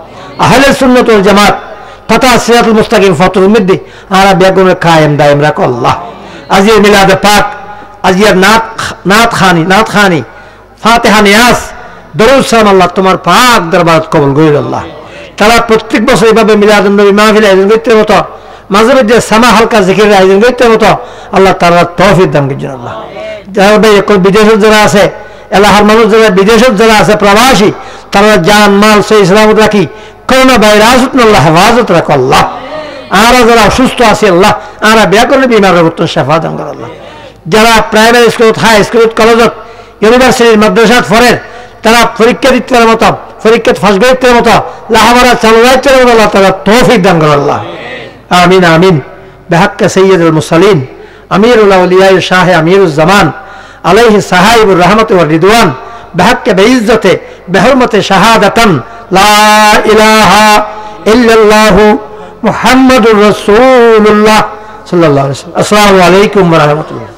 আহলে সুন্নাত ওয়াল জামাত তথা সিরাতুল মুস্তাকিম ফতুল মিদ্দি আরা বেগুনের কায়েম দায়েম রাখো আল্লাহ। আজির মিলাদ পাক, আজির নাত খানি ফাতিহা নিয়াজ দরুদ সালাম আল্লাহ তোমার পাক দরবার কবুল করিল আল্লাহ। তারা প্রত্যেক বছর এইভাবে মিলাদুন নবী মাহফিল আয়োজন করতে মতো মাঝে মধ্যে সামা হালকা জিকিরের আয়োজন করতে মতো আল্লাহ তাআলা তৌফিক দান করেন আল্লাহ। যারা বিদেশে যারা আছে এলাকার মানুষ যারা বিদেশে যারা আছে প্রবাসী তারা জান মাল সহি সালামত রাখি করোনা ভাইরাস আল্লাহ হেফাজত রাখো আল্লাহ। আরা যারা অসুস্থ আছে আল্লাহ আরা ব্যাকরণে বিমার রোগত্ব শেফা দান করো আল্লাহ। যারা প্রাইমারি স্কুল, হাই স্কুল, কলেজত, ইউনিভার্সিটির মাদ্রাসাত পড়েন তারা পরীক্ষা দিতে মতো পরীক্ষা ফাঁস করতে মতো লাহামারা চালু রাখতে মতো আল্লাহ তারা তৌফিক দান করো আল্লাহ। আমিন আমিন বিহাক্কে সাইয়্যিদুল মুরসালিন আমিরুল আউলিয়া শাহ আমিরুজ জামান আলাইহি সাহাইবুর রহমত ওয়া রিদওয়ান বিহাক্কে বিইজ্জতে বিহুরমতে শাহাদাতান লা ইলাহা ইল্লাল্লাহু মুহাম্মাদুর রাসূলুল্লাহ সাল্লাল্লাহু আলাইহি ওয়াসাল্লাম। আসসালামু আলাইকুম ওয়া রাহমাতুল্লাহ।